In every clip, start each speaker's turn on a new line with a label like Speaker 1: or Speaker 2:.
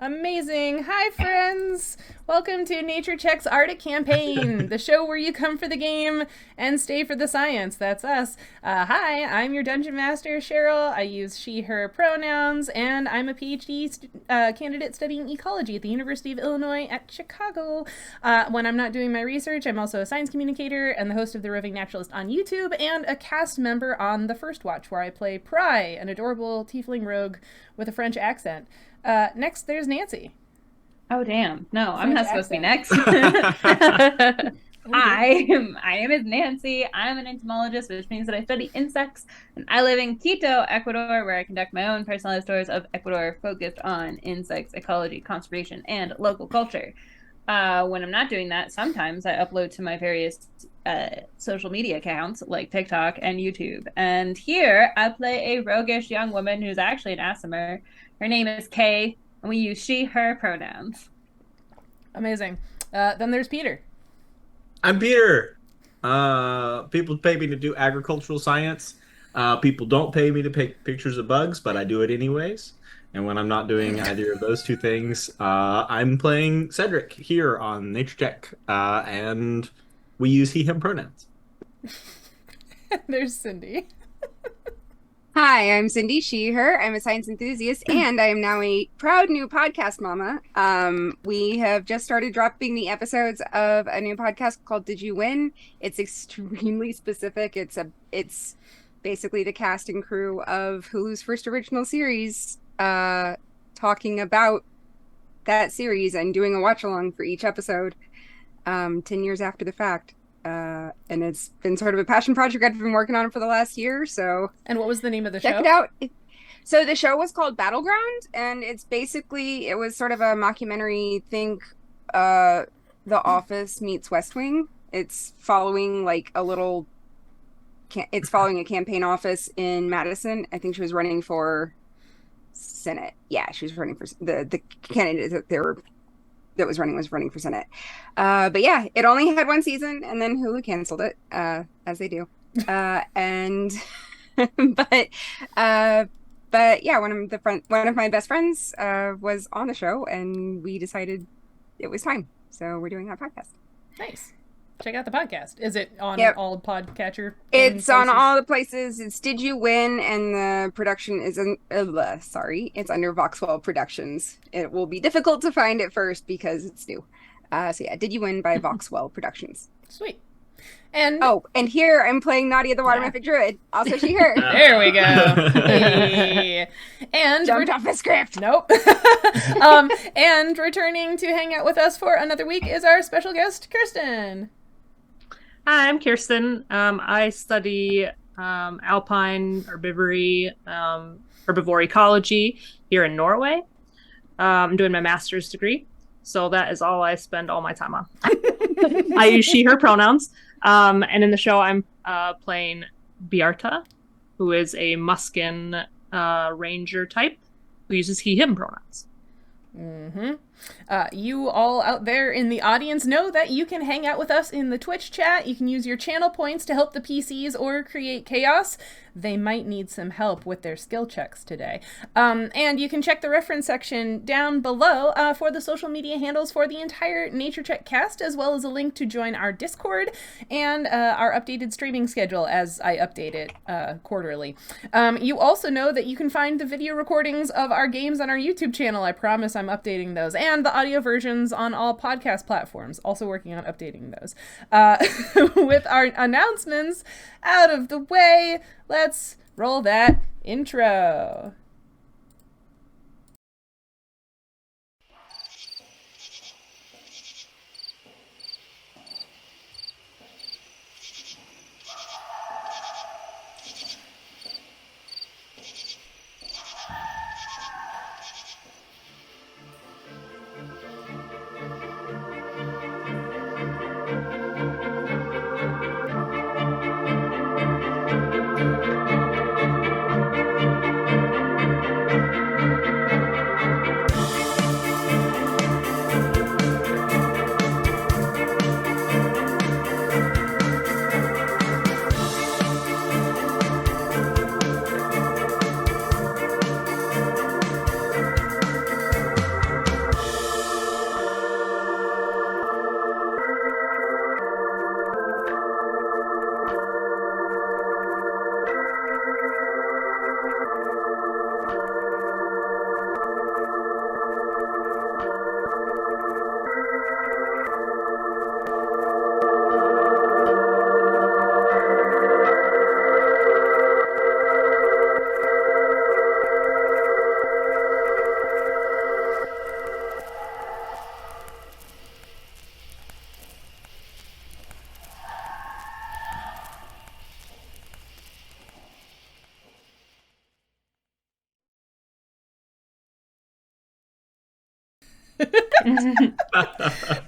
Speaker 1: Amazing. Hi, friends. Welcome to Nature Check's Arda Campaign, the show where you come for the game and stay for the science. That's us. Hi, I'm your dungeon master, Sheryl. I use she, her pronouns, and I'm a PhD candidate studying ecology at the University of Illinois at Chicago. When I'm not doing my research, I'm also a science communicator and the host of the Roving Naturalist on YouTube and a cast member on The First Watch, where I play Pry, an adorable tiefling rogue with a French accent. Next, there's Nancy.
Speaker 2: Oh, damn. No, I'm
Speaker 1: French
Speaker 2: not supposed to be
Speaker 1: accent.
Speaker 2: next. My name is Nancy. I'm an entomologist, which means that I study insects. And I live in Quito, Ecuador, where I conduct my own personalized tours of Ecuador focused on insects, ecology, conservation, and local culture. When I'm not doing that, sometimes I upload to my various social media accounts like TikTok and YouTube. And here I play a roguish young woman who's actually an Aasimar. Her name is Kay, and we use she, her pronouns.
Speaker 1: Amazing. Then there's Peter.
Speaker 3: I'm Peter. People pay me to do agricultural science. People don't pay me to take pictures of bugs, but I do it anyways. And when I'm not doing either of those two things, I'm playing Cedric here on Nature Check, and we use he, him pronouns.
Speaker 1: There's Cindy.
Speaker 4: Hi, I'm Cindy, she, her. I'm a science enthusiast, and I am now a proud new podcast mama. We have just started dropping the episodes of a new podcast called Did You Win? It's extremely specific. It's basically the cast and crew of Hulu's first original series talking about that series and doing a watch along for each episode 10 years after the fact. And it's been sort of a passion project I've been working on for the last year. So,
Speaker 1: And what was the name of the
Speaker 4: check
Speaker 1: show?
Speaker 4: it out. So the show was called Battleground, and it was sort of a mockumentary. Think, The Office meets West Wing. It's following it's following a campaign office in Madison. I think she was running for Senate. Yeah, she was running for the candidate that was running for Senate. But yeah, it only had one season, and then Hulu canceled it, as they do. And but yeah, one of my best friends was on the show, and we decided it was time. So we're doing that podcast.
Speaker 1: Nice. Check out the podcast. Is it on all podcatcher?
Speaker 4: It's on all the places. It's Did You Win? And the production is it's under Voxwell Productions. It will be difficult to find at first because it's new. So yeah, Did You Win by Voxwell Productions.
Speaker 1: Sweet. And
Speaker 4: here I'm playing Nautia the Watermythic Druid. Also she, her.
Speaker 1: There we go. Hey. And
Speaker 4: jumped off the script.
Speaker 1: Nope. And returning to hang out with us for another week is our special guest, Kirsten.
Speaker 5: Hi, I'm Kirsten. I study alpine herbivory, herbivore ecology here in Norway. I'm doing my master's degree, so that is all I spend all my time on. I use she, her pronouns. And in the show, I'm playing Bjarta, who is a Muskin ranger type who uses he, him pronouns.
Speaker 1: Mm-hmm. You all out there in the audience know that you can hang out with us in the Twitch chat. You can use your channel points to help the PCs or create chaos. They might need some help with their skill checks today. And you can check the reference section down below for the social media handles for the entire Nature Check cast, as well as a link to join our Discord and our updated streaming schedule as I update it quarterly. You also know that you can find the video recordings of our games on our YouTube channel. I promise I'm updating those. And the audio versions on all podcast platforms. Also working on updating those. With our announcements out of the way, let's roll that intro.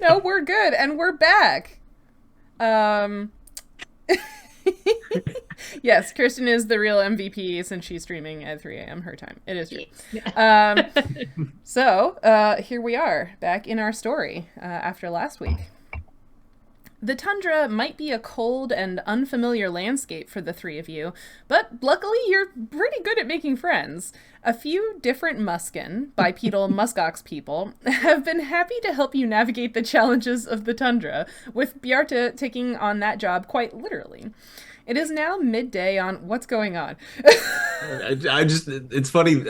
Speaker 1: No, we're good, and we're back. No, we're good, and we're back. Yes, Kirsten is the real MVP since she's streaming at 3 a.m. her time. It is true. So, here we are, back in our story after last week. The tundra might be a cold and unfamiliar landscape for the three of you, but luckily you're pretty good at making friends. A few different Muskin, bipedal muskox people, have been happy to help you navigate the challenges of the tundra, with Bjarte taking on that job quite literally. It is now midday on what's going on.
Speaker 3: It's funny,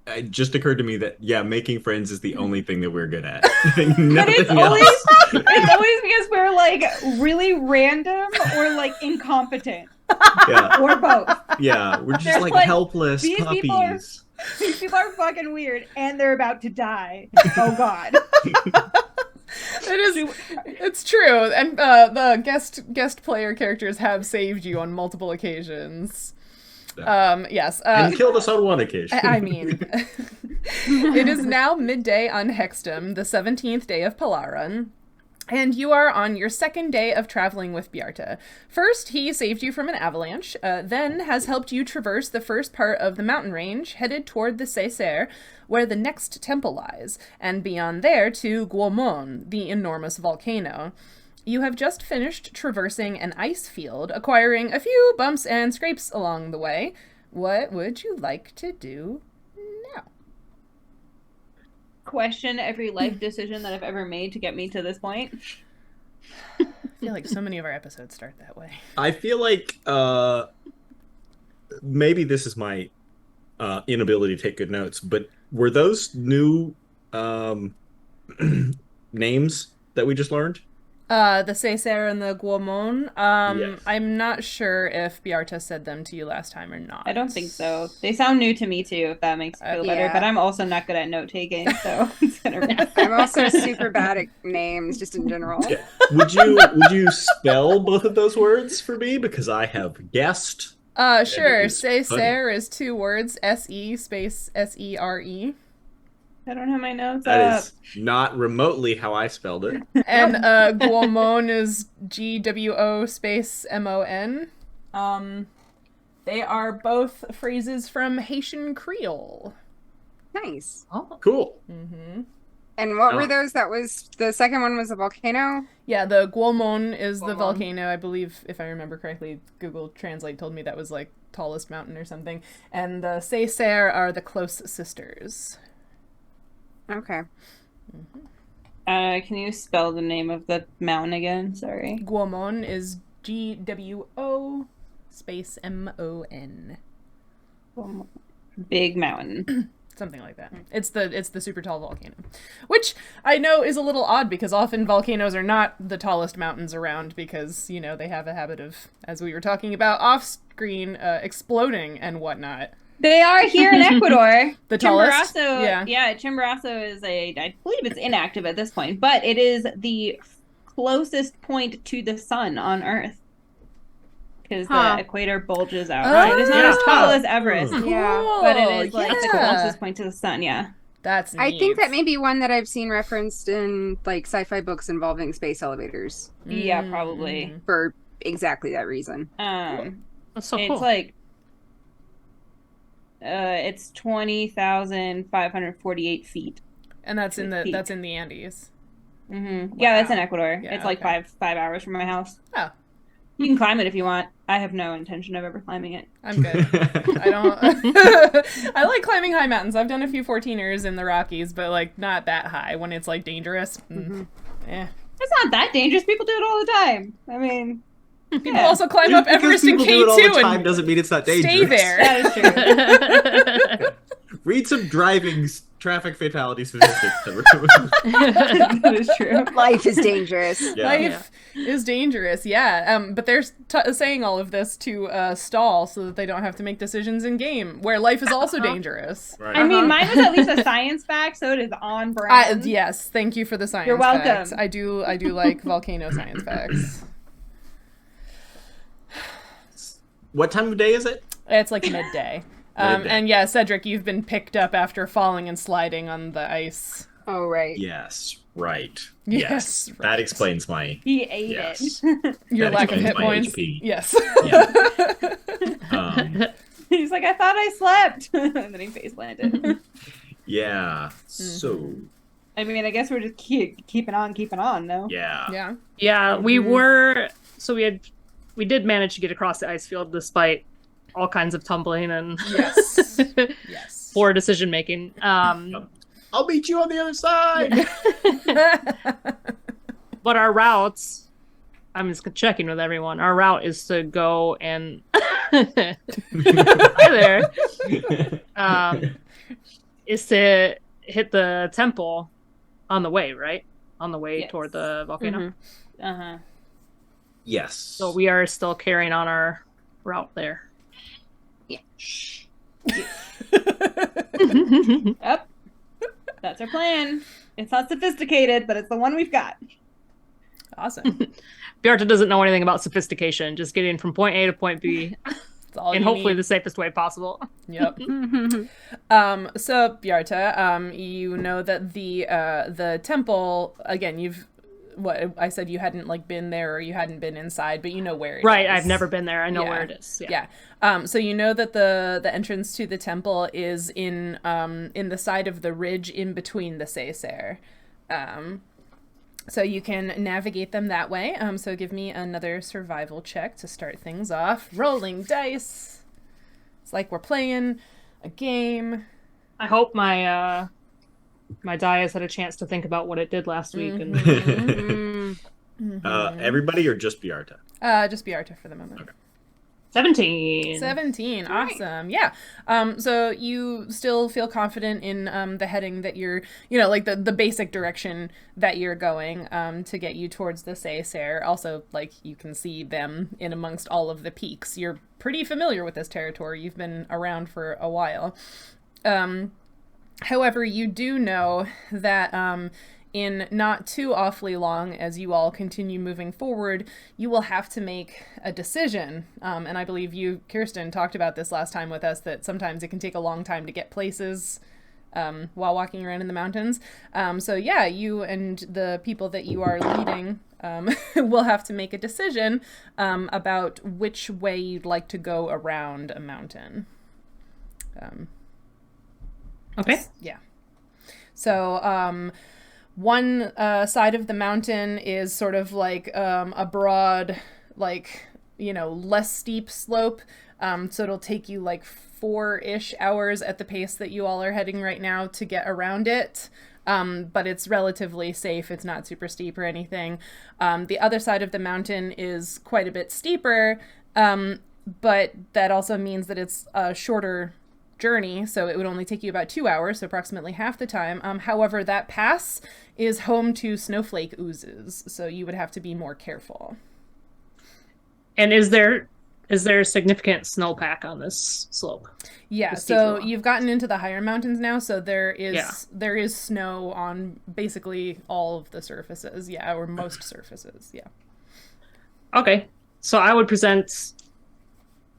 Speaker 3: it just occurred to me that, yeah, making friends is the only thing that we're good at.
Speaker 2: But it's always because we're like really random or like incompetent.
Speaker 3: Yeah.
Speaker 2: Or both.
Speaker 3: Yeah, we're just
Speaker 2: There's,
Speaker 3: like
Speaker 2: like,
Speaker 3: helpless
Speaker 2: these
Speaker 3: puppies.
Speaker 2: These people are fucking weird and they're about to die. Oh god.
Speaker 1: It's true, and the guest player characters have saved you on multiple occasions. Yes.
Speaker 3: And killed us on one occasion.
Speaker 1: I mean, it is now midday on Hextum, the 17th day of Palaran, and you are on your second day of traveling with Bjarte. First, he saved you from an avalanche, then has helped you traverse the first part of the mountain range, headed toward the Cedric, where the next temple lies, and beyond there to Guomon, the enormous volcano. You have just finished traversing an ice field, acquiring a few bumps and scrapes along the way. What would you like to do now?
Speaker 2: Question every life decision that I've ever made to get me to this point.
Speaker 1: I feel like so many of our episodes start that way.
Speaker 3: I feel like maybe this is my inability to take good notes, but were those new names that we just learned?
Speaker 1: The Cedric and the Guomon.
Speaker 3: Yes.
Speaker 1: I'm not sure if Bjarte said them to you last time or not.
Speaker 2: I don't think so. They sound new to me too, if that makes me feel better.
Speaker 4: Yeah.
Speaker 2: But I'm also not good at note taking, so it's gonna
Speaker 4: I'm also super bad at names, just in general.
Speaker 3: Yeah. Would you spell both of those words for me? Because I have guessed.
Speaker 1: Sure.
Speaker 3: It's funny.
Speaker 1: Cedric is 2 words, S-E space S-E-R-E.
Speaker 2: I don't have my notes
Speaker 3: That
Speaker 2: up.
Speaker 3: is not remotely how I spelled it.
Speaker 1: And Guomon is G-W-O space M-O-N. They are both phrases from Haitian Creole.
Speaker 4: Nice.
Speaker 5: Oh.
Speaker 3: Cool.
Speaker 1: Mm-hmm.
Speaker 4: And what were those? That was the second one was a volcano?
Speaker 1: Yeah, the Guomon is the
Speaker 4: Guomon.
Speaker 1: volcano. I believe, if I remember correctly, Google Translate told me that was like tallest mountain or something. And the Cedric are the close sisters.
Speaker 4: Okay.
Speaker 2: Can you spell the name of the mountain again? Sorry.
Speaker 1: Guomon is G-W-O space M-O-N.
Speaker 2: Big mountain.
Speaker 1: Something like that. It's the super tall volcano. Which I know is a little odd because often volcanoes are not the tallest mountains around because, you know, they have a habit of, as we were talking about off-screen, exploding and whatnot.
Speaker 2: They are here in Ecuador.
Speaker 1: The tallest?
Speaker 2: Chimborazo, yeah, Chimborazo is I believe it's inactive at this point, but it is the closest point to the sun on Earth. Because the equator bulges out.
Speaker 1: Oh,
Speaker 2: It is not as tall as Everest,
Speaker 4: Yeah.
Speaker 2: but it is like the
Speaker 1: yeah.
Speaker 2: closest point to the sun, yeah.
Speaker 1: That's neat.
Speaker 4: I think that may be one that I've seen referenced in like sci-fi books involving space elevators
Speaker 2: Yeah, probably.
Speaker 4: for exactly that reason.
Speaker 5: That's so
Speaker 2: It's
Speaker 5: cool.
Speaker 2: like it's 20,548 feet.
Speaker 1: And that's in the
Speaker 2: Peak.
Speaker 1: that's in the Andes.
Speaker 2: Mm-hmm. Yeah, that's in Ecuador.
Speaker 1: Yeah,
Speaker 2: It's like
Speaker 1: okay.
Speaker 2: 5 hours from my house.
Speaker 1: Oh,
Speaker 2: You can climb it if you want. I have no intention of ever climbing it.
Speaker 1: I'm good. I don't. I like climbing high mountains. I've done a few 14ers in the Rockies, but like not that high when it's like dangerous. Eh.
Speaker 2: It's not that dangerous. People do it all the time. I mean,
Speaker 1: People also climb up
Speaker 3: Just
Speaker 1: Everest
Speaker 3: because
Speaker 1: and
Speaker 3: people do it all the
Speaker 1: K2
Speaker 3: time
Speaker 1: and
Speaker 3: doesn't mean it's not dangerous.
Speaker 1: stay there.
Speaker 2: that is true.
Speaker 3: Read some driving traffic fatality statistics.
Speaker 2: That is true.
Speaker 4: Life is dangerous.
Speaker 3: Yeah.
Speaker 1: Life is dangerous, yeah. But they're saying all of this to stall so that they don't have to make decisions in game, where life is also dangerous.
Speaker 3: Right.
Speaker 2: I mean, mine was at least a science fact, so it is on brand.
Speaker 1: Yes, thank you for the science
Speaker 2: You're welcome.
Speaker 1: facts. I do like volcano science facts.
Speaker 3: What time of day is it?
Speaker 1: It's like midday.
Speaker 3: Midday.
Speaker 1: And yeah, Cedric, you've been picked up after falling and sliding on the ice.
Speaker 4: Oh, right.
Speaker 3: Yes, right.
Speaker 1: Yes,
Speaker 3: Yes.
Speaker 1: right.
Speaker 3: That explains my
Speaker 2: He ate
Speaker 3: yes.
Speaker 2: it.
Speaker 1: Your
Speaker 3: That
Speaker 1: lack of
Speaker 3: explains
Speaker 1: hit
Speaker 3: my
Speaker 1: points.
Speaker 3: HP.
Speaker 1: Yes.
Speaker 3: Yeah.
Speaker 2: He's like, I thought I slept. And then he face planted.
Speaker 3: Yeah. So
Speaker 2: I mean, I guess we're just keeping on, no?
Speaker 3: yeah.
Speaker 1: Yeah.
Speaker 5: Yeah, we
Speaker 1: Mhm.
Speaker 5: were. So we did manage to get across the ice field despite all kinds of tumbling and
Speaker 1: Yes. Yes.
Speaker 5: poor decision making.
Speaker 3: I'll meet you on the other side.
Speaker 5: But our routes, I'm just checking with everyone. Our route is to go and hi there. Is to hit the temple on the way, right? On the way
Speaker 2: Yes.
Speaker 5: toward the volcano.
Speaker 2: Uh-huh.
Speaker 3: Yes.
Speaker 5: So we are still carrying on our route there.
Speaker 3: Shh.
Speaker 2: Yep. That's our plan. It's not sophisticated, but it's the one we've got.
Speaker 1: Awesome.
Speaker 5: Bjarta doesn't know anything about sophistication, just getting from point A to point B
Speaker 1: That's all
Speaker 5: in
Speaker 1: you
Speaker 5: hopefully
Speaker 1: need.
Speaker 5: the safest way possible.
Speaker 1: Yep. So Bjarta, you know that the temple, again, what I said, you hadn't like been there or you hadn't been inside, but you know where it
Speaker 5: Right,
Speaker 1: is.
Speaker 5: I've never been there. I know
Speaker 1: Yeah.
Speaker 5: where it is.
Speaker 1: Yeah. So you know that the entrance to the temple is in the side of the ridge in between the Seiser. So you can navigate them that way. So give me another survival check to start things off. Rolling dice. It's like we're playing a game.
Speaker 5: I hope my my die has had a chance to think about what it did last week. And
Speaker 3: Everybody or just Bjarta?
Speaker 1: Just Bjarta for the moment.
Speaker 3: Okay.
Speaker 5: 17.
Speaker 1: 17. Awesome. Yeah. So you still feel confident in the heading that you're, like the basic direction that you're going to get you towards the Seiser. Also, like, you can see them in amongst all of the peaks. You're pretty familiar with this territory. You've been around for a while. However, you do know that in not too awfully long, as you all continue moving forward, you will have to make a decision. And I believe you, Kirsten, talked about this last time with us, that sometimes it can take a long time to get places while walking around in the mountains. So yeah, you and the people that you are leading will have to make a decision about which way you'd like to go around a mountain.
Speaker 5: Okay.
Speaker 1: Yeah. So, one side of the mountain is sort of like a broad, like, less steep slope. So it'll take you like 4-ish hours at the pace that you all are heading right now to get around it. But it's relatively safe. It's not super steep or anything. The other side of the mountain is quite a bit steeper, but that also means that it's a shorter journey, so it would only take you about 2 hours, so approximately half the time. However, that pass is home to snowflake oozes, so you would have to be more careful.
Speaker 5: And is there significant snowpack on this slope?
Speaker 1: Yeah,
Speaker 5: The steep
Speaker 1: so
Speaker 5: one.
Speaker 1: you've gotten into the higher mountains now, so there is snow on basically all of the surfaces, or most surfaces,
Speaker 5: Okay. So I would present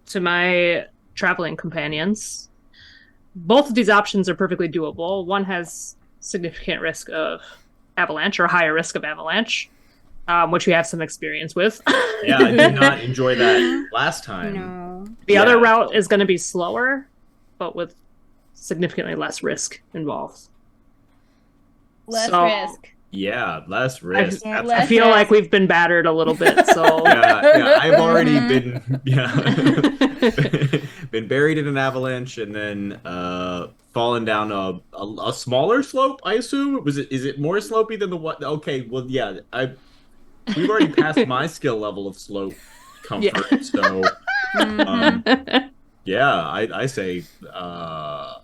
Speaker 5: to my traveling companions. Both of these options are perfectly doable. One has significant risk of avalanche, or higher risk of avalanche, which we have some experience with.
Speaker 3: Yeah, I did not enjoy that last time.
Speaker 4: No.
Speaker 5: The other
Speaker 3: Yeah.
Speaker 5: route is going to be slower, but with significantly less risk involved.
Speaker 2: Less
Speaker 5: So-
Speaker 2: risk.
Speaker 3: Yeah, less risk.
Speaker 2: Yeah,
Speaker 3: That's-
Speaker 5: I feel like we've been battered a little bit, so
Speaker 3: yeah, I've already been been buried in an avalanche and then fallen down a smaller slope. I assume is it more slopey than the one? Okay, well, yeah, we've already passed my skill level of slope comfort, so yeah, I say the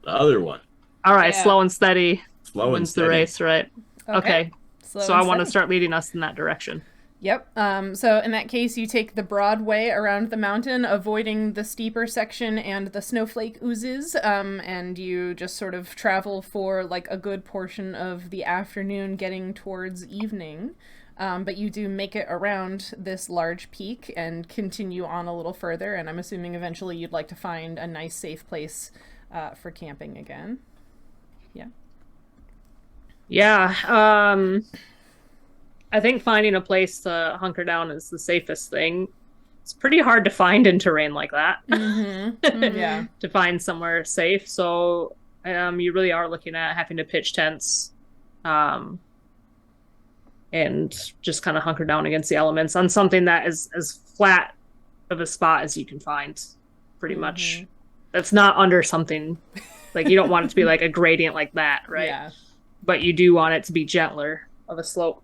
Speaker 3: other one,
Speaker 5: all right,
Speaker 2: Yeah.
Speaker 5: slow and steady
Speaker 3: slow and
Speaker 5: wins the
Speaker 3: steady.
Speaker 5: race, right? Okay.
Speaker 1: Slow
Speaker 5: So
Speaker 1: and
Speaker 5: I want to
Speaker 1: steady.
Speaker 5: start leading us in that direction.
Speaker 1: Yep. So in that case, you take the broad way around the mountain, avoiding the steeper section and the snowflake oozes, and you just sort of travel for like a good portion of the afternoon, getting towards evening. But you do make it around this large peak and continue on a little further, and I'm assuming eventually you'd like to find a nice, safe place for camping again. Yeah.
Speaker 5: Yeah. I think finding a place to hunker down is the safest thing. It's pretty hard to find in terrain like that.
Speaker 1: Yeah.
Speaker 5: To find somewhere safe. So you really are looking at having to pitch tents and just kind of hunker down against the elements on something that is as flat of a spot as you can find, pretty much. That's not under something, like you don't want it to be like a gradient like that, right?
Speaker 1: Yeah.
Speaker 5: But you do want it to be gentler of a slope.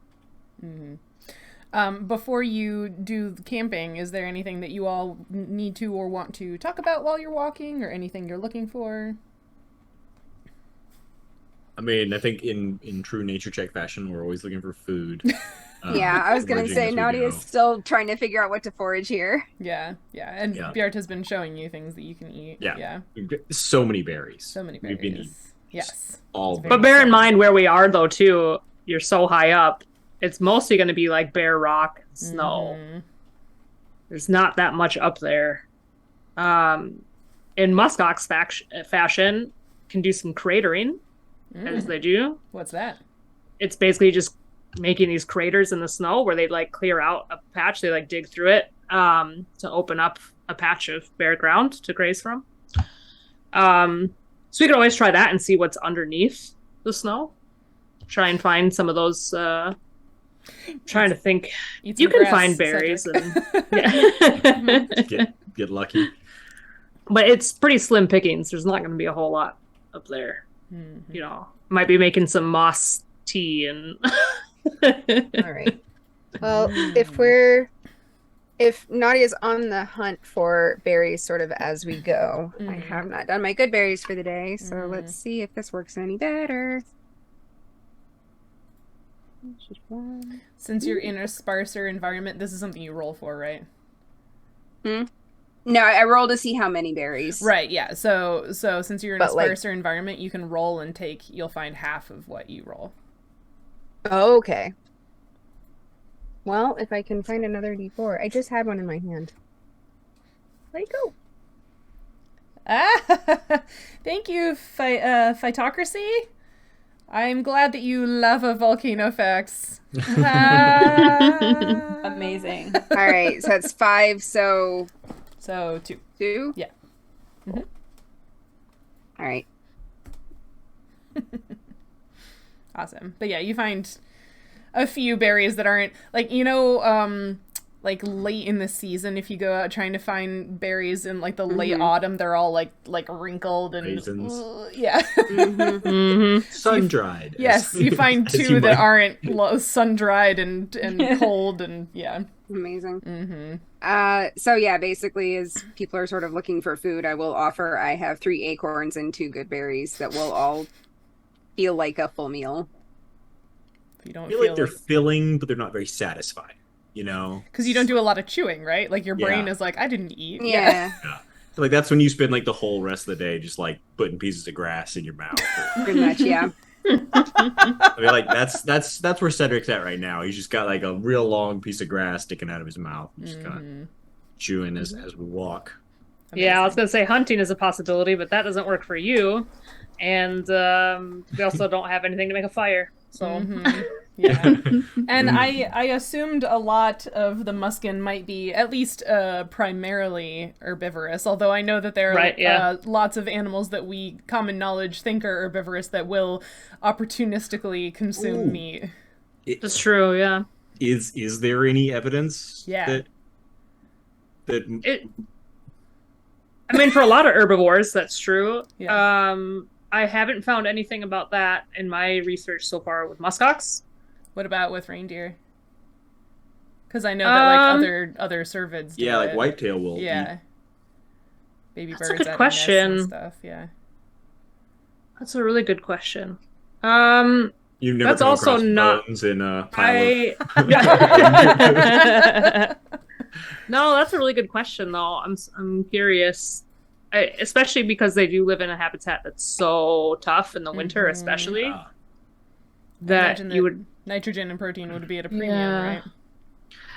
Speaker 1: Before you do the camping, is there anything that you all need to or want to talk about while you're walking, or anything you're looking for?
Speaker 3: I mean, I think in true nature check fashion, we're always looking for food.
Speaker 4: Yeah, I was going to say, Nautia is still trying to figure out what to forage here.
Speaker 1: Yeah. And Bjart has been showing you things that you can eat. Yeah.
Speaker 3: So many berries.
Speaker 1: So many berries.
Speaker 3: We've been eating
Speaker 1: yes.
Speaker 3: all
Speaker 5: But bear in mind where we are, though, too. You're so high up. It's mostly going to be like bare rock, snow. There's not that much up there. In muskox fashion, can do some cratering, as they do.
Speaker 1: What's that?
Speaker 5: It's basically just making these craters in the snow where they like clear out a patch. They like dig through it to open up a patch of bare ground to graze from. So we could always try that and see what's underneath the snow. Try and find some of those. Trying to think. You can find berries and
Speaker 3: get lucky.
Speaker 5: But it's pretty slim pickings. There's not going to be a whole lot up there. You know, might be making some moss tea and.
Speaker 4: All right. Well, if Nautia's on the hunt for berries sort of as we go, I have not done my good berries for the day, so let's see if this works any better.
Speaker 1: Since you're in a sparser environment, this is something you roll for, right?
Speaker 4: No, I roll to see how many berries.
Speaker 1: Right, yeah. So since you're in a sparser environment, you can roll and you'll find half of what you roll.
Speaker 4: Oh, okay. Well, if I can find another D4. I just had one in my hand. There you go.
Speaker 1: Thank you, Phytocracy. I'm glad that you love a volcano facts.
Speaker 2: Amazing.
Speaker 4: All right, so that's 5, so
Speaker 1: 2.
Speaker 4: 2?
Speaker 1: Yeah.
Speaker 4: All right.
Speaker 1: Awesome. But yeah, you find a few berries that aren't like, like late in the season, if you go out trying to find berries in like the late autumn, they're all like wrinkled and
Speaker 3: sun dried.
Speaker 1: Yes, you find 2 that aren't sun dried and cold and
Speaker 4: Amazing. So yeah, basically, as people are sort of looking for food, I will offer. I have 3 acorns and 2 good berries that will all feel like a full meal.
Speaker 1: You don't
Speaker 3: feel like they're filling, but they're not very satisfying. You know,
Speaker 1: because you don't do a lot pretty like your brain is like, I didn't eat.
Speaker 4: Yeah.
Speaker 3: So, like that's when you spend like the whole rest of the day just like putting pieces of grass in your mouth.
Speaker 4: Pretty much, yeah.
Speaker 3: I mean, like that's where Cedric's at right now. He's just got like a real long piece of grass sticking out of his mouth, just kind of chewing as we walk.
Speaker 5: Amazing. Yeah, I was gonna say hunting is a possibility, but that doesn't work for you, and we also don't have anything to make a fire. So
Speaker 1: yeah, and I assumed a lot of the muskin might be at least primarily herbivorous, although I know that there are lots of animals that we common knowledge think are herbivorous that will opportunistically consume meat.
Speaker 5: That's true. Yeah.
Speaker 3: Is there any evidence?
Speaker 1: Yeah.
Speaker 5: I mean, for a lot of herbivores, that's true.
Speaker 1: Yeah.
Speaker 5: I haven't found anything about that in my research so far with muskox.
Speaker 1: What about with reindeer? Because I know that like other cervids do
Speaker 3: like whitetail will.
Speaker 1: Yeah. Baby
Speaker 5: That's
Speaker 1: birds
Speaker 5: a good question.
Speaker 1: And stuff. Yeah.
Speaker 5: That's a really good question.
Speaker 3: You've never
Speaker 5: that's
Speaker 3: come
Speaker 5: also
Speaker 3: across
Speaker 5: not
Speaker 3: bones in a pile
Speaker 5: No, that's a really good question though. I'm curious. Especially because they do live in a habitat that's so tough in the winter, especially. That you would
Speaker 1: nitrogen and protein would be at a premium, right?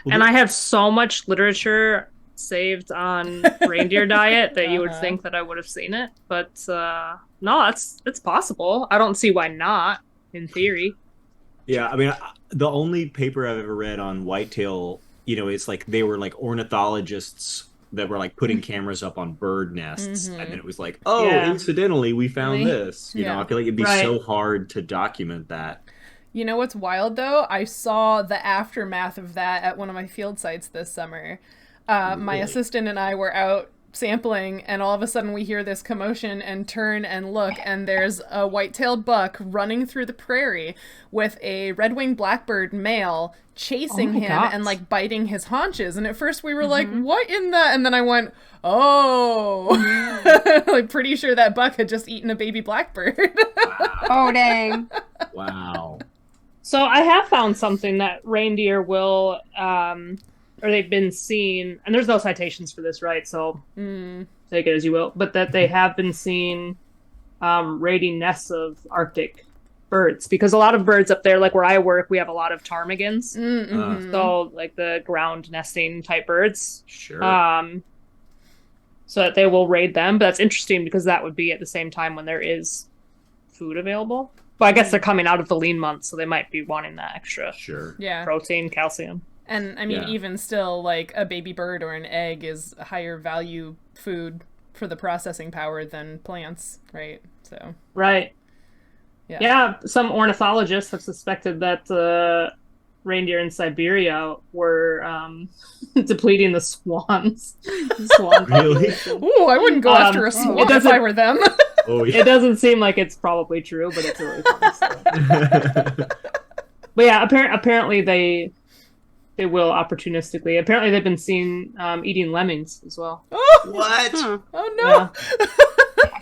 Speaker 5: And I have so much literature saved on reindeer diet that you would think that I would have seen it, but no, it's possible. I don't see why not. in theory.
Speaker 3: Yeah, I mean, the only paper I've ever read on whitetail, it's like they were like ornithologists that were like putting cameras up on bird nests, and then it was like, oh, incidentally, we found this. I feel like it'd be so hard to document that.
Speaker 1: You know what's wild though? I saw the aftermath of that at one of my field sites this summer. My assistant and I were out sampling, and all of a sudden we hear this commotion and turn and look, and there's a white-tailed buck running through the prairie with a red-winged blackbird male chasing him and like biting his haunches. And at first we were like, what in the... And then I went, oh, like pretty sure that buck had just eaten a baby blackbird.
Speaker 4: Oh, dang.
Speaker 3: Wow.
Speaker 5: So I have found something that reindeer will, or they've been seen, and there's no citations for this, right? So take it as you will, but that they have been seen raiding nests of Arctic birds, because a lot of birds up there, like where I work, we have a lot of ptarmigans. So like the ground nesting type birds.
Speaker 3: Sure.
Speaker 5: So that they will raid them. But that's interesting because that would be at the same time when there is food available. But I guess they're coming out of the lean months, so they might be wanting that extra protein, calcium.
Speaker 1: And I mean, even still, like a baby bird or an egg is a higher value food for the processing power than plants, right? So some ornithologists have suspected that reindeer in Siberia were depleting the swans.
Speaker 3: Really?
Speaker 1: Ooh, I wouldn't go after a swan if I were them.
Speaker 3: Oh, yeah.
Speaker 5: It doesn't seem like it's probably true, but it's a really funny story. But yeah, apparently they will opportunistically. Apparently they've been seen eating lemmings as well.
Speaker 3: What?
Speaker 1: Oh no!
Speaker 5: Yeah.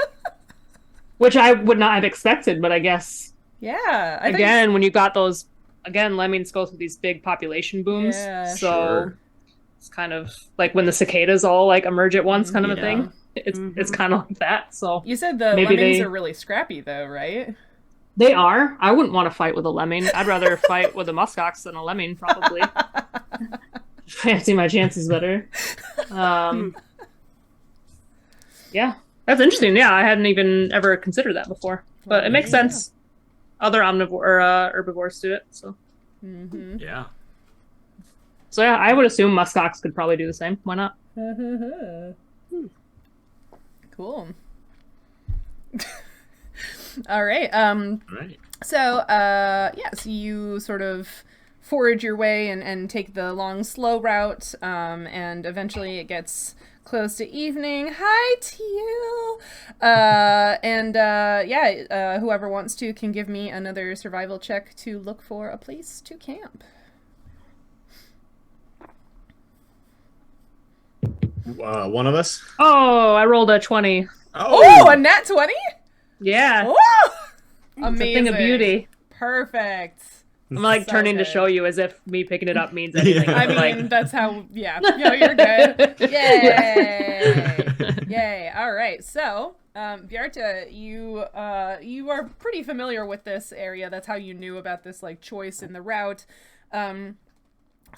Speaker 5: Which I would not have expected, but I guess.
Speaker 1: Yeah.
Speaker 5: When you got those, lemmings go through these big population booms.
Speaker 1: Yeah,
Speaker 5: so it's kind of like when the cicadas all like emerge at once, kind of a thing. It's kind of like that. So
Speaker 1: you said the lemmings are really scrappy, though, right?
Speaker 5: They are. I wouldn't want to fight with a lemming. I'd rather fight with a muskox than a lemming, probably. Fancy my chances better. Yeah, that's interesting. Yeah, I hadn't even ever considered that before, but it makes sense. Other herbivores do it. So.
Speaker 3: Yeah.
Speaker 5: So yeah, I would assume muskox could probably do the same. Why not?
Speaker 1: Cool. All right.
Speaker 3: Right.
Speaker 1: So, so you sort of forage your way and take the long, slow route, and eventually it gets close to evening. Hi, Teal! Whoever wants to can give me another survival check to look for a place to camp.
Speaker 3: One of us?
Speaker 5: Oh, I rolled a 20.
Speaker 1: Oh, a nat 20?
Speaker 5: Yeah.
Speaker 1: Whoa! Amazing.
Speaker 5: Thing of beauty.
Speaker 1: Perfect.
Speaker 5: I'm like
Speaker 1: So
Speaker 5: turning
Speaker 1: good.
Speaker 5: to show you as if me picking it up means anything.
Speaker 1: I mean, that's how, No, you're good. Yay! Yay. All right. So, Bjarta, you are pretty familiar with this area. That's how you knew about this, like, choice in the route. So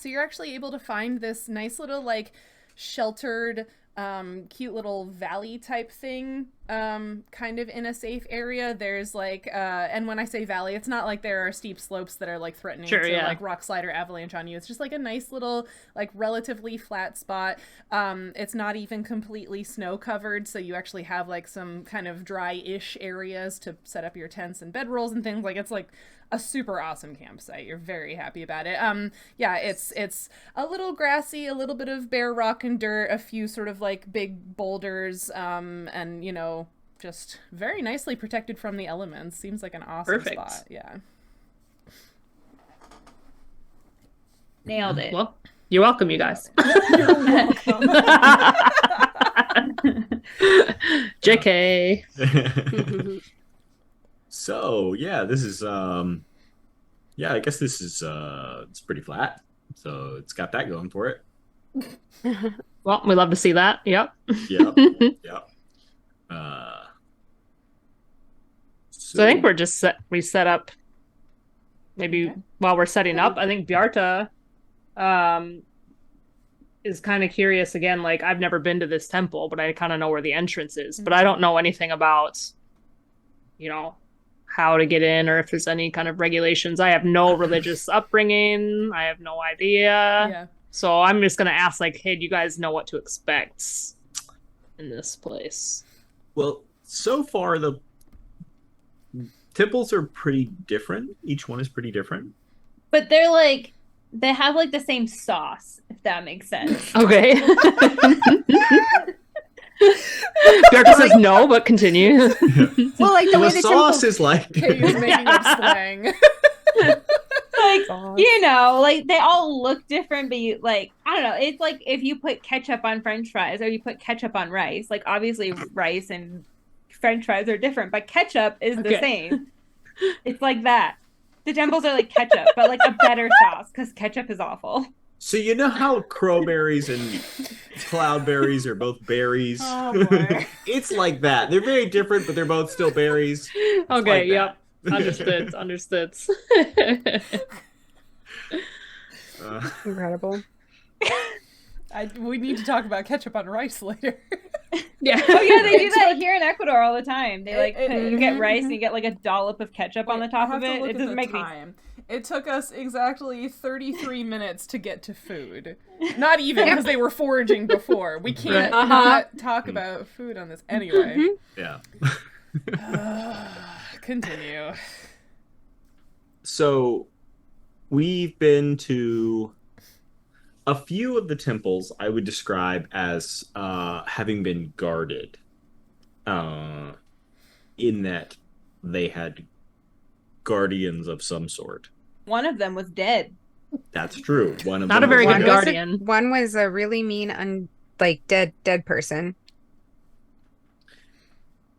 Speaker 1: you're actually able to find this nice little, like, sheltered, cute little valley type thing, kind of in a safe area. There's like, and when I say valley, it's not like there are steep slopes that are like threatening to like rock slide or avalanche on you. It's just like a nice little, like relatively flat spot. It's not even completely snow covered, so you actually have like some kind of dry-ish areas to set up your tents and bedrolls and things. Like it's like a super awesome campsite. You're very happy about it. It's a little grassy, a little bit of bare rock and dirt, a few sort of like big boulders, and just very nicely protected from the elements. Seems like an awesome spot. Yeah.
Speaker 2: Nailed it.
Speaker 5: Well, you're welcome, you guys.
Speaker 1: You're welcome.
Speaker 5: JK.
Speaker 3: So yeah, this is I guess this is it's pretty flat, so it's got that going for it.
Speaker 5: Well, we love to see that. Yep.
Speaker 3: Yep.
Speaker 5: So I think we're just we set up maybe while we're setting up. I think Bjarta is kind of curious again. Like, I've never been to this temple, but I kind of know where the entrance is, but I don't know anything about how to get in or if there's any kind of regulations. I have no religious upbringing. I have no idea.
Speaker 1: Yeah.
Speaker 5: So I'm just going to ask, like, hey, do you guys know what to expect in this place?
Speaker 3: Well, so far the temples are pretty different. Each one is pretty different.
Speaker 2: But they're like, they have like the same sauce, if that makes sense.
Speaker 5: Okay. Berka says no, but continue.
Speaker 4: Well, like the way the
Speaker 3: sauce
Speaker 4: temple...
Speaker 3: is like
Speaker 1: Kay is making up slang.
Speaker 2: Like, you know, like they all look different, but you like, I don't know. It's like if you put ketchup on French fries or you put ketchup on rice. Like obviously rice and French fries are different, but ketchup is the same. It's like that. The temples are like ketchup, but like a better sauce because ketchup is awful.
Speaker 3: So you know how crowberries and cloudberries are both berries?
Speaker 1: Oh, boy.
Speaker 3: It's like that. They're very different, but they're both still berries. It's
Speaker 5: Okay,
Speaker 3: like
Speaker 5: yep. Understood.
Speaker 4: Incredible.
Speaker 1: We need to talk about ketchup on rice later.
Speaker 5: Yeah.
Speaker 2: Oh yeah, they do that here in Ecuador all the time. They like
Speaker 1: you
Speaker 2: get rice and you get like a dollop of ketchup on the top of it. It doesn't make
Speaker 1: time. It took us exactly 33 minutes to get to food. Not even because they were foraging before. We can't not talk about food on this anyway.
Speaker 3: Yeah.
Speaker 1: Continue.
Speaker 3: So we've been to a few of the temples I would describe as having been guarded, in that they had guardians of some sort.
Speaker 2: One of them was dead.
Speaker 3: That's true. One of
Speaker 5: Not
Speaker 3: them
Speaker 5: a very
Speaker 3: was
Speaker 5: good
Speaker 3: dead.
Speaker 5: guardian.
Speaker 4: One was a really mean, dead person.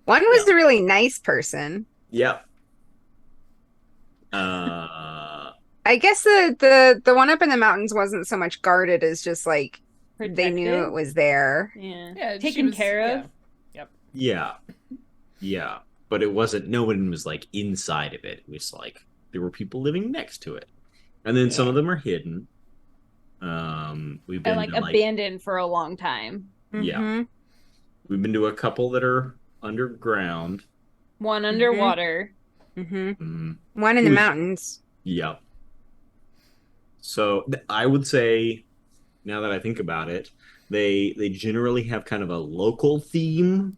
Speaker 4: One was a really nice person.
Speaker 3: Yep.
Speaker 4: I guess the one up in the mountains wasn't so much guarded as just like they knew
Speaker 2: Protected?
Speaker 4: it was there.
Speaker 2: Yeah,
Speaker 1: she
Speaker 2: taken
Speaker 1: was-
Speaker 2: care of.
Speaker 3: Yeah. Yeah. But it wasn't, no one was like inside of it. It was like there were people living next to it. And then some of them are hidden. We've been
Speaker 2: And like
Speaker 3: to,
Speaker 2: abandoned for a long time.
Speaker 3: Yeah.
Speaker 4: Mhm.
Speaker 3: We've been to a couple that are underground.
Speaker 2: One underwater.
Speaker 4: Mhm.
Speaker 3: Mm,
Speaker 4: One in the
Speaker 3: Ooh.
Speaker 4: mountains.
Speaker 3: yeah. So I would say, now that I think about it, they generally have kind of a local theme,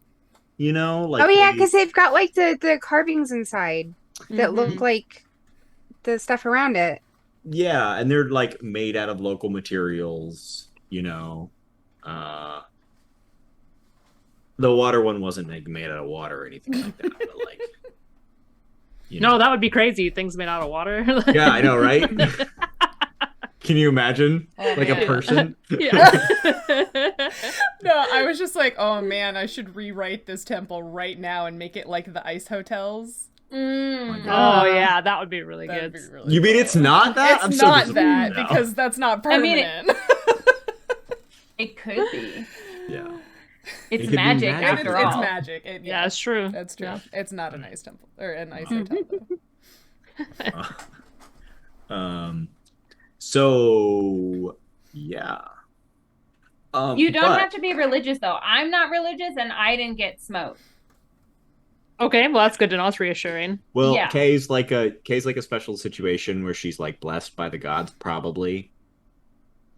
Speaker 3: you know? Like
Speaker 4: Oh yeah, because they've got like the carvings inside that
Speaker 2: Mhm.
Speaker 4: look like the stuff around it.
Speaker 3: yeah, and they're like made out of local materials, you know. The water one wasn't like made out of water or anything like that, but like, you know.
Speaker 5: No, that would be crazy. Things made out of water.
Speaker 3: Yeah, I know, right? Can you imagine?
Speaker 1: Oh,
Speaker 3: Like a
Speaker 1: man.
Speaker 3: person?
Speaker 5: Yeah.
Speaker 1: No, I was just like, oh man, I should rewrite this temple right now and make it like the ice hotels.
Speaker 2: Mm.
Speaker 5: Oh yeah, that would be really
Speaker 1: That'd
Speaker 5: good.
Speaker 1: be really
Speaker 3: You mean
Speaker 1: cool.
Speaker 3: it's not that?
Speaker 1: It's
Speaker 3: I'm so
Speaker 1: not
Speaker 3: disappointed
Speaker 1: that
Speaker 3: now.
Speaker 1: because that's not
Speaker 2: I mean,
Speaker 1: permanent.
Speaker 2: It could be.
Speaker 3: Yeah.
Speaker 2: It's
Speaker 3: It could be
Speaker 2: magic
Speaker 3: magic.
Speaker 2: after
Speaker 1: it's
Speaker 2: all.
Speaker 1: magic.
Speaker 5: Yeah, it's true.
Speaker 1: That's true.
Speaker 5: Yeah.
Speaker 1: It's not an ice temple or an ice hotel. Though.
Speaker 3: So yeah.
Speaker 2: You don't
Speaker 3: but-
Speaker 2: have to be religious though. I'm not religious and I didn't get smoked.
Speaker 5: Okay, well that's good to know. It's reassuring.
Speaker 3: Well,
Speaker 2: Yeah.
Speaker 3: Kay's like a special situation where she's like blessed by the gods, probably.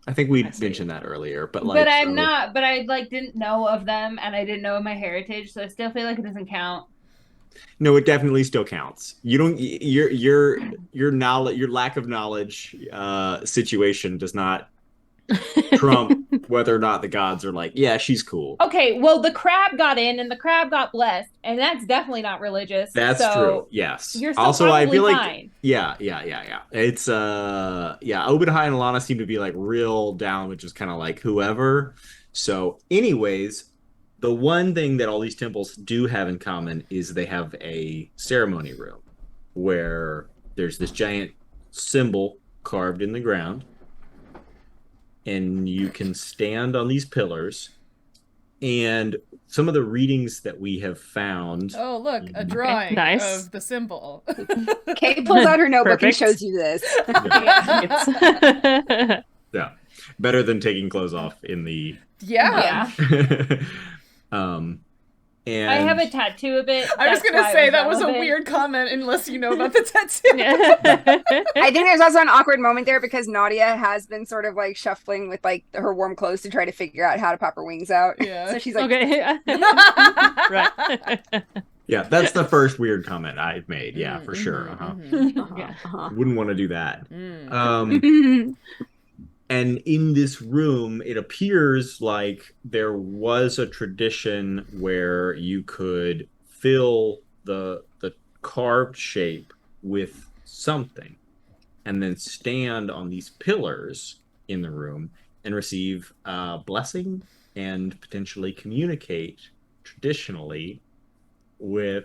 Speaker 3: I think we
Speaker 1: I see.
Speaker 3: mentioned that earlier, but like,
Speaker 2: But I'm
Speaker 3: so-
Speaker 2: not. But I like didn't know of them, and I didn't know of my heritage, so I still feel like it doesn't count.
Speaker 3: No, it definitely still counts. You don't. Your knowledge, your lack of knowledge, situation does not trump whether or not the gods are like, yeah, she's cool.
Speaker 2: Okay, well the crab got in, and the crab got blessed, and that's definitely not religious.
Speaker 3: That's
Speaker 2: so
Speaker 3: true. Yes.
Speaker 2: You're still
Speaker 3: Also, I
Speaker 2: probably
Speaker 3: feel like
Speaker 2: fine.
Speaker 3: yeah. It's Obadiah and Ehlonna seem to be like real down with just kind of like whoever. So, anyways, the one thing that all these temples do have in common is they have a ceremony room where there's this giant symbol carved in the ground, and you can stand on these pillars. And some of the readings that we have found.
Speaker 1: Oh, look, a drawing
Speaker 5: nice.
Speaker 1: of the symbol.
Speaker 4: Kay pulls out her notebook and
Speaker 5: Perfect.
Speaker 4: shows you this.
Speaker 3: Yeah, better than taking clothes off in the
Speaker 1: Yeah.
Speaker 2: Yeah.
Speaker 3: And
Speaker 2: I have a tattoo of it.
Speaker 1: I was
Speaker 2: That's
Speaker 1: gonna
Speaker 2: why
Speaker 1: say
Speaker 2: it
Speaker 1: that was a
Speaker 2: relevant.
Speaker 1: weird comment unless you know about the tattoo.
Speaker 4: I think there's also an awkward moment there because Nautia has been sort of like shuffling with like her warm clothes to try to figure out how to pop her wings out.
Speaker 1: Yeah.
Speaker 4: So she's like,
Speaker 5: Okay. Right.
Speaker 3: yeah, that's the first weird comment I've made. Yeah, for sure.
Speaker 5: Yeah.
Speaker 3: Wouldn't want to do that.
Speaker 1: Mm.
Speaker 3: And in this room, it appears like there was a tradition where you could fill the carved shape with something and then stand on these pillars in the room and receive blessing and potentially communicate traditionally with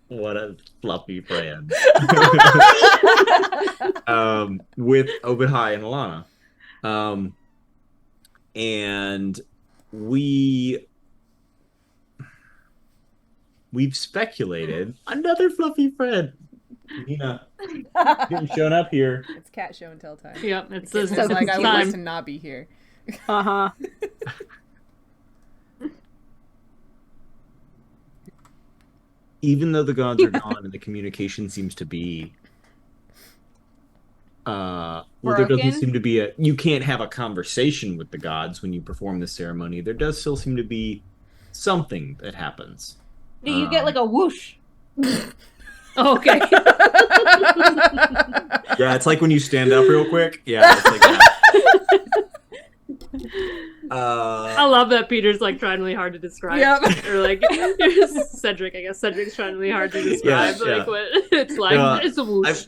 Speaker 3: what a fluffy friend. With Obihai and Ehlonna. And we've speculated another fluffy friend. Nina, you've shown up here.
Speaker 1: It's cat show and tell time.
Speaker 5: Yep. It's
Speaker 1: It's
Speaker 5: this
Speaker 1: like I would
Speaker 5: time.
Speaker 1: like to not be here.
Speaker 3: Even though the gods are gone and the communication seems to be there doesn't
Speaker 2: Broken?
Speaker 3: seem to be you can't have a conversation with the gods when you perform this ceremony. There does still seem to be something that happens.
Speaker 2: Do you get like a whoosh?
Speaker 5: Okay.
Speaker 3: Yeah, it's like when you stand up real quick. Yeah, it's like that.
Speaker 5: I love that Peter's like trying really hard to describe.
Speaker 1: Yep.
Speaker 5: Or like Cedric, I guess Cedric's trying really hard to describe
Speaker 3: Yeah,
Speaker 5: like what it's like.
Speaker 3: No,
Speaker 5: It's a whoosh.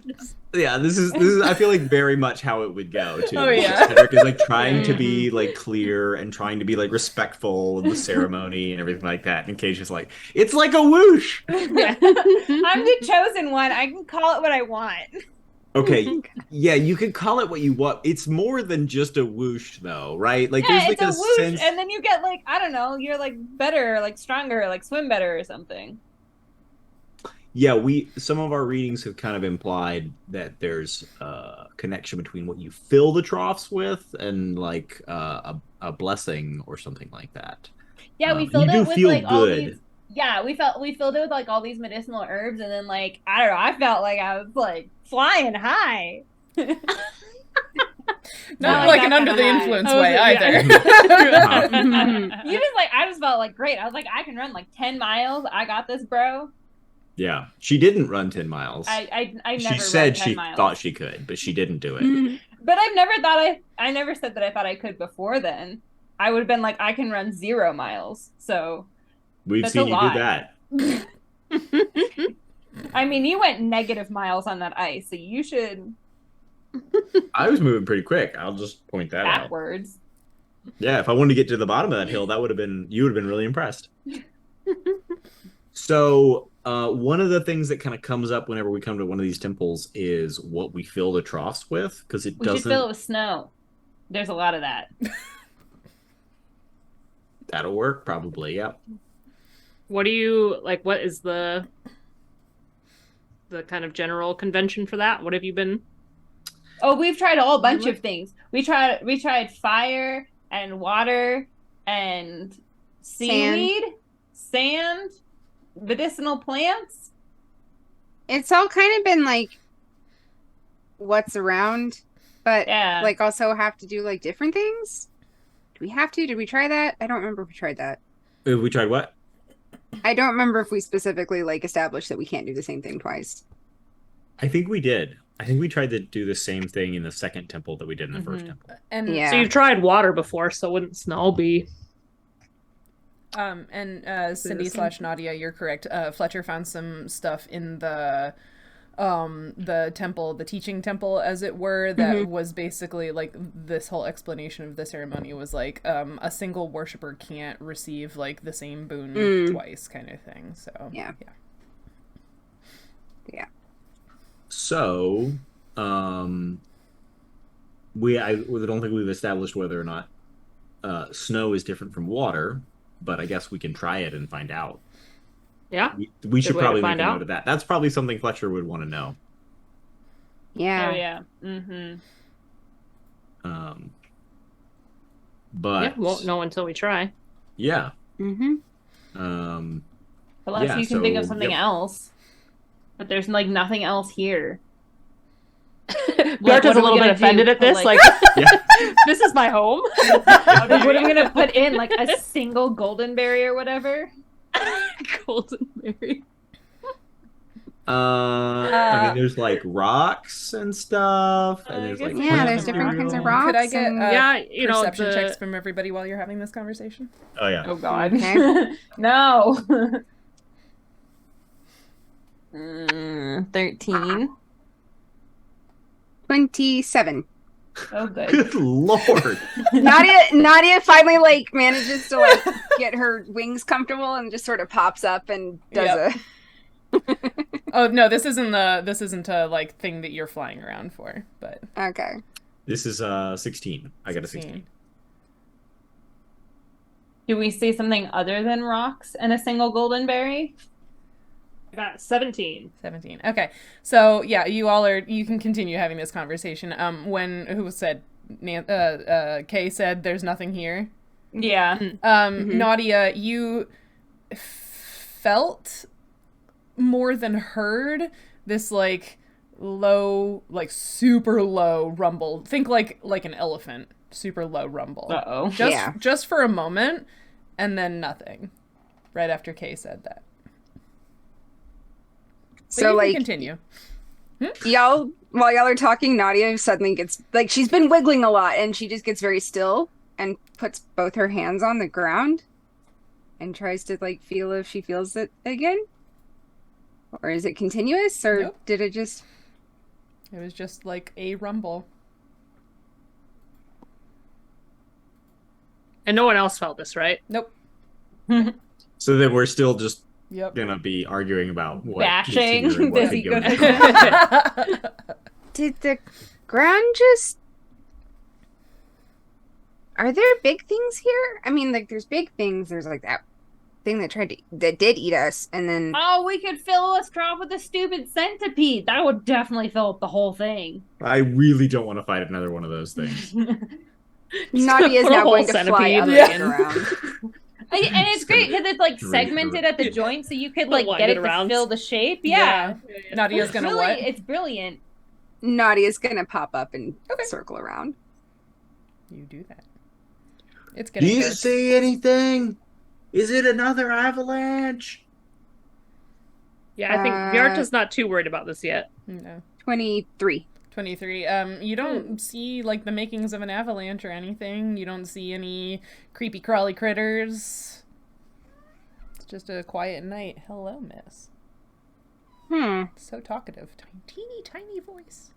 Speaker 3: Yeah, this is I feel like very much how it would go too.
Speaker 1: Oh, yeah.
Speaker 3: Cedric is like trying to be like clear and trying to be like respectful of the ceremony and everything like that. And Kay's just like, it's like a whoosh.
Speaker 5: Yeah.
Speaker 2: I'm the chosen one. I can call it what I want.
Speaker 3: Okay, yeah, you could call it what you want. It's more than just a whoosh, though, right? Like,
Speaker 2: Yeah,
Speaker 3: there's like
Speaker 2: it's a whoosh,
Speaker 3: sense.
Speaker 2: and then you get like, I don't know, you're like better, like stronger, like swim better or something.
Speaker 3: Yeah, some of our readings have kind of implied that there's a connection between what you fill the troughs with and like a blessing or something like that.
Speaker 2: Yeah, we
Speaker 3: You
Speaker 2: filled
Speaker 3: do
Speaker 2: it with
Speaker 3: feel
Speaker 2: like all
Speaker 3: good.
Speaker 2: these. Yeah, we filled it with like all these medicinal herbs, and then like I don't know, I felt like I was like flying high.
Speaker 1: Not
Speaker 2: Not
Speaker 1: like
Speaker 2: like
Speaker 1: an
Speaker 2: that
Speaker 1: under the
Speaker 2: kinda high.
Speaker 1: influence
Speaker 5: Oh,
Speaker 1: way
Speaker 5: yeah.
Speaker 1: either.
Speaker 2: I just felt like great. I was like, I can run like 10 miles. I got this, bro.
Speaker 3: Yeah, she didn't run 10 miles.
Speaker 2: I never
Speaker 3: She
Speaker 2: run
Speaker 3: said
Speaker 2: 10
Speaker 3: she
Speaker 2: miles.
Speaker 3: thought she could, but she didn't do it.
Speaker 2: But I never said that I thought I could before then. I would have been like, I can run 0 miles. So
Speaker 3: We've
Speaker 2: That's
Speaker 3: seen
Speaker 2: a
Speaker 3: you
Speaker 2: lot.
Speaker 3: do that.
Speaker 2: I mean, you went negative miles on that ice, so you should
Speaker 3: I was moving pretty quick. I'll just point that out.
Speaker 2: backwards.
Speaker 3: Yeah, if I wanted to get to the bottom of that hill, you would have been really impressed. So, one of the things that kind of comes up whenever we come to one of these temples is what we fill the troughs with, because it
Speaker 2: We should
Speaker 3: doesn't.
Speaker 2: fill it with snow. There's a lot of that.
Speaker 3: That'll work, probably. Yep.
Speaker 5: What do you like? What is the kind of general convention for that? What have you been?
Speaker 2: Oh, we've tried a whole bunch of things. We tried fire and water and seaweed, sand, medicinal plants.
Speaker 4: It's all kind of been like what's around, but
Speaker 2: Yeah.
Speaker 4: like also have to do like different things. Do we have to? Did we try that? I don't remember if we tried that.
Speaker 3: We tried what?
Speaker 4: I don't remember if we specifically like established that we can't do the same thing twice.
Speaker 3: I think we did. I think we tried to do the same thing in the second temple that we did in the first temple.
Speaker 1: And
Speaker 4: Yeah.
Speaker 5: So you've tried water before, so wouldn't snow be?
Speaker 1: Cindy / Nadia, you're correct. Fletcher found some stuff in the temple, the teaching temple, as it were, that was basically like this whole explanation of the ceremony was like a single worshiper can't receive like the same boon twice, kind of thing. So
Speaker 4: Yeah.
Speaker 3: So, I don't think we've established whether or not snow is different from water, but I guess we can try it and find out.
Speaker 5: Yeah.
Speaker 3: We should
Speaker 5: way to
Speaker 3: probably make
Speaker 5: find
Speaker 3: a
Speaker 5: out.
Speaker 3: note of that. That's probably something Fletcher would want to know.
Speaker 4: Yeah.
Speaker 2: Oh yeah. Mm-hmm.
Speaker 3: But
Speaker 5: Yeah, won't know until we try.
Speaker 3: yeah.
Speaker 4: Mm-hmm.
Speaker 2: Unless
Speaker 3: Yeah,
Speaker 2: you can think of
Speaker 3: so,
Speaker 2: something
Speaker 3: yep.
Speaker 2: else. But there's like nothing else here.
Speaker 5: Bjarta's
Speaker 2: what
Speaker 5: a
Speaker 2: are we
Speaker 5: little bit
Speaker 2: gonna
Speaker 5: offended
Speaker 2: do?
Speaker 5: at this. Like,
Speaker 3: Yeah.
Speaker 5: this is my home.
Speaker 2: What am I gonna put in? Like a single golden berry or whatever?
Speaker 5: Golden berry.
Speaker 3: I mean, there's like rocks and stuff, and there's like
Speaker 4: Yeah,
Speaker 3: plant
Speaker 4: there's different kinds of
Speaker 3: material.
Speaker 4: rocks.
Speaker 1: Could I get
Speaker 4: and-
Speaker 5: Yeah, you know,
Speaker 1: perception
Speaker 5: the-
Speaker 1: checks from everybody while you're having this conversation?
Speaker 3: Oh yeah.
Speaker 2: Oh god.
Speaker 4: Okay.
Speaker 2: No. 13.
Speaker 4: 27.
Speaker 2: Oh good.
Speaker 3: Good lord.
Speaker 4: Nadia finally like manages to like get her wings comfortable and just sort of pops up and does
Speaker 1: Oh no, this isn't a like thing that you're flying around for, but
Speaker 4: okay.
Speaker 3: This is 16. I got a 16.
Speaker 2: Do we see something other than rocks and a single golden berry?
Speaker 5: I got 17.
Speaker 1: 17. Okay. So yeah, you can continue having this conversation. Who said Kay said there's nothing here.
Speaker 2: Yeah.
Speaker 1: Nautia, you felt more than heard this like low, like super low rumble. Think like an elephant. Super low rumble.
Speaker 2: Uh-oh.
Speaker 1: Just for a moment, and then nothing. Right after Kay said that. But
Speaker 4: So
Speaker 1: you
Speaker 4: like
Speaker 1: can continue.
Speaker 4: while y'all are talking, Nadia suddenly gets like she's been wiggling a lot and she just gets very still and puts both her hands on the ground and tries to like feel if she feels it again. Or is it continuous or
Speaker 1: Nope.
Speaker 4: did it just
Speaker 1: It was just like a rumble.
Speaker 5: And no one else felt this, right?
Speaker 1: Nope.
Speaker 3: So then we're still just
Speaker 1: Yep.
Speaker 3: gonna be arguing about what
Speaker 2: Bashing
Speaker 3: gets here and what
Speaker 2: this
Speaker 3: could go
Speaker 2: ecosystem.
Speaker 3: next.
Speaker 4: did the ground just Are there big things here? I mean, like there's big things. There's like that thing that did eat us and then
Speaker 2: Oh, we could fill a straw with a stupid centipede. That would definitely fill up the whole thing.
Speaker 3: I really don't want to fight another one of those things.
Speaker 4: Nadia is
Speaker 5: For a
Speaker 4: now
Speaker 5: whole
Speaker 4: going to fly
Speaker 5: centipede.
Speaker 4: up
Speaker 1: Yeah.
Speaker 4: and around.
Speaker 2: And it's great because it's like
Speaker 3: Drink
Speaker 2: segmented
Speaker 3: the-
Speaker 2: at the joint, so you could like
Speaker 5: Wind
Speaker 2: get
Speaker 5: it
Speaker 2: it
Speaker 5: around.
Speaker 2: to fill the shape. Yeah.
Speaker 1: Nadia's gonna
Speaker 2: Really,
Speaker 1: what?
Speaker 2: it's brilliant.
Speaker 4: Nadia's gonna pop up and
Speaker 1: Okay.
Speaker 4: circle around.
Speaker 1: You do that. It's
Speaker 3: Do
Speaker 1: getting
Speaker 3: you
Speaker 1: dark.
Speaker 3: see anything? Is it another avalanche?
Speaker 5: Yeah, I think Bjarta's not too worried about this yet.
Speaker 1: No.
Speaker 4: 23.
Speaker 1: 23. You don't see like the makings of an avalanche or anything. You don't see any creepy crawly critters. It's just a quiet night. Hello, miss. So talkative. Teeny tiny voice.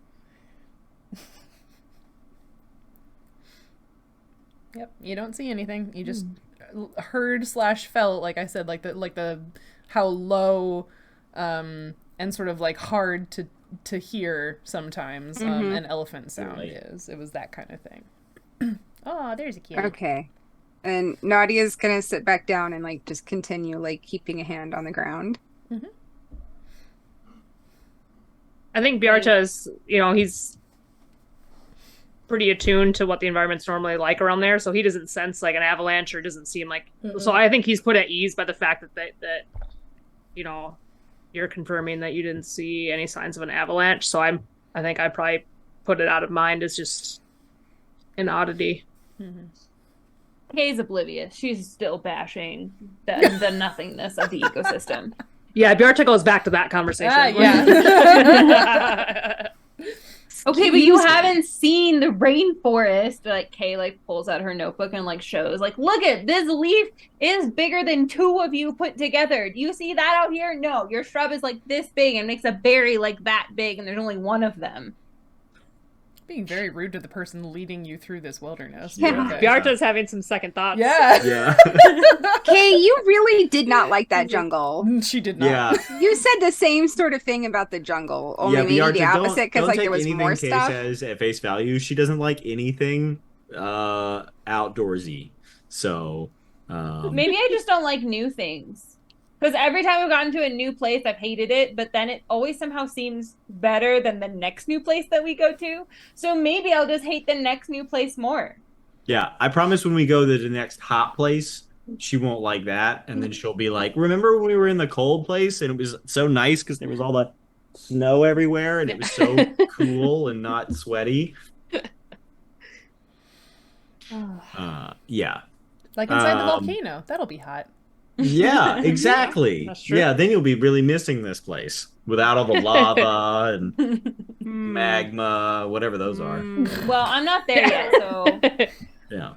Speaker 1: Yep, you don't see anything. You just heard / felt, like I said, like the how low and sort of like hard to hear sometimes an elephant sound
Speaker 3: Right.
Speaker 1: is. It was that kind of thing. Oh, there's a kid.
Speaker 4: Okay. And Nadia's gonna sit back down and like just continue like keeping a hand on the ground.
Speaker 5: I think Bjarta is, he's pretty attuned to what the environment's normally like around there, so he doesn't sense like an avalanche or doesn't seem like. So I think he's put at ease by the fact that you're confirming that you didn't see any signs of an avalanche. So I think I probably put it out of mind as just an oddity.
Speaker 2: Kay's oblivious. She's still bashing the nothingness of the ecosystem.
Speaker 5: Yeah, Bjarta goes back to that conversation.
Speaker 1: Yeah.
Speaker 2: Okay, but you haven't seen the rainforest. Like Kay like pulls out her notebook and like shows like, look at this leaf is bigger than two of you put together. Do you see that out here? No, your shrub is like this big and makes a berry like that big, and there's only one of them.
Speaker 1: Being very rude to the person leading you through this wilderness.
Speaker 4: Yeah.
Speaker 1: Okay.
Speaker 5: Bjarta's having some second thoughts.
Speaker 1: Yeah.
Speaker 3: Yeah.
Speaker 4: Kay, you really did not like that jungle.
Speaker 1: She did not.
Speaker 3: Yeah.
Speaker 4: You said the same sort of thing about the jungle, only maybe
Speaker 3: Bjarta,
Speaker 4: the opposite
Speaker 3: don't
Speaker 4: because like
Speaker 3: take
Speaker 4: there was
Speaker 3: anything
Speaker 4: more
Speaker 3: Kay
Speaker 4: stuff.
Speaker 3: says at face value. She doesn't like anything outdoorsy. So
Speaker 2: Maybe I just don't like new things. Because every time I've gotten to a new place, I've hated it, but then it always somehow seems better than the next new place that we go to. So maybe I'll just hate the next new place more.
Speaker 3: yeah, I promise when we go to the next hot place, she won't like that. And then she'll be like, remember when we were in the cold place and it was so nice because there was all the snow everywhere and it was so cool and not sweaty. Yeah.
Speaker 1: Like inside the volcano. That'll be hot.
Speaker 3: Yeah, exactly.
Speaker 5: That's true.
Speaker 3: Yeah, then you'll be really missing this place without all the lava and magma, whatever those are.
Speaker 2: Well, I'm not there yet, so
Speaker 3: Yeah.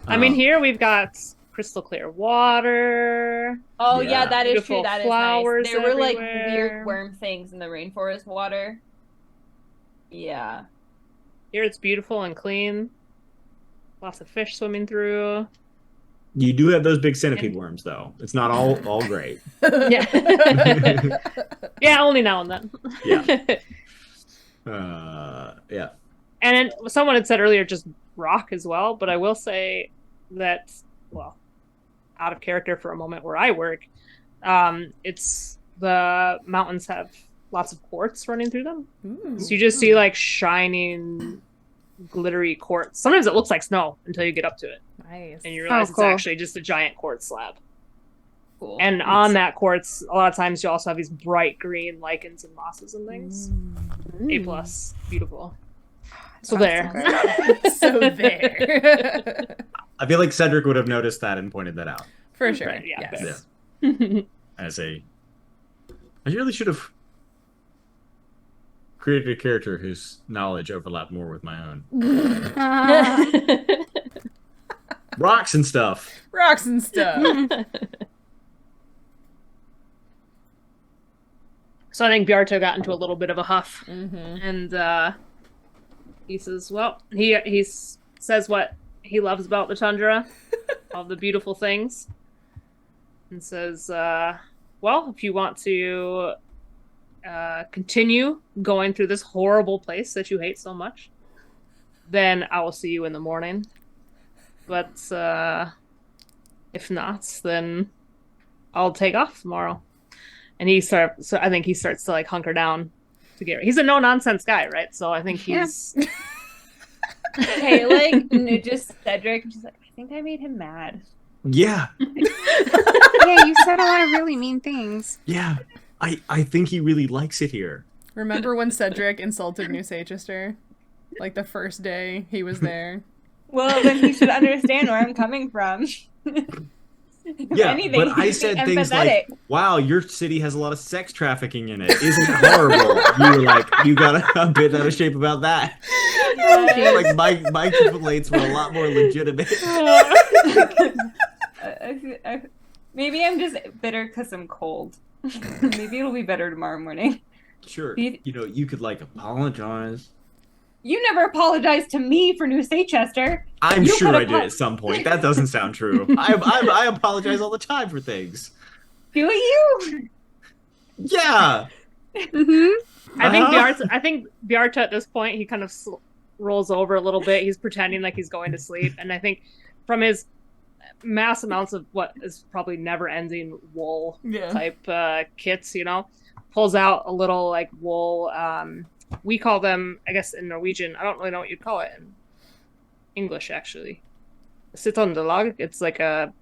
Speaker 5: I mean, here we've got crystal clear water.
Speaker 2: oh
Speaker 3: Yeah.
Speaker 2: yeah, that is
Speaker 5: Beautiful
Speaker 2: true. That is
Speaker 5: flowers
Speaker 2: nice. There were like
Speaker 5: everywhere.
Speaker 2: weird worm things in the rainforest water. Yeah.
Speaker 5: Here it's beautiful and clean. Lots of fish swimming through.
Speaker 3: You do have those big centipede worms, though. It's not all great.
Speaker 5: Yeah. Yeah, only now and then.
Speaker 3: Yeah. Yeah.
Speaker 5: And then someone had said earlier just rock as well, but I will say that, well, out of character for a moment where I work, it's the mountains have lots of quartz running through them.
Speaker 1: Ooh.
Speaker 5: So you just see like shining, glittery quartz. Sometimes it looks like snow until you get up to it.
Speaker 1: Nice.
Speaker 5: And you realize
Speaker 4: cool.
Speaker 5: it's actually just a giant quartz slab.
Speaker 2: Cool.
Speaker 5: And on that quartz, a lot of times you also have these bright green lichens and mosses and things. A+, beautiful. So there.
Speaker 1: So there.
Speaker 3: I feel like Cedric would have noticed that and pointed that out
Speaker 1: For sure.
Speaker 5: Right, yeah,
Speaker 1: Yes.
Speaker 3: as a. I really should have created a character whose knowledge overlapped more with my own. Rocks and stuff.
Speaker 1: Rocks and stuff.
Speaker 5: So I think Bjarto got into a little bit of a huff,
Speaker 1: Mm-hmm.
Speaker 5: and he says, "Well, he says what he loves about the tundra, all the beautiful things, and says, well, if you want to continue going through this horrible place that you hate so much, then I will see you in the morning. But if not, then I'll take off tomorrow." And I think he starts to like hunker down to get. He's a no nonsense guy, right? So I think he's.
Speaker 2: Hey, like just Cedric, just like, I think I made him mad.
Speaker 3: Yeah.
Speaker 4: Yeah, you said a lot of really mean things.
Speaker 3: Yeah. I think he really likes it here.
Speaker 1: Remember when Cedric insulted New Seychester? Like the first day he was there.
Speaker 2: Well, then he should understand where I'm coming from. If
Speaker 3: Yeah,
Speaker 2: anything,
Speaker 3: but
Speaker 2: he
Speaker 3: I
Speaker 2: should
Speaker 3: said
Speaker 2: be
Speaker 3: things
Speaker 2: empathetic.
Speaker 3: like, wow, your city has a lot of sex trafficking in it. Isn't it horrible? You were like, you got a bit out of shape about that. Like, my complaints were a lot more legitimate.
Speaker 2: Maybe I'm just bitter because I'm cold. Maybe it'll be better tomorrow morning.
Speaker 3: Sure, you could, like, apologize.
Speaker 2: You never apologized to me for New Seychester.
Speaker 3: I'm
Speaker 2: You
Speaker 3: sure
Speaker 2: could
Speaker 3: I did at some point. That doesn't sound true. I apologize all the time for things.
Speaker 2: Do you?
Speaker 3: Yeah.
Speaker 4: Mm-hmm.
Speaker 5: I think Bjarto at this point, he kind of rolls over a little bit. He's pretending like he's going to sleep, and I think from his mass amounts of what is probably never-ending wool type kits, pulls out a little like wool. We call them, I guess, in Norwegian. I don't really know what you'd call it in English, actually. Sittondelag. It's like a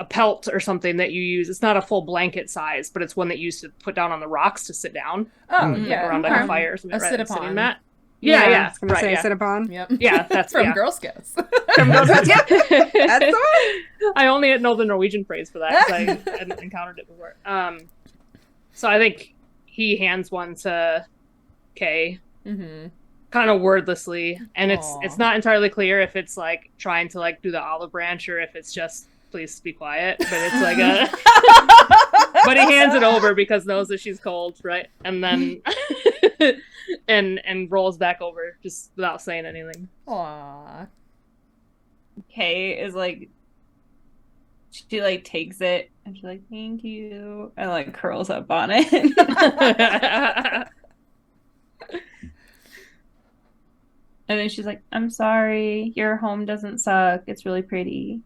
Speaker 5: pelt or something that you use. It's not a full blanket size, but it's one that you used to put down on the rocks to sit down.
Speaker 1: Oh,
Speaker 5: like,
Speaker 1: yeah.
Speaker 5: around like a fire or something.
Speaker 1: A
Speaker 5: Right?
Speaker 1: sit-upon.
Speaker 5: Sitting mat. Yeah.
Speaker 4: I was gonna say
Speaker 5: yeah.
Speaker 4: sit upon.
Speaker 1: Yep.
Speaker 5: Yeah, that's
Speaker 1: From
Speaker 5: yeah.
Speaker 1: Girl Scouts.
Speaker 5: From Girl Scouts.
Speaker 4: Yep. That's the one.
Speaker 5: I only know the Norwegian phrase for that because I hadn't encountered it before. So I think he hands one to Kay,
Speaker 1: Mm-hmm.
Speaker 5: kind of wordlessly, and
Speaker 1: Aw.
Speaker 5: it's not entirely clear if it's like trying to like do the olive branch or if it's just please be quiet. But it's like a. But he hands it over because knows that she's cold, right? And then and rolls back over just without saying anything.
Speaker 1: Aww.
Speaker 2: Kay is like, she like takes it and she's like, thank you, and like curls up on it. And then she's like, I'm sorry, your home doesn't suck. It's really pretty.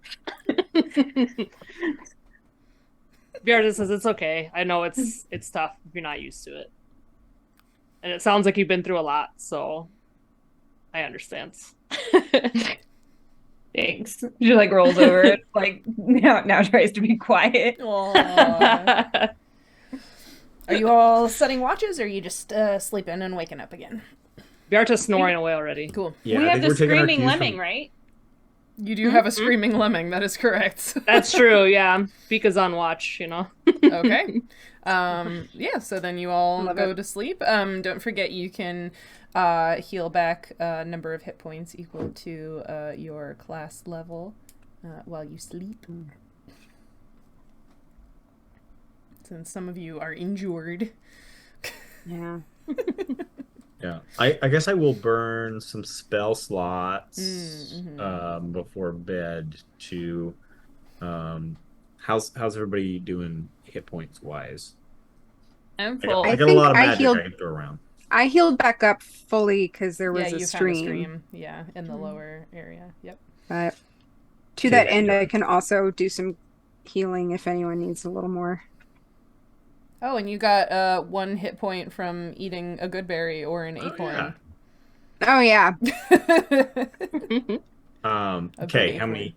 Speaker 5: Bjarto says it's okay. I know it's tough if you're not used to it. And it sounds like you've been through a lot, so I understand.
Speaker 2: Thanks. She like rolls over and like now tries to be quiet.
Speaker 1: Aw. Are you all setting watches, or are you just sleeping and waking up again?
Speaker 5: Bjarta's snoring away already.
Speaker 1: Cool.
Speaker 3: Yeah,
Speaker 2: We
Speaker 3: I
Speaker 2: have
Speaker 3: think
Speaker 2: the
Speaker 3: we're taking our
Speaker 2: screaming
Speaker 3: cues
Speaker 2: lemming,
Speaker 3: from-
Speaker 2: right?
Speaker 1: You do have a screaming lemming. That is correct.
Speaker 5: That's true, yeah. Bika's on watch, you know.
Speaker 1: Okay. Yeah, so then you all
Speaker 4: Love
Speaker 1: go
Speaker 4: it.
Speaker 1: to sleep. Don't forget you can heal back a number of hit points equal to your class level while you sleep. Since some of you are injured.
Speaker 4: Yeah.
Speaker 3: Yeah, I guess I will burn some spell slots before bed to. How's everybody doing hit points wise?
Speaker 2: I'm
Speaker 3: I
Speaker 2: full.
Speaker 3: got, I
Speaker 4: I
Speaker 3: got a lot of
Speaker 4: think I
Speaker 3: magic
Speaker 4: healed-
Speaker 3: I can throw around.
Speaker 4: I healed back up fully because there was
Speaker 1: Yeah,
Speaker 4: a
Speaker 1: you
Speaker 4: stream.
Speaker 1: found a stream. Yeah, in the lower area. Yep.
Speaker 4: But to
Speaker 3: Okay,
Speaker 4: that end,
Speaker 3: yeah.
Speaker 4: I can also do some healing if anyone needs a little more.
Speaker 1: Oh, and you got 1 hit point from eating a good berry or an acorn.
Speaker 4: Oh yeah.
Speaker 1: A
Speaker 3: Okay,
Speaker 1: big
Speaker 3: how many?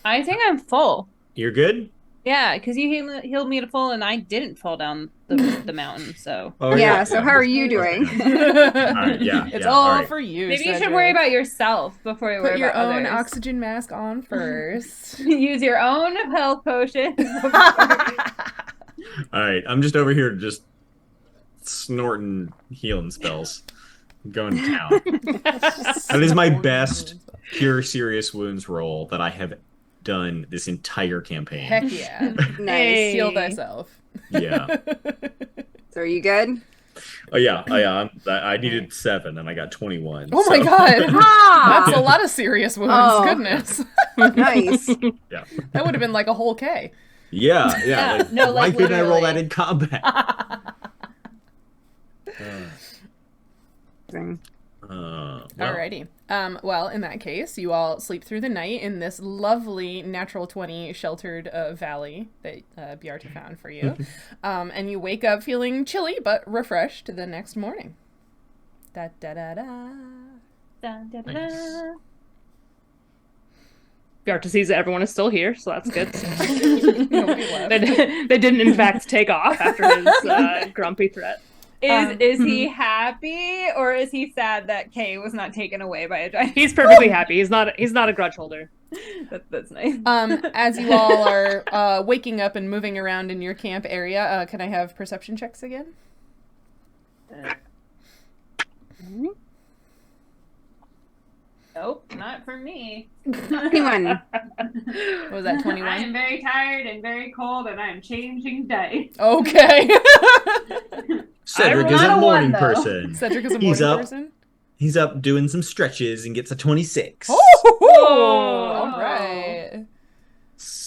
Speaker 2: I think I'm full.
Speaker 3: You're good.
Speaker 2: Yeah, because you healed me to full, and I didn't fall down the mountain. So
Speaker 3: Oh
Speaker 4: Yeah, so how are you
Speaker 3: Okay.
Speaker 4: doing?
Speaker 3: Alright, yeah,
Speaker 1: It's
Speaker 3: yeah,
Speaker 1: all
Speaker 3: alright.
Speaker 1: for you.
Speaker 2: maybe you should
Speaker 1: Cedric.
Speaker 2: worry about yourself before you
Speaker 1: Put
Speaker 2: worry
Speaker 1: your
Speaker 2: about
Speaker 1: own
Speaker 2: others.
Speaker 1: oxygen mask on first.
Speaker 2: Use your own health potion.
Speaker 3: All right, I'm just over here just snorting healing spells, going to town. That is my best cure serious wounds roll that I have done this entire campaign.
Speaker 1: Heck yeah.
Speaker 4: Nice.
Speaker 1: Heal thyself.
Speaker 3: Yeah.
Speaker 4: So are you good?
Speaker 3: Oh yeah. I needed 7 and I got 21.
Speaker 1: Oh my
Speaker 3: so-
Speaker 1: god.
Speaker 4: Ah,
Speaker 1: That's a lot of serious wounds.
Speaker 4: Oh.
Speaker 1: Goodness.
Speaker 4: nice.
Speaker 3: Yeah.
Speaker 1: That would have been like a whole K.
Speaker 3: Yeah.
Speaker 2: Yeah,
Speaker 3: Like,
Speaker 2: no,
Speaker 3: why
Speaker 2: like,
Speaker 3: couldn't I roll
Speaker 2: literally.
Speaker 3: that in combat?
Speaker 1: Alrighty. Well, in that case, you all sleep through the night in this lovely natural 20 sheltered valley that Bjarta found for you. And you wake up feeling chilly but refreshed the next morning. Da da da da.
Speaker 2: Dun, dun, dun,
Speaker 3: Nice.
Speaker 2: dun.
Speaker 5: Bjarta sees that everyone is still here, so that's good.
Speaker 1: Nobody left.
Speaker 5: They didn't, in fact, take off after his grumpy threat.
Speaker 2: Is he happy or is he sad that Kay was not taken away by a giant?
Speaker 5: He's perfectly happy. He's not a grudge holder.
Speaker 2: That's nice.
Speaker 1: As you all are waking up and moving around in your camp area, can I have perception checks again?
Speaker 2: Nope, not for me.
Speaker 4: 21.
Speaker 1: What was that, 21?
Speaker 2: I am very tired and very cold, and I am changing dice.
Speaker 1: Okay.
Speaker 3: Cedric
Speaker 2: I'm
Speaker 3: is
Speaker 2: not
Speaker 3: a
Speaker 2: a
Speaker 3: morning
Speaker 2: one, though.
Speaker 3: person.
Speaker 1: Cedric is a
Speaker 3: He's
Speaker 1: morning
Speaker 3: up.
Speaker 1: person.
Speaker 3: He's up doing some stretches and gets a 26.
Speaker 1: Oh, all right.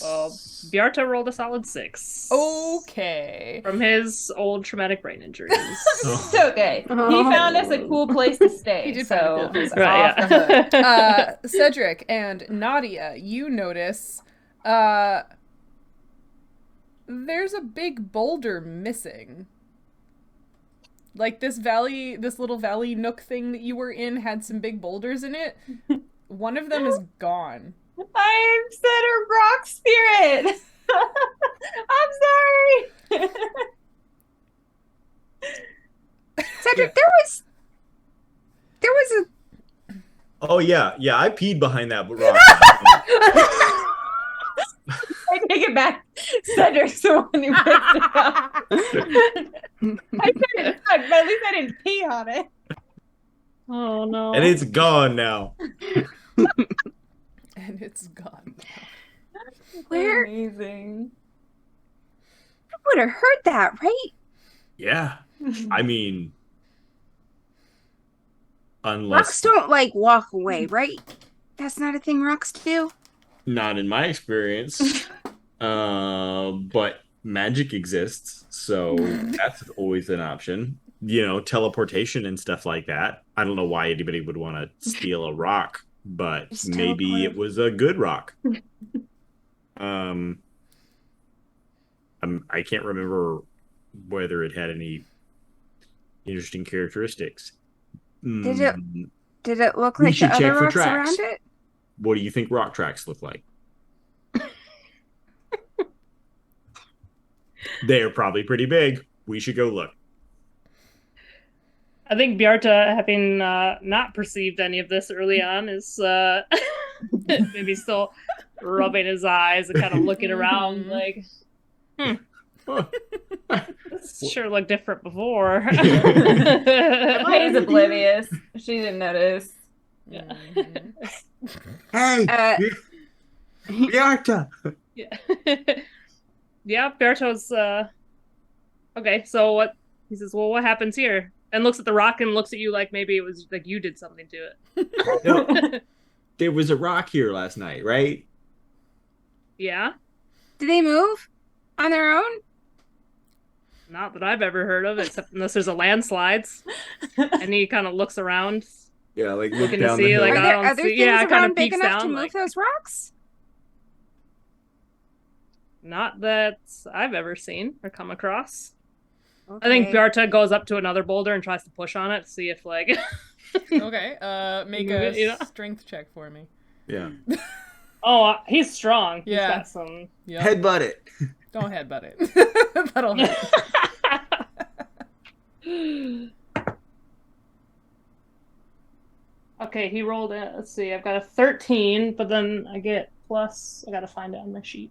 Speaker 5: Well, Bjarta rolled a solid 6.
Speaker 1: Okay.
Speaker 5: From his old traumatic brain injuries.
Speaker 2: It's okay. He found us a cool place to stay.
Speaker 1: He did
Speaker 2: so
Speaker 1: find a cool place.
Speaker 2: it's
Speaker 5: Right,
Speaker 2: off the
Speaker 5: yeah.
Speaker 2: hook.
Speaker 1: Cedric and Nautia, you notice there's a big boulder missing. Like this little valley nook thing that you were in had some big boulders in it. One of them is gone.
Speaker 2: I am Cedric Rock Spirit. I'm sorry.
Speaker 4: Cedric, there was
Speaker 3: Oh yeah, I peed behind that rock.
Speaker 2: I take it back. Cedric's the one who picked it up. I said it, but at least I didn't pee on it.
Speaker 5: Oh no.
Speaker 3: And it's gone now.
Speaker 1: And it's gone.
Speaker 4: Where?
Speaker 2: Amazing.
Speaker 4: I would have heard that, right?
Speaker 3: Yeah. I mean,
Speaker 4: Rocks
Speaker 3: unless
Speaker 4: don't like walk away, right? That's not a thing rocks do.
Speaker 3: not in my experience. But magic exists, so that's always an option. You know, teleportation and stuff like that. I don't know why anybody would want to steal a rock, but
Speaker 4: Just
Speaker 3: maybe
Speaker 4: teleport.
Speaker 3: it was a good rock. I can't remember whether it had any interesting characteristics.
Speaker 4: Did it-
Speaker 3: Mm,
Speaker 4: Did it look
Speaker 3: We
Speaker 4: like
Speaker 3: should
Speaker 4: the
Speaker 3: check
Speaker 4: other
Speaker 3: for
Speaker 4: rocks
Speaker 3: tracks.
Speaker 4: around it?
Speaker 3: What do you think rock tracks look like? They're probably pretty big. We should go look.
Speaker 5: I think Bjarta, having not perceived any of this early on, is maybe still rubbing his eyes and kind of looking around like, this sure looked different before.
Speaker 2: He's oblivious. She didn't notice.
Speaker 5: Yeah.
Speaker 3: Hey, Bjarta.
Speaker 5: Yeah. Yeah, Bjarta's okay, so what he says, well, what happens here? And looks at the rock and looks at you like maybe it was like you did something to it.
Speaker 3: No, there was a rock here last night, right?
Speaker 5: Yeah?
Speaker 4: Do they move on their own?
Speaker 5: Not that I've ever heard of, except unless there's a landslides. And he kind of looks around.
Speaker 3: Yeah, like
Speaker 5: Looking
Speaker 3: look
Speaker 5: to
Speaker 3: down
Speaker 5: see,
Speaker 3: the hill.
Speaker 5: like,
Speaker 4: Are there
Speaker 5: see-
Speaker 4: things
Speaker 5: yeah, it kinda
Speaker 4: around big
Speaker 5: peeks
Speaker 4: enough to
Speaker 5: down,
Speaker 4: move
Speaker 5: like-
Speaker 4: those rocks?
Speaker 5: Not that I've ever seen or come across. I think Bjarta goes up to another boulder and tries to push on it to see if, like...
Speaker 1: Okay, make
Speaker 5: Move
Speaker 1: a
Speaker 5: it, you know?
Speaker 1: strength check for me.
Speaker 3: Yeah.
Speaker 5: Oh, he's strong.
Speaker 1: Yeah.
Speaker 5: He's got some...
Speaker 1: Yep.
Speaker 3: Headbutt it.
Speaker 1: Don't headbutt it. That'll hurt.
Speaker 5: Okay, he rolled it. Let's see, I've got a 13, but then I get plus... I gotta find it on my sheet.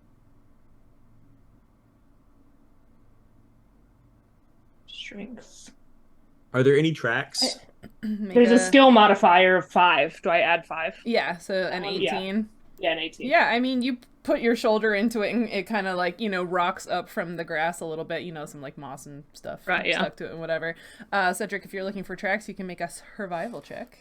Speaker 5: Strength.
Speaker 3: Are there any tracks?
Speaker 1: Make
Speaker 5: There's a skill modifier of 5. Do I add 5?
Speaker 1: Yeah, so an
Speaker 5: Yeah.
Speaker 1: 18.
Speaker 5: Yeah, an 18.
Speaker 1: Yeah, I mean, you put your shoulder into it and it kind of like, rocks up from the grass a little bit, some like moss and stuff
Speaker 5: Right, yeah.
Speaker 1: stuck to it and whatever. Cedric, if you're looking for tracks, you can make a survival check.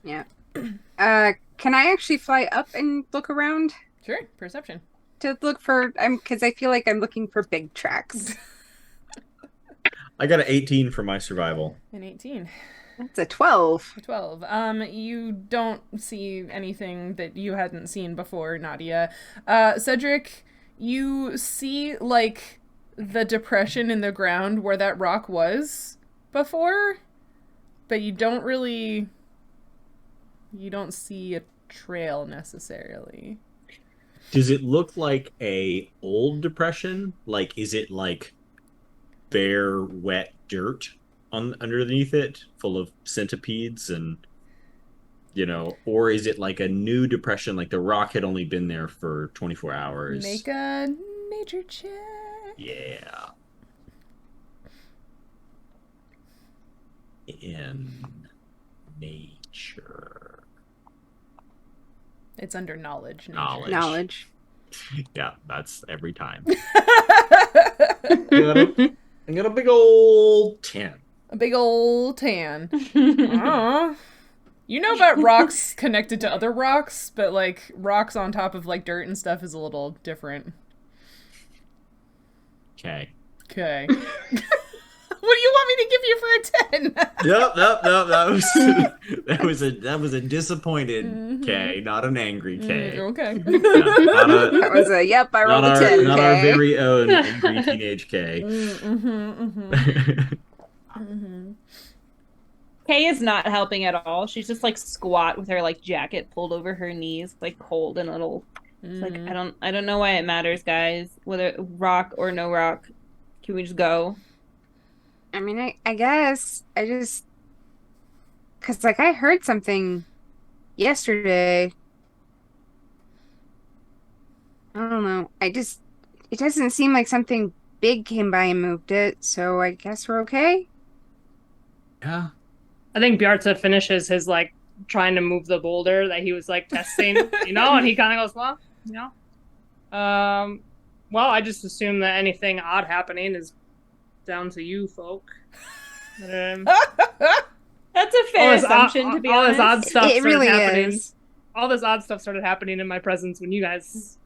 Speaker 4: Yeah. Can I actually fly up and look around
Speaker 1: Sure, perception.
Speaker 4: to look for? Because I feel like I'm looking for big tracks.
Speaker 3: I got an 18 for my survival.
Speaker 1: An 18.
Speaker 4: That's a 12.
Speaker 1: 12. You don't see anything that you hadn't seen before, Nautia. Cedric, you see, like, the depression in the ground where that rock was before, but you don't see a trail necessarily.
Speaker 3: Does it look like a old depression? Like, is it like bare, wet dirt underneath it, full of centipedes and, or is it like a new depression, like the rock had only been there for 24 hours?
Speaker 1: Make a nature check.
Speaker 3: Yeah. In nature.
Speaker 1: It's under knowledge. nature.
Speaker 3: Knowledge. Yeah, that's every time. I got a big old 10.
Speaker 1: A big old tan. Aw. You know about rocks connected to other rocks, but like rocks on top of like dirt and stuff is a little different.
Speaker 3: Okay.
Speaker 1: Okay. What do you want me to give you for a 10?
Speaker 3: Yep. That was a disappointed K, not an angry K.
Speaker 1: Okay.
Speaker 4: That was a yep. I rolled a 10.
Speaker 3: Not our
Speaker 4: Okay.
Speaker 3: very own angry teenage K.
Speaker 2: Kay is not helping at all. She's just like squat with her like jacket pulled over her knees, like cold and a little. It's like I don't know why it matters, guys. Whether rock or no rock, can we just go?
Speaker 4: I mean, I guess I just because like I heard something yesterday. I don't know. It doesn't seem like something big came by and moved it. So I guess we're okay.
Speaker 3: Yeah.
Speaker 5: I think Bjarta finishes his, like, trying to move the boulder that he was, like, testing, and he kind of goes, well, well, I just assume that anything odd happening is down to you folk.
Speaker 2: That's a fair assumption, to be
Speaker 5: all
Speaker 2: honest.
Speaker 5: this odd stuff
Speaker 4: It really
Speaker 5: started happening.
Speaker 4: is.
Speaker 5: All this odd stuff started happening in my presence when you guys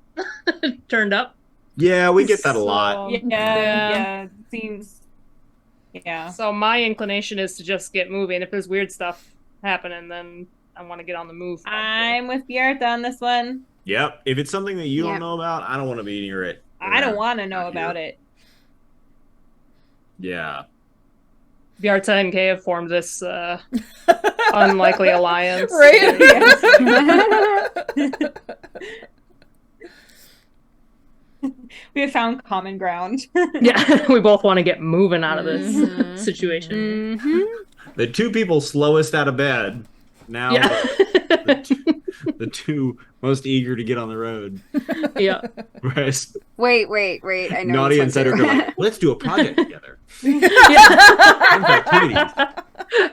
Speaker 5: turned up.
Speaker 3: Yeah, we get that a lot.
Speaker 2: Yeah, seems. Yeah.
Speaker 5: So my inclination is to just get moving. If there's weird stuff happening, then I want to get on the move.
Speaker 2: I'm with Bjarta on this one.
Speaker 3: Yep. If it's something that you don't know about, I don't want to be near it.
Speaker 2: I don't want to know
Speaker 3: Not
Speaker 2: about
Speaker 3: here.
Speaker 2: it.
Speaker 3: Yeah.
Speaker 5: Bjarta and Kay have formed this unlikely alliance.
Speaker 1: Right?
Speaker 2: We have found common ground.
Speaker 5: Yeah, we both want to get moving out of this situation.
Speaker 3: The two people slowest out of bed. Now
Speaker 5: Yeah.
Speaker 3: the two most eager to get on the road.
Speaker 5: Yeah.
Speaker 3: Right.
Speaker 4: Wait. I know.
Speaker 3: Naughty and
Speaker 4: this one
Speaker 3: Cedric
Speaker 4: too.
Speaker 3: are like, let's do a project together.
Speaker 5: Yeah.
Speaker 3: Activities.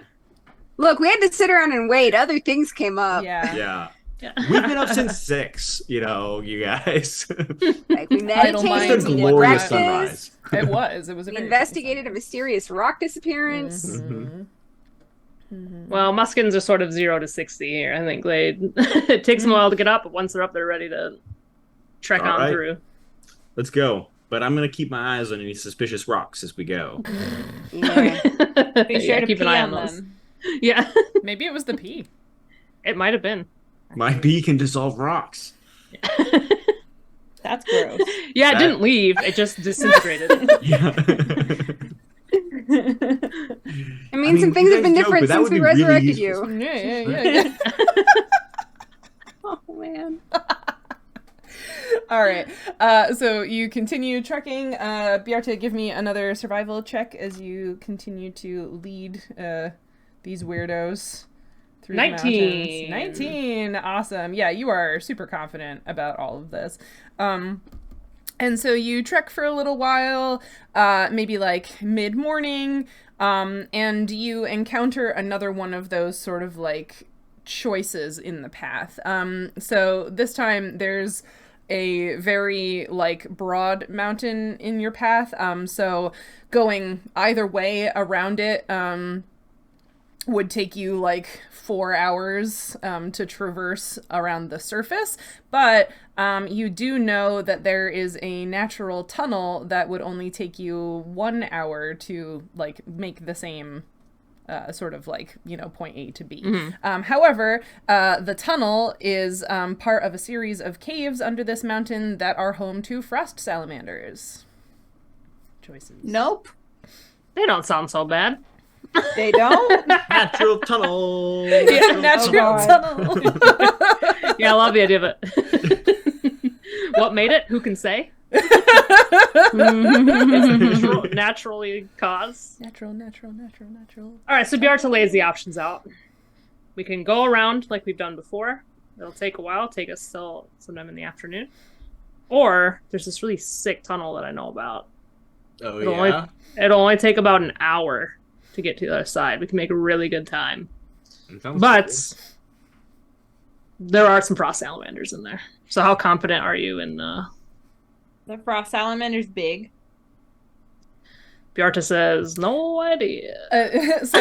Speaker 4: Look, we had to sit around and wait. Other things came up.
Speaker 1: Yeah.
Speaker 3: Yeah.
Speaker 5: Yeah.
Speaker 3: We've been up since 6, you guys.
Speaker 4: Like we
Speaker 1: Idle
Speaker 4: meditated,
Speaker 1: minds
Speaker 3: Just a
Speaker 1: and
Speaker 4: we did
Speaker 3: glorious
Speaker 4: breakfast,
Speaker 3: sunrise.
Speaker 1: It was a
Speaker 4: we
Speaker 1: very
Speaker 4: investigated a mysterious rock disappearance.
Speaker 1: Mhm.
Speaker 5: Well, Muskins are sort of 0 to 60 here. I think it takes them a while to get up, but once they're up, they're ready to trek
Speaker 3: All
Speaker 5: on
Speaker 3: right.
Speaker 5: through.
Speaker 3: Let's go. But I'm going to keep my eyes on any suspicious rocks as we go.
Speaker 4: Yeah.
Speaker 2: Be sure
Speaker 5: Yeah,
Speaker 2: to
Speaker 5: keep
Speaker 2: pee
Speaker 5: an eye
Speaker 2: on
Speaker 5: on those.
Speaker 2: them.
Speaker 5: Yeah,
Speaker 1: Maybe it was the pee.
Speaker 5: it might have been.
Speaker 3: My bee can dissolve rocks.
Speaker 2: That's gross.
Speaker 5: Yeah, it didn't leave. It just disintegrated.
Speaker 3: Yeah.
Speaker 4: I mean, some things
Speaker 3: you
Speaker 4: have been
Speaker 3: guys joke,
Speaker 4: different
Speaker 3: but that
Speaker 4: since
Speaker 3: would
Speaker 4: we
Speaker 3: be really
Speaker 4: resurrected
Speaker 3: useful.
Speaker 4: you.
Speaker 1: Yeah.
Speaker 4: Oh man.
Speaker 1: All right. So you continue trekking. Bjarta, give me another survival check as you continue to lead these weirdos through
Speaker 5: 19.
Speaker 1: the mountains. 19. Awesome. Yeah, you are super confident about all of this. And so you trek for a little while, maybe like mid-morning, and you encounter another one of those sort of like choices in the path. So this time there's a very like broad mountain in your path. So going either way around it would take you like 4 hours to traverse around the surface, but you do know that there is a natural tunnel that would only take you 1 hour to like make the same sort of like, point A to B. However, the tunnel is part of a series of caves under this mountain that are home to frost salamanders. Choices.
Speaker 2: Nope.
Speaker 5: They don't sound so bad.
Speaker 2: They don't.
Speaker 3: Natural tunnel.
Speaker 1: Yeah, natural
Speaker 2: God.
Speaker 1: tunnel.
Speaker 5: Yeah, I love the idea of it. What made it? Who can say? It's naturally caused.
Speaker 1: Natural.
Speaker 5: All right, so Bjarta lays the options out. We can go around like we've done before. It'll take a while. Take us till sometime in the afternoon. Or there's this really sick tunnel that I know about.
Speaker 3: Oh,
Speaker 5: It'll
Speaker 3: yeah?
Speaker 5: It'll only take about an hour to get to the other side. We can make a really good time.
Speaker 3: Sounds
Speaker 5: But
Speaker 3: good.
Speaker 5: there are some frost salamanders in there. So how confident are you in
Speaker 2: The frost salamander's big.
Speaker 5: Bjarta says, no idea.
Speaker 1: So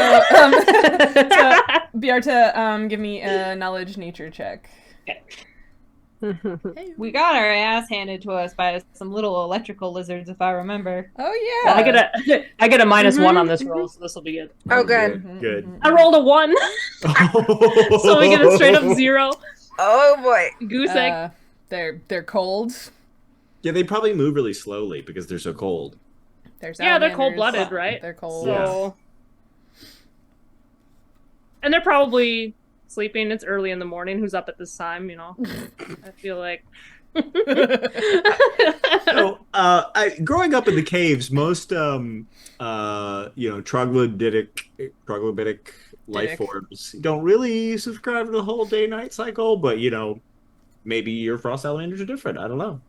Speaker 1: Bjarta, give me a knowledge nature check. Hey.
Speaker 2: We got our ass handed to us by some little electrical lizards, if I remember.
Speaker 1: Oh yeah.
Speaker 5: I get a -1 on this roll, so this will be good.
Speaker 4: Oh, good.
Speaker 3: Good.
Speaker 5: I rolled a 1, so we get a straight up 0.
Speaker 4: Oh boy.
Speaker 5: Goose egg.
Speaker 1: They're cold.
Speaker 3: Yeah, they probably move really slowly because they're so cold.
Speaker 1: They're
Speaker 5: Yeah, they're
Speaker 1: salamanders.
Speaker 5: cold-blooded, right?
Speaker 1: They're cold.
Speaker 5: So, and they're probably sleeping. It's early in the morning. Who's up at this time? I feel like.
Speaker 3: So, growing up in the caves, most troglodytic life forms don't really subscribe to the whole day-night cycle, but maybe your frost salamanders are different. I don't know.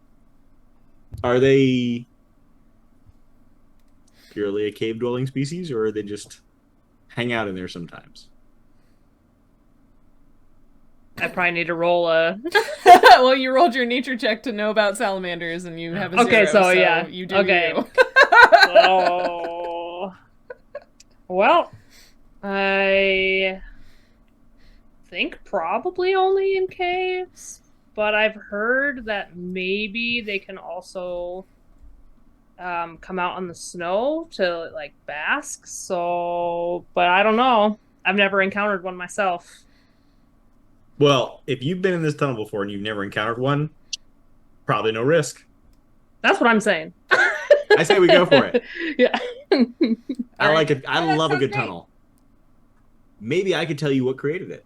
Speaker 3: Are they purely a cave-dwelling species, or are they just hang out in there sometimes?
Speaker 5: I probably need to roll a.
Speaker 1: Well, you rolled your nature check to know about salamanders, and you have a 0.
Speaker 5: Okay, so yeah.
Speaker 1: You do
Speaker 5: Okay.
Speaker 1: you.
Speaker 5: Oh. Well, I think probably only in caves, but I've heard that maybe they can also come out on the snow to like bask. So, but I don't know. I've never encountered one myself.
Speaker 3: Well, if you've been in this tunnel before and you've never encountered one, probably no risk.
Speaker 5: That's what I'm saying.
Speaker 3: I say we go for it.
Speaker 5: Yeah.
Speaker 3: I like it. I
Speaker 4: Oh, that
Speaker 3: love a
Speaker 4: sounds
Speaker 3: good
Speaker 4: great.
Speaker 3: tunnel. Maybe I could tell you what created it.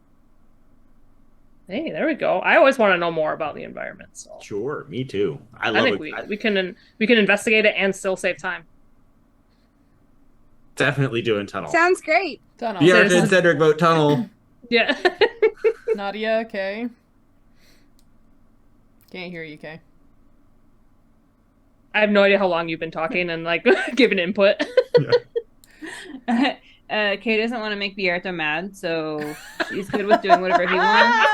Speaker 5: Hey, there we go. I always want to know more about the environment. So
Speaker 3: Sure, me too. I
Speaker 5: I
Speaker 3: love
Speaker 5: think
Speaker 3: it.
Speaker 5: we can investigate it and still save time.
Speaker 3: Definitely doing tunnel.
Speaker 4: Sounds great.
Speaker 1: Tunnel.
Speaker 3: Bjarta and Cedric vote tunnel.
Speaker 5: Yeah.
Speaker 1: Nautia, Kay. Can't hear you, Kay.
Speaker 5: I have no idea how long you've been talking and like giving input.
Speaker 2: Kay doesn't want to make Bjarta mad, so she's good with doing whatever he wants.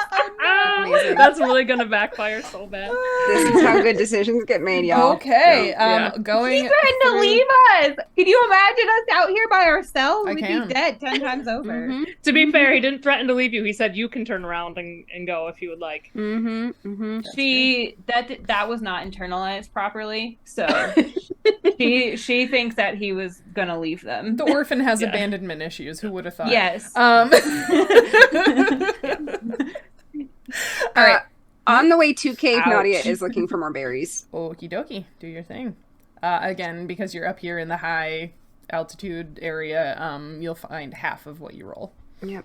Speaker 4: Amazing.
Speaker 5: That's really gonna backfire so bad.
Speaker 4: This is how good decisions get made, y'all.
Speaker 1: Okay,
Speaker 5: Yeah.
Speaker 1: going.
Speaker 2: He threatened to
Speaker 1: through-
Speaker 2: leave us. Can you imagine us out here by ourselves?
Speaker 1: I
Speaker 2: We'd
Speaker 1: can.
Speaker 2: be dead 10 times over.
Speaker 4: Mm-hmm.
Speaker 5: To be fair, he didn't threaten to leave you. He said you can turn around and go if you would like.
Speaker 4: Mm-hmm. Mm-hmm.
Speaker 2: That was not internalized properly, so she thinks that he was gonna leave them.
Speaker 1: The orphan has
Speaker 5: Yeah.
Speaker 1: abandonment issues. Who would have thought?
Speaker 2: Yes.
Speaker 1: All right.
Speaker 4: On the way to cave,
Speaker 2: Ouch.
Speaker 4: Nautia is looking for more berries.
Speaker 1: Okie dokie. Do your thing. Again, because you're up here in the high altitude area, you'll find half of what you roll.
Speaker 4: Yep.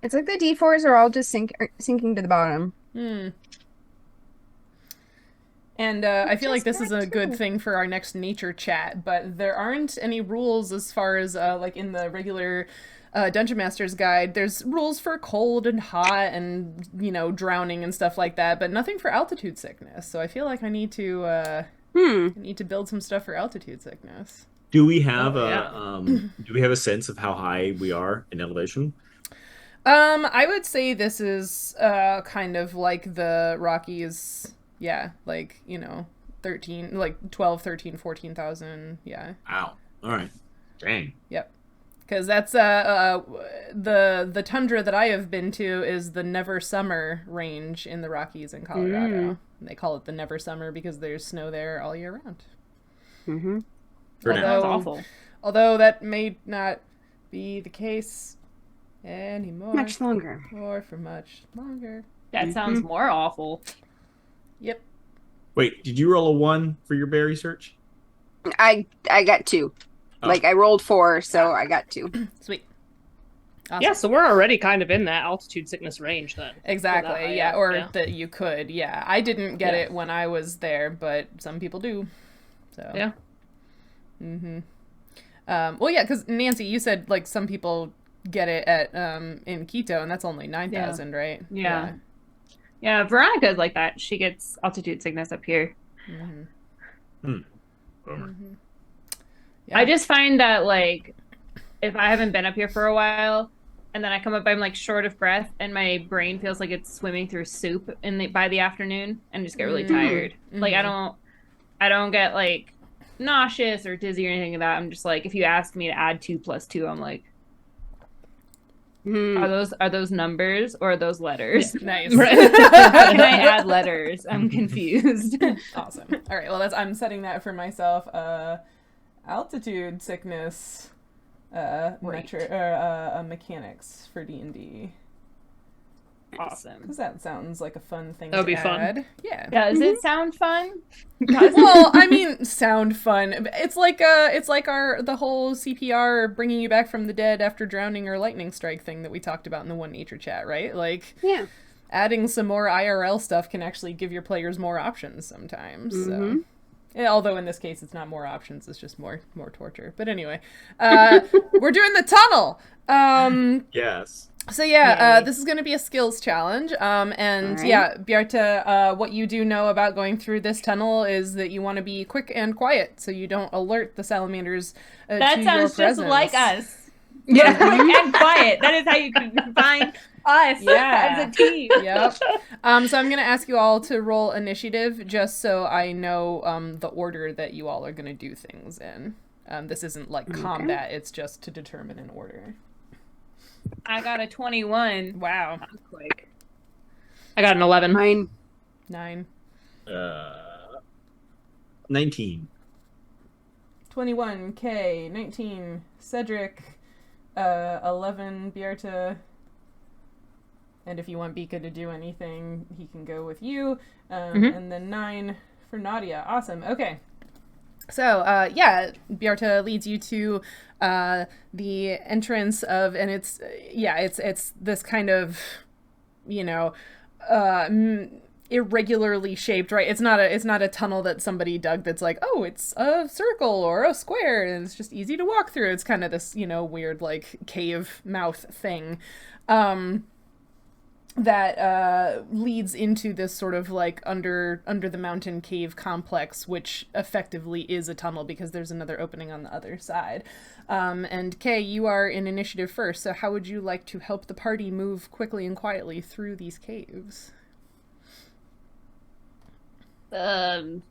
Speaker 4: It's like the D4s are all just sinking to the bottom.
Speaker 1: And I feel like
Speaker 4: Just
Speaker 1: this is a
Speaker 4: that
Speaker 1: good
Speaker 4: too.
Speaker 1: thing for our next nature chat, but there aren't any rules as far as like in the regular Dungeon Master's Guide. There's rules for cold and hot and, you know, drowning and stuff like that, but nothing for altitude sickness. So I feel like I need to build some stuff for altitude sickness.
Speaker 3: Do we have
Speaker 5: Oh,
Speaker 3: do we have a sense of how high we are in elevation?
Speaker 1: I would say this is kind of like the Rockies. Yeah, like, you know, 13, like 12, 13, 14,000. Yeah.
Speaker 3: Wow. All right. Dang.
Speaker 1: Yep. Because that's the tundra that I have been to is the Never Summer range in the Rockies in Colorado. And they call it the Never Summer because there's snow there all year round.
Speaker 4: Mm-hmm.
Speaker 3: For now.
Speaker 2: That's awful.
Speaker 1: Although that may not be the case anymore.
Speaker 4: Much longer.
Speaker 1: Or for much longer.
Speaker 2: That sounds more awful.
Speaker 1: Yep.
Speaker 3: Wait, did you roll a 1 for your berry search?
Speaker 4: I got 2.
Speaker 3: Oh.
Speaker 4: Like I rolled 4, so I got 2.
Speaker 1: Sweet. Awesome.
Speaker 5: Yeah, so we're already kind of in that altitude sickness range then.
Speaker 1: Exactly.
Speaker 5: high
Speaker 1: Yeah.
Speaker 5: up,
Speaker 1: Or
Speaker 5: yeah.
Speaker 1: that you could. Yeah. I didn't get
Speaker 5: Yeah.
Speaker 1: it when I was there, but some people do. So.
Speaker 5: Yeah.
Speaker 1: Well, yeah, because Nancy, you said like some people get it at in Quito, and that's only 9,000, right?
Speaker 2: Yeah. Yeah, Veronica's like that. She gets altitude sickness up here.
Speaker 3: Bummer.
Speaker 1: Yeah.
Speaker 2: I just find that, like, if I haven't been up here for a while, and then I come up, I'm like short of breath, and my brain feels like it's swimming through soup by the afternoon, and just get really tired. Like I don't get like nauseous or dizzy or anything like that. I'm just like, if you ask me to add 2 + 2, I'm like, are those numbers or are those letters?
Speaker 1: Nice.
Speaker 2: How can I add letters? I'm confused.
Speaker 1: Awesome. All right. Well, I'm setting that for myself. Altitude sickness. Mechanics for D&D.
Speaker 2: Awesome.
Speaker 1: Because that sounds like a fun thing.
Speaker 5: That would
Speaker 1: to
Speaker 5: be fun.
Speaker 1: add. Yeah.
Speaker 2: Does it sound fun?
Speaker 1: Well, I mean, sound fun. It's like the whole CPR bringing you back from the dead after drowning or lightning strike thing that we talked about in the One Nature chat, right? Like,
Speaker 4: Yeah.
Speaker 1: adding some more IRL stuff can actually give your players more options sometimes. So. Yeah, although in this case it's not more options, it's just more torture. But anyway, we're doing the tunnel.
Speaker 3: Yes.
Speaker 1: So yeah, this is going to be a skills challenge. And
Speaker 4: Alright.
Speaker 1: yeah, Bjarta, what you do know about going through this tunnel is that you want to be quick and quiet so you don't alert the salamanders
Speaker 2: That
Speaker 1: to
Speaker 2: sounds
Speaker 1: your
Speaker 2: just
Speaker 1: presence.
Speaker 2: like us. Yeah, quick and quiet. That is how you can find us
Speaker 1: Yeah.
Speaker 2: as a team.
Speaker 1: Yep. So I'm going to ask you all to roll initiative just so I know the order that you all are going to do things in. This isn't like combat, it's just to determine an order.
Speaker 2: I got a 21.
Speaker 1: Wow.
Speaker 2: That was quick.
Speaker 5: I got an 11.
Speaker 4: Mine.
Speaker 1: 9.
Speaker 3: 19.
Speaker 1: 21, K, 19, Cedric, 11, Bjarta, and if you want Bika to do anything, he can go with you, and then 9 for Nautia. Awesome, okay. So, yeah, Bjarta leads you to the entrance of, and it's this kind of, you know, irregularly shaped, right? It's not a tunnel that somebody dug that's like, oh, it's a circle or a square, and it's just easy to walk through. It's kind of this, you know, weird like cave mouth thing. That leads into this sort of like under the mountain cave complex, which effectively is a tunnel because there's another opening on the other side. And Kay, you are in initiative first, so how would you like to help the party move quickly and quietly through these caves?
Speaker 2: What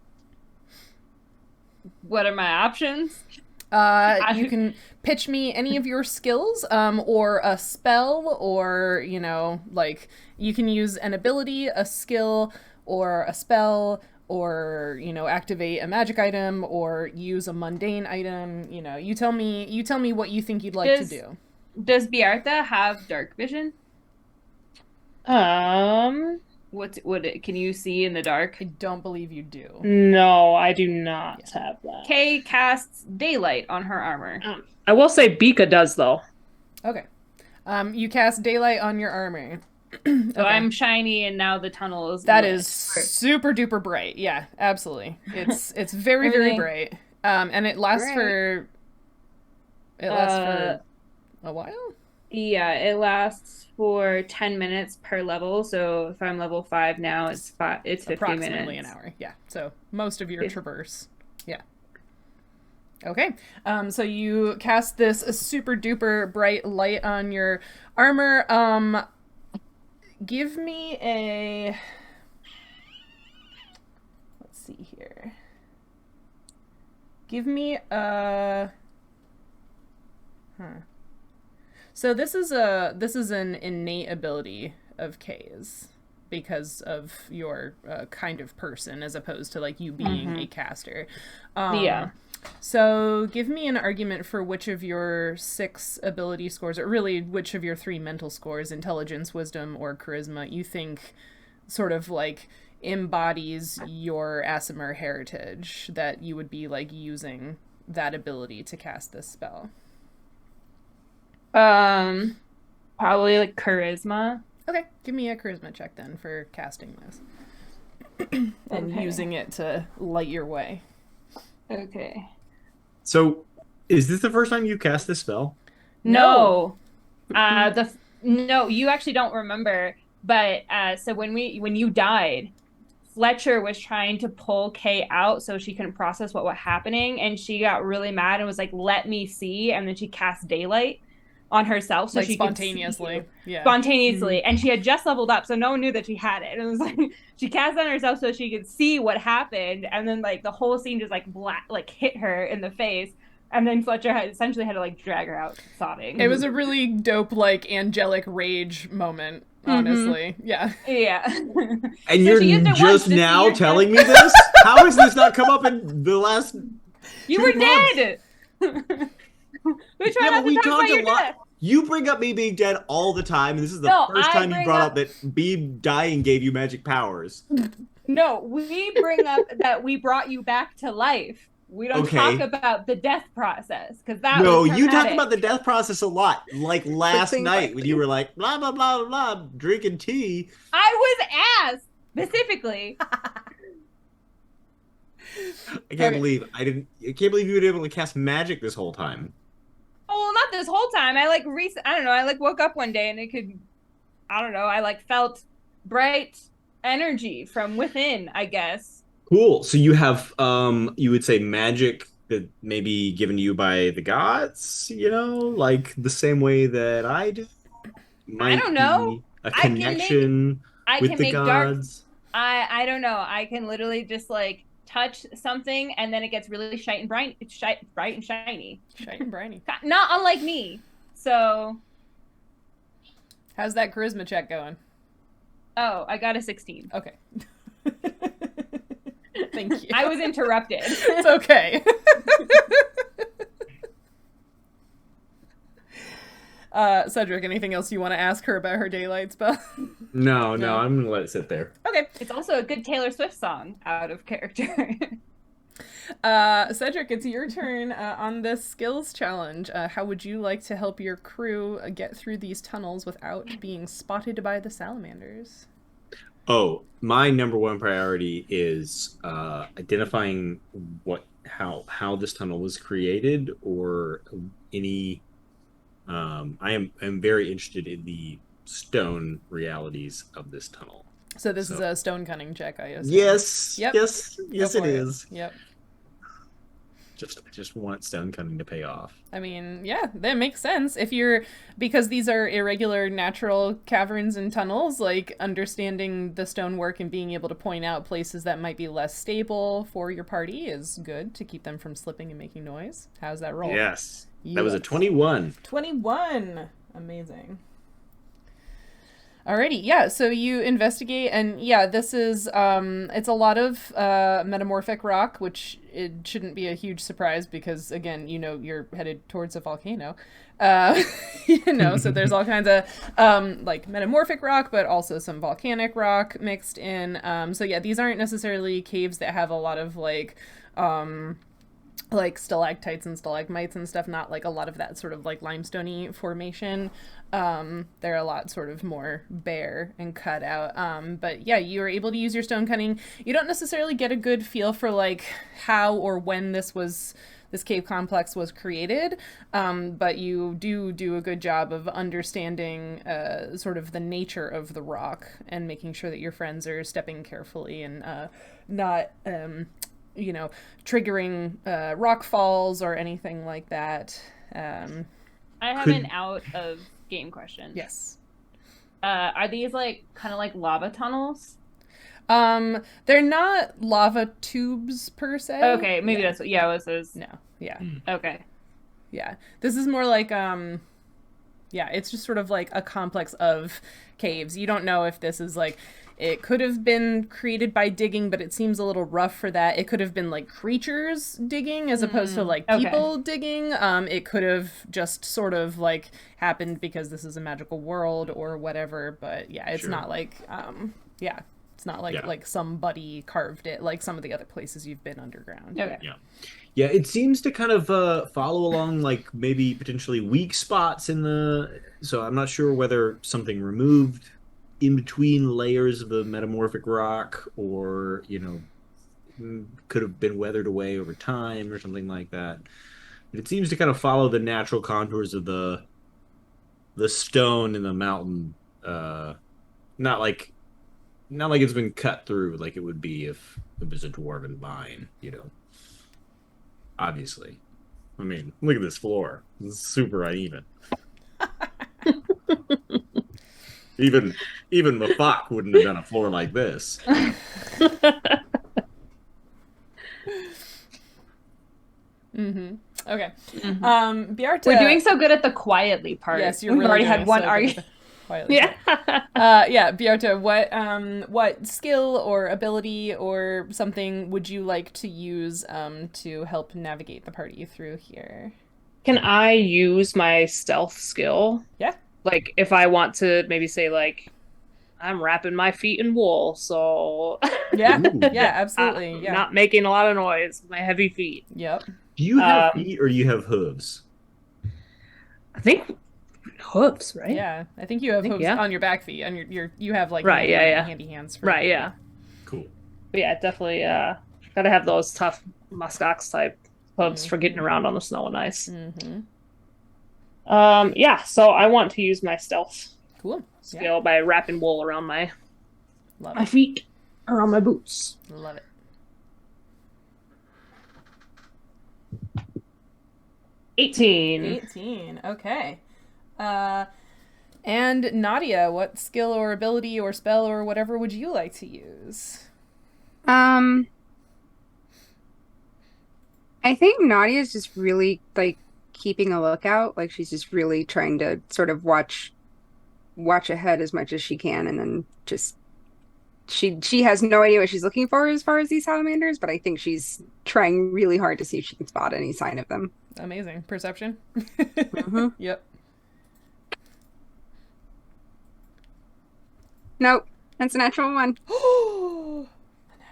Speaker 2: are my options?
Speaker 1: You can pitch me any of your skills, or a spell, or, you know, like, you can use an ability, a skill, or a spell, or, you know, activate a magic item, or use a mundane item. You know, you tell me what you think you'd like to do.
Speaker 2: Does Bjarta have dark vision? Can you see in the dark?
Speaker 1: I don't believe you do.
Speaker 5: No, I do not have that.
Speaker 2: Kay casts daylight on her armor.
Speaker 5: I will say Bika does, though.
Speaker 1: Okay. You cast daylight on your armor.
Speaker 2: So I'm shiny, and now the tunnel is
Speaker 1: That
Speaker 2: lit.
Speaker 1: is super duper bright. Yeah, absolutely. It's very very bright. And it lasts for a while.
Speaker 2: Yeah, it lasts for 10 minutes per level. So if I'm level 5 now, it's 50
Speaker 1: approximately
Speaker 2: minutes.
Speaker 1: An hour. Yeah. So most of your traverse. Yeah. Okay. So you cast this super duper bright light on your armor. Give me a... Let's see here. Give me a... So this is an innate ability of Kay's because of your kind of person, as opposed to like you being a caster.
Speaker 2: Yeah.
Speaker 1: So give me an argument for which of your 6 ability scores, or really which of your 3 mental scores, intelligence, wisdom, or charisma, you think sort of like embodies your Aasimar heritage, that you would be like using that ability to cast this spell.
Speaker 2: Probably like charisma.
Speaker 1: Okay, give me a charisma check then for casting this. And using it to light your way.
Speaker 2: Okay.
Speaker 3: So, is this the first time you cast this spell?
Speaker 2: No. No, you actually don't remember. But so when you died, Fletcher was trying to pull Kay out so she couldn't process what was happening, and she got really mad and was like, "Let me see," and then she cast daylight on herself so
Speaker 1: like
Speaker 2: she
Speaker 1: spontaneously.
Speaker 2: Yeah. Spontaneously. And she had just leveled up, so no one knew that she had it. It was like she cast on herself so she could see what happened, and then like the whole scene just like hit her in the face, and then Fletcher essentially had to like drag her out sobbing.
Speaker 1: It was a really dope like angelic rage moment, honestly. Yeah.
Speaker 2: Yeah.
Speaker 3: And so you're just now telling me this? How has this not come up in the last
Speaker 2: You were dead. We try not to talk about your death.
Speaker 3: You bring up me being dead all the time, and this is the first time you brought up that me dying gave you magic powers.
Speaker 2: No, we bring up that we brought you back to life. We don't talk about the death process, because that was
Speaker 3: you talk about the death process a lot. Like last night when you were like, blah, blah, blah, blah, blah, drinking tea.
Speaker 2: I was asked specifically.
Speaker 3: I can't believe you were able to cast magic this whole time.
Speaker 2: Oh, well, not this whole time. I woke up one day and I felt bright energy from within, I guess.
Speaker 3: Cool. So you have, you would say magic that may be given to you by the gods, like the same way that I do?
Speaker 2: I don't know.
Speaker 3: A connection with the gods?
Speaker 2: I don't know. I can literally just like touch something and then it gets really bright and shiny.
Speaker 1: Shiny and briny.
Speaker 2: Not unlike me. So
Speaker 1: how's that charisma check going?
Speaker 2: Oh, I got a 16.
Speaker 1: Okay. Thank you.
Speaker 2: I was interrupted.
Speaker 1: It's okay. Cedric, anything else you want to ask her about her daylight spell?
Speaker 3: No, I'm going to let it sit there.
Speaker 1: Okay.
Speaker 2: It's also a good Taylor Swift song, out of character.
Speaker 1: Cedric, it's your turn on this skills challenge. How would you like to help your crew get through these tunnels without being spotted by the salamanders?
Speaker 3: Oh, my number one priority is identifying how this tunnel was created, or any. I'm very interested in the stone realities of this tunnel.
Speaker 1: So this is a stone cunning check, I assume.
Speaker 3: Yes.
Speaker 1: Yep.
Speaker 3: Yes, it
Speaker 1: it.
Speaker 3: is.
Speaker 1: Yep.
Speaker 3: Just want stone cunning to pay off.
Speaker 1: I mean, yeah, that makes sense. Because these are irregular natural caverns and tunnels, like understanding the stonework and being able to point out places that might be less stable for your party is good to keep them from slipping and making noise. How's that roll?
Speaker 3: Yes. That was a 21.
Speaker 1: 21. Amazing. Alrighty, yeah, so you investigate, and yeah, this is, it's a lot of metamorphic rock, which it shouldn't be a huge surprise because, again, you're headed towards a volcano. So there's all kinds of, like, metamorphic rock, but also some volcanic rock mixed in. So yeah, these aren't necessarily caves that have a lot of, like stalactites and stalagmites and stuff, not like a lot of that sort of like limestoney formation. They're a lot sort of more bare and cut out. But yeah, you are able to use your stone cunning. You don't necessarily get a good feel for like how or when this cave complex was created, but you do a good job of understanding sort of the nature of the rock and making sure that your friends are stepping carefully and not triggering rock falls or anything like that.
Speaker 2: I have an out of game question.
Speaker 1: Yes.
Speaker 2: Are these like kind of like lava tunnels?
Speaker 1: They're not lava tubes per se.
Speaker 2: Okay, maybe that's what. Yeah, this is.
Speaker 1: No. Yeah.
Speaker 2: Okay.
Speaker 1: Yeah. This is more like it's just sort of like a complex of caves. You don't know if this is like. It could have been created by digging, but it seems a little rough for that. It could have been like creatures digging as opposed to like people digging. It could have just sort of like happened because this is a magical world or whatever. But yeah, it's not like it's not like like somebody carved it like some of the other places you've been underground.
Speaker 2: Okay.
Speaker 3: Yeah, it seems to kind of follow along like maybe potentially weak spots in the. So I'm not sure whether something removed in between layers of the metamorphic rock, or could have been weathered away over time or something like that. But it seems to kind of follow the natural contours of the stone in the mountain. Not like it's been cut through like it would be if it was a dwarven mine. Obviously, I mean, look at this floor; it's super uneven. Even Mafak wouldn't have done a floor like this.
Speaker 1: Mm-hmm. Okay.
Speaker 2: Mm-hmm.
Speaker 1: Bjarta.
Speaker 2: We're doing so good at the quietly part.
Speaker 1: Yes,
Speaker 2: We've already had one argument.
Speaker 1: Yeah. Bjarta, what skill or ability or something would you like to use to help navigate the party through here?
Speaker 5: Can I use my stealth skill?
Speaker 1: Yeah.
Speaker 5: Like, if I want to maybe say, like, I'm wrapping my feet in wool, so...
Speaker 1: Yeah, yeah, absolutely. Yeah.
Speaker 5: Not making a lot of noise with my heavy feet.
Speaker 1: Yep.
Speaker 3: Do you have feet or do you have hooves?
Speaker 5: I think hooves, right?
Speaker 1: Yeah, I think you have hooves on your back feet, and you have, like, handy hands. For
Speaker 3: Cool.
Speaker 5: But yeah, definitely gotta have those tough muskox type hooves for getting around on the snow and ice.
Speaker 1: Mm-hmm.
Speaker 5: So I want to use my stealth skill by wrapping wool around my feet, around my boots.
Speaker 1: Love it. 18. Okay. And Nautia, what skill or ability or spell or whatever would you like to use?
Speaker 4: I think Nautia is just really like keeping a lookout. Like she's just really trying to sort of watch ahead as much as she can, and then just she has no idea what she's looking for as far as these salamanders, but I think she's trying really hard to see if she can spot any sign of them.
Speaker 1: Amazing. Perception?
Speaker 4: Mm-hmm.
Speaker 1: Yep.
Speaker 4: Nope. That's a natural one.
Speaker 1: Oh,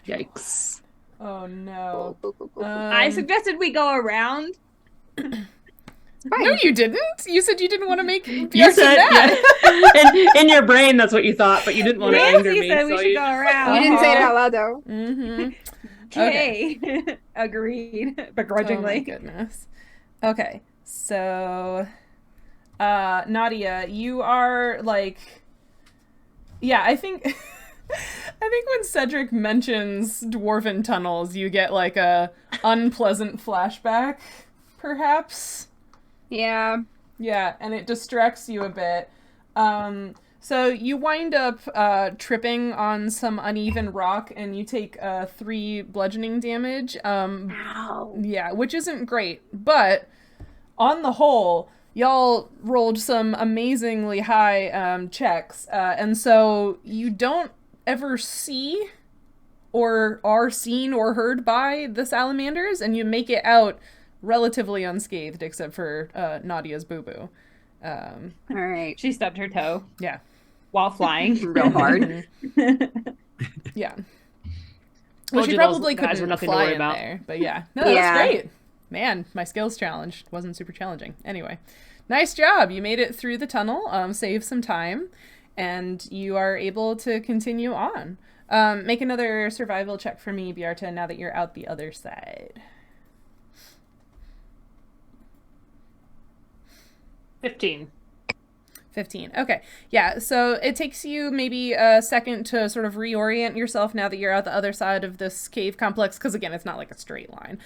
Speaker 5: Yikes.
Speaker 1: Oh no.
Speaker 2: I suggested we go around.
Speaker 1: No, you didn't. You said you didn't want to make
Speaker 5: You
Speaker 1: Bjarta
Speaker 5: said
Speaker 1: mad.
Speaker 5: in your brain that's what you thought, but you didn't want to anger
Speaker 2: Nancy
Speaker 5: me.
Speaker 2: said we
Speaker 5: So
Speaker 2: should go around.
Speaker 4: You didn't say it out loud though.
Speaker 1: Mm-hmm.
Speaker 2: Okay. Agreed. Begrudgingly.
Speaker 1: Oh my goodness. Okay, so Nautia, you are like, yeah, I think I think when Cedric mentions dwarven tunnels, you get like a unpleasant flashback, perhaps.
Speaker 4: Yeah.
Speaker 1: Yeah, and it distracts you a bit. So you wind up tripping on some uneven rock, and you take 3 bludgeoning damage.
Speaker 4: Ow.
Speaker 1: Yeah, which isn't great, but on the whole, y'all rolled some amazingly high checks, and so you don't ever see or are seen or heard by the salamanders, and you make it out relatively unscathed, except for Nadia's boo-boo.
Speaker 4: All right.
Speaker 2: She stubbed her toe
Speaker 1: Yeah.
Speaker 2: while flying.
Speaker 4: Real hard.
Speaker 1: Yeah. Well,
Speaker 5: Told
Speaker 1: she
Speaker 5: you those
Speaker 1: probably
Speaker 5: guys were
Speaker 1: couldn't
Speaker 5: nothing to
Speaker 1: fly
Speaker 5: worry
Speaker 1: in
Speaker 5: about.
Speaker 1: there, but yeah. No, that
Speaker 4: Yeah.
Speaker 1: was great. Man, my skills challenge wasn't super challenging. Anyway, nice job. You made it through the tunnel, saved some time, and you are able to continue on. Make another survival check for me, Bjarta, now that you're out the other side.
Speaker 5: 15.
Speaker 1: 15. Okay. Yeah, so it takes you maybe a second to sort of reorient yourself now that you're out the other side of this cave complex, because again, it's not like a straight line.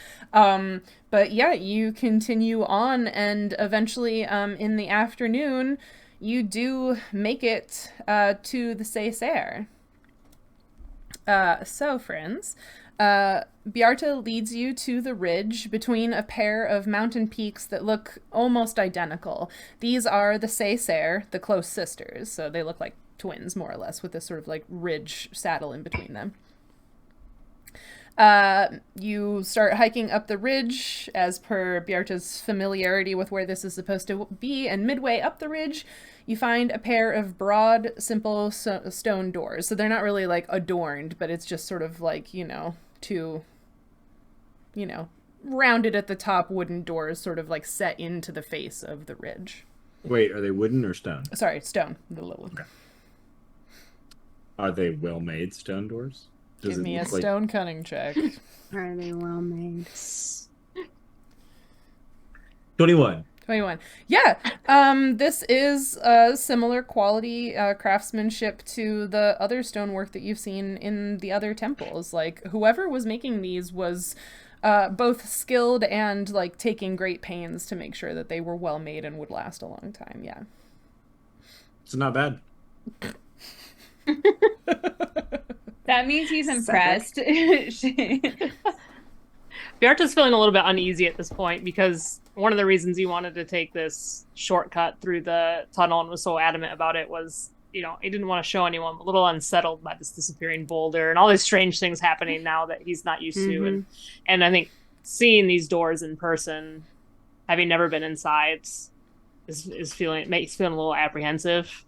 Speaker 1: But yeah, you continue on, and eventually in the afternoon, you do make it to the Césaire. So, friends, Bjarta leads you to the ridge between a pair of mountain peaks that look almost identical. These are the Césaire, the close sisters, so they look like twins, more or less, with this sort of like ridge saddle in between them. You start hiking up the ridge as per Bjarta's familiarity with where this is supposed to be, and midway up the ridge, you find a pair of broad, simple stone doors. So they're not really like adorned, but it's just sort of like, two, rounded at the top wooden doors sort of like set into the face of the ridge.
Speaker 3: Wait, are they wooden or stone?
Speaker 1: Sorry, stone. The little one.
Speaker 3: Okay. Are they well-made stone doors?
Speaker 1: Give me a
Speaker 3: look like-
Speaker 1: stone cunning check.
Speaker 4: Are they well made?
Speaker 3: 21.
Speaker 1: 21. Yeah, this is similar quality craftsmanship to the other stonework that you've seen in the other temples. Like, whoever was making these was both skilled and, like, taking great pains to make sure that they were well made and would last a long time, yeah.
Speaker 3: It's not bad.
Speaker 2: That means he's impressed.
Speaker 5: Bjarta's feeling a little bit uneasy at this point because one of the reasons he wanted to take this shortcut through the tunnel and was so adamant about it was, he didn't want to show anyone, a little unsettled by this disappearing boulder and all these strange things happening now that he's not used to. And I think seeing these doors in person, having never been inside, makes feeling a little apprehensive.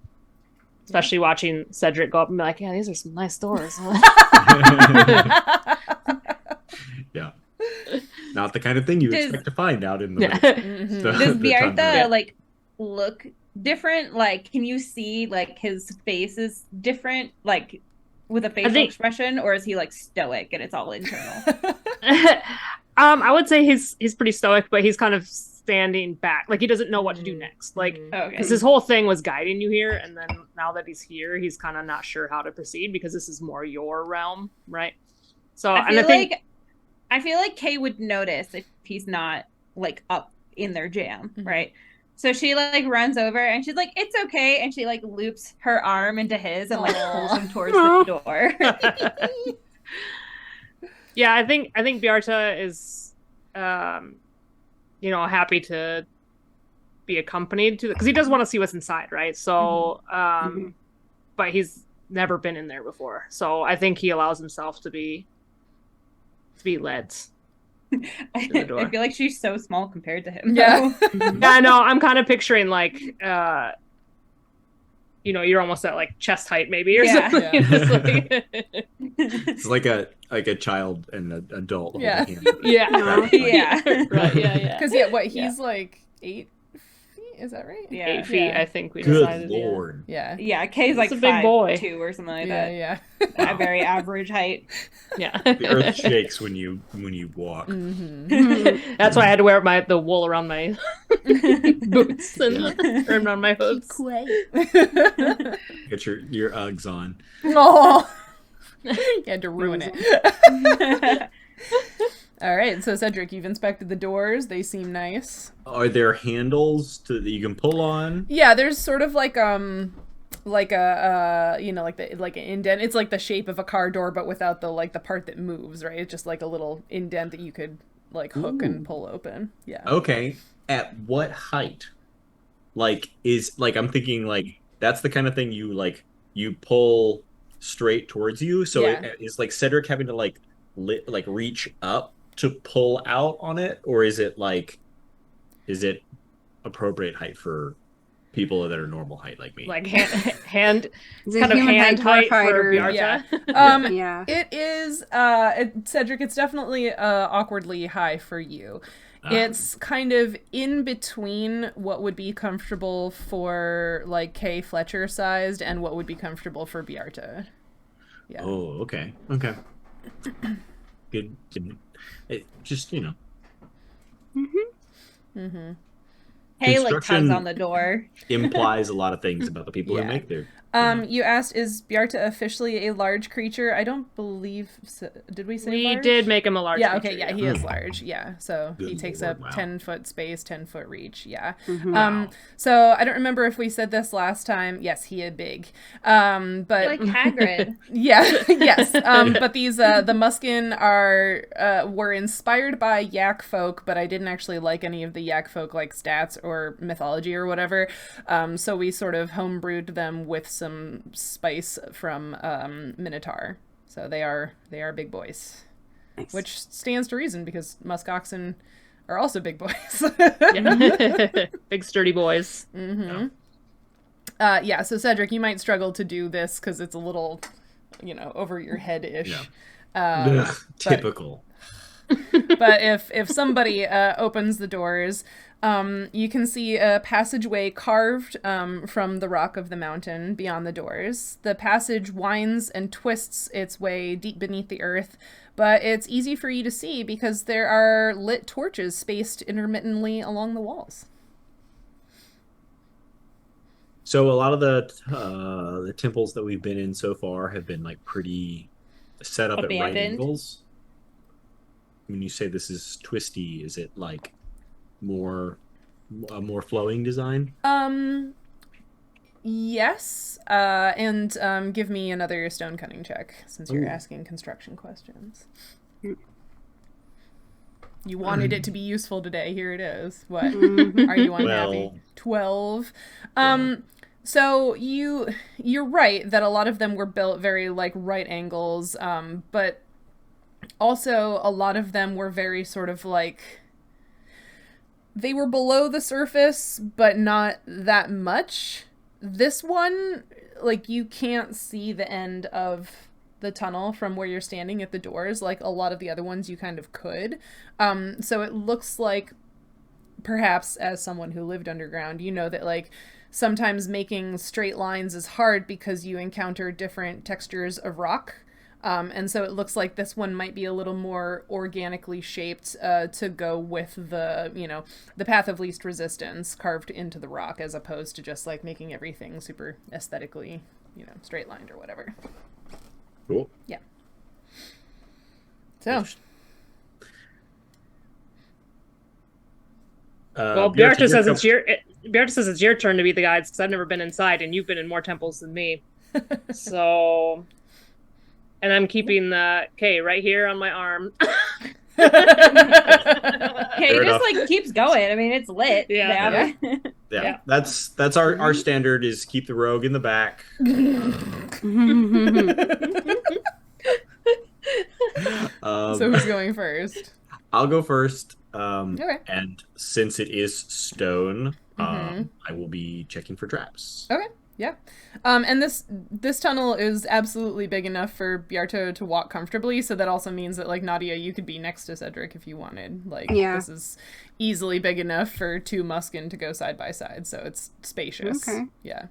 Speaker 5: Especially watching Cedric go up and be like, yeah, these are some nice doors.
Speaker 3: Yeah. Not the kind of thing you expect to find out in the
Speaker 5: Yeah.
Speaker 2: Does
Speaker 3: the
Speaker 2: Bjarta
Speaker 3: tundra.
Speaker 2: look different? Like, can you see like his face is different, like with a facial expression, or is he like stoic and it's all internal?
Speaker 5: I would say he's pretty stoic, but he's kind of standing back, like he doesn't know what to do next, like because his whole thing was guiding you here, and then now that he's here, he's kind of not sure how to proceed because this is more your realm, right? So
Speaker 2: I feel like Kay would notice if he's not like up in their jam, right? So she like runs over and she's like, "It's okay," and she like loops her arm into his and like pulls him towards the door.
Speaker 5: Yeah, I think Bjarta is happy to be accompanied to, because he does want to see what's inside, right? So but he's never been in there before, so I think he allows himself to be led.
Speaker 2: I feel like she's so small compared to him.
Speaker 1: Yeah.
Speaker 5: I know. I'm kind of picturing like you're almost at like chest height maybe or something.
Speaker 1: Yeah.
Speaker 5: It's like...
Speaker 3: It's like a child and an adult.
Speaker 1: Yeah.
Speaker 3: holding hands.
Speaker 5: Yeah.
Speaker 2: Yeah.
Speaker 5: Right, yeah.
Speaker 1: Because he's like 8 feet. Is that right?
Speaker 2: Yeah.
Speaker 5: 8 feet,
Speaker 1: Yeah.
Speaker 5: I think we
Speaker 3: Good
Speaker 5: decided.
Speaker 3: lord.
Speaker 1: Yeah.
Speaker 2: Yeah, Kay's like
Speaker 5: It's a big boy.
Speaker 2: 5'2" or something like
Speaker 1: Yeah.
Speaker 2: that.
Speaker 1: Yeah.
Speaker 2: A very average height.
Speaker 5: Yeah.
Speaker 3: The earth shakes when you walk.
Speaker 1: Mm-hmm.
Speaker 5: That's why I had to wear the wool around my boots and around my hooves.
Speaker 3: Get your Uggs on.
Speaker 1: Oh, you had to ruin it. All right, so Cedric, you've inspected the doors. They seem nice.
Speaker 3: Are there handles that you can pull on?
Speaker 1: Yeah, there's sort of like a like an indent. It's like the shape of a car door, but without the part that moves. Right, it's just like a little indent that you could like hook and pull open. Yeah.
Speaker 3: Okay. At what height? I'm thinking that's the kind of thing you pull straight towards you. So
Speaker 1: Yeah.
Speaker 3: is Cedric having to reach up to pull out on it, or is it appropriate height for people that are normal height like me?
Speaker 5: Like hand
Speaker 4: It's a
Speaker 5: kind of
Speaker 4: human
Speaker 5: hand height for
Speaker 4: fighter.
Speaker 5: Bjarta.
Speaker 1: Yeah.
Speaker 4: Yeah.
Speaker 1: It is Cedric, it's definitely awkwardly high for you. It's kind of in between what would be comfortable for Kay Fletcher sized and what would be comfortable for Bjarta. Yeah.
Speaker 3: Oh, okay. Good. It just
Speaker 2: Kay
Speaker 3: Construction-
Speaker 2: tugs on the door.
Speaker 3: implies a lot of things about the people
Speaker 1: Yeah.
Speaker 3: who make their.
Speaker 1: You asked, is Bjarta officially a large creature? I don't believe so. Did we say
Speaker 5: We
Speaker 1: large?
Speaker 5: did make him a large
Speaker 1: Yeah,
Speaker 5: creature,
Speaker 1: okay, yeah, he is large. Yeah, so he
Speaker 3: Good
Speaker 1: takes
Speaker 3: lord,
Speaker 1: up
Speaker 3: wow.
Speaker 1: 10-foot space, 10-foot reach. Yeah.
Speaker 3: Wow.
Speaker 1: So I don't remember if we said this last time. Yes, he is big. But
Speaker 2: Like Hagrid.
Speaker 1: yeah, yes. But these the Muskin were inspired by Yak folk, but I didn't actually like any of the Yak folk stats or mythology or whatever. So we sort of homebrewed them with some spice from Minotaur. So they are big boys.
Speaker 4: Nice.
Speaker 1: Which stands to reason because musk oxen are also big boys.
Speaker 5: Yeah. Big sturdy boys.
Speaker 1: Mm-hmm. Yeah, so Cedric, you might struggle to do this because it's a little, over your head-ish.
Speaker 3: Ugh, typical.
Speaker 1: But if somebody opens the doors, you can see a passageway carved from the rock of the mountain beyond the doors. The passage winds and twists its way deep beneath the earth, but it's easy for you to see because there are lit torches spaced intermittently along the walls.
Speaker 3: So a lot of the temples that we've been in so far have been pretty set up at right
Speaker 2: Abandoned.
Speaker 3: angles. When you say this is twisty, is it a more flowing design?
Speaker 1: Yes. And give me another stone cutting check since you're asking construction questions. You wanted it to be useful today. Here it is. What? Are you unhappy? 12. So you're right that a lot of them were built very right angles, but also a lot of them were very sort of they were below the surface, but not that much. This one, you can't see the end of the tunnel from where you're standing at the doors. A lot of the other ones you kind of could. So it looks like, perhaps as someone who lived underground, that sometimes making straight lines is hard because you encounter different textures of rock. And so it looks like this one might be a little more organically shaped to go with the path of least resistance carved into the rock, as opposed to just making everything super aesthetically, straight lined or whatever.
Speaker 3: Cool.
Speaker 1: Yeah. So.
Speaker 5: Well, Bjarta says it's your turn to be the guides because I've never been inside and you've been in more temples than me. So, and I'm keeping the K right here on my arm.
Speaker 2: Kay
Speaker 3: Fair
Speaker 2: just
Speaker 3: enough.
Speaker 2: keeps going. I mean, it's lit.
Speaker 5: Yeah.
Speaker 3: Yeah. That's our standard is keep the rogue in the back.
Speaker 1: So who's going first?
Speaker 3: I'll go first.
Speaker 1: Okay.
Speaker 3: And since it is stone,
Speaker 1: Mhm.
Speaker 3: I will be checking for traps.
Speaker 1: Okay. Yeah. And this tunnel is absolutely big enough for Bjarto to walk comfortably, so that also means that, like, Nautia, you could be next to Cedric if you wanted. Like, this is easily big enough for two Muskin to go side by side, so it's spacious.
Speaker 4: Okay.
Speaker 1: Yeah.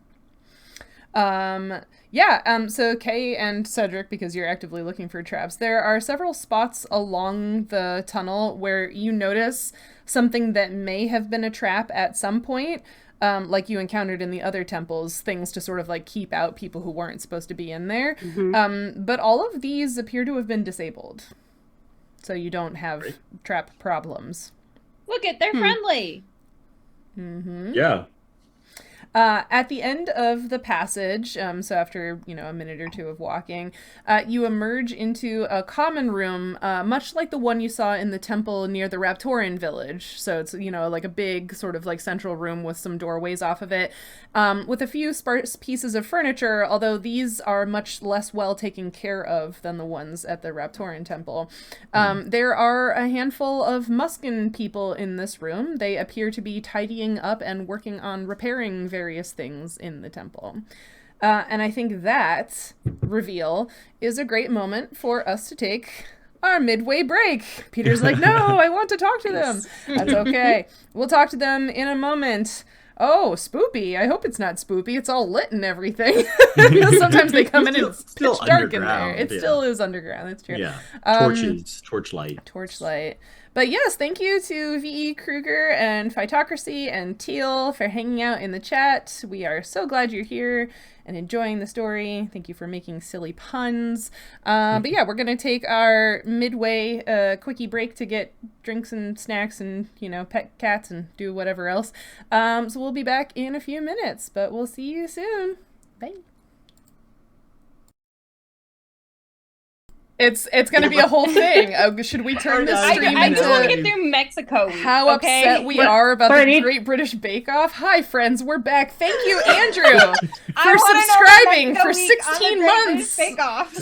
Speaker 1: So Kay and Cedric, because you're actively looking for traps, there are several spots along the tunnel where you notice something that may have been a trap at some point, like you encountered in the other temples, things to sort of like keep out people who weren't supposed to be in there. But all of these appear to have been disabled, so you don't have trap problems.
Speaker 2: Look it, they're friendly.
Speaker 3: Yeah.
Speaker 1: At the end of the passage, so after, a minute or two of walking, you emerge into a common room, much like the one you saw in the temple near the Raptorian village. So it's, like a big sort of like central room with some doorways off of it, with a few sparse pieces of furniture, although these are much less well taken care of than the ones at the Raptorian temple. There are a handful of Muskin people in this room. They appear to be tidying up and working on repairing various things in the temple. And I think that reveal is a great moment for us to take our midway break. Peter's like, no, I want to talk to them. That's okay. We'll talk to them in a moment. Oh, spoopy. I hope it's not spoopy. It's all lit and everything. Sometimes they come in and it's pitch dark in there. It still is underground. That's true.
Speaker 3: Yeah. Torchlight.
Speaker 1: But yes, thank you to V.E. Kruger and Phytocracy and Teal for hanging out in the chat. We are so glad you're here and enjoying the story. Thank you for making silly puns. But yeah, we're going to take our midway quickie break to get drinks and snacks and, pet cats and do whatever else. So we'll be back in a few minutes, but we'll see you soon. Bye. It's going to be a whole thing. Should we turn this stream
Speaker 2: I
Speaker 1: into...
Speaker 2: just want to get through Mexico week,
Speaker 1: how upset we are about the Great British Bake Off. Hi, friends. We're back. Thank you, Andrew, for subscribing for 16 months.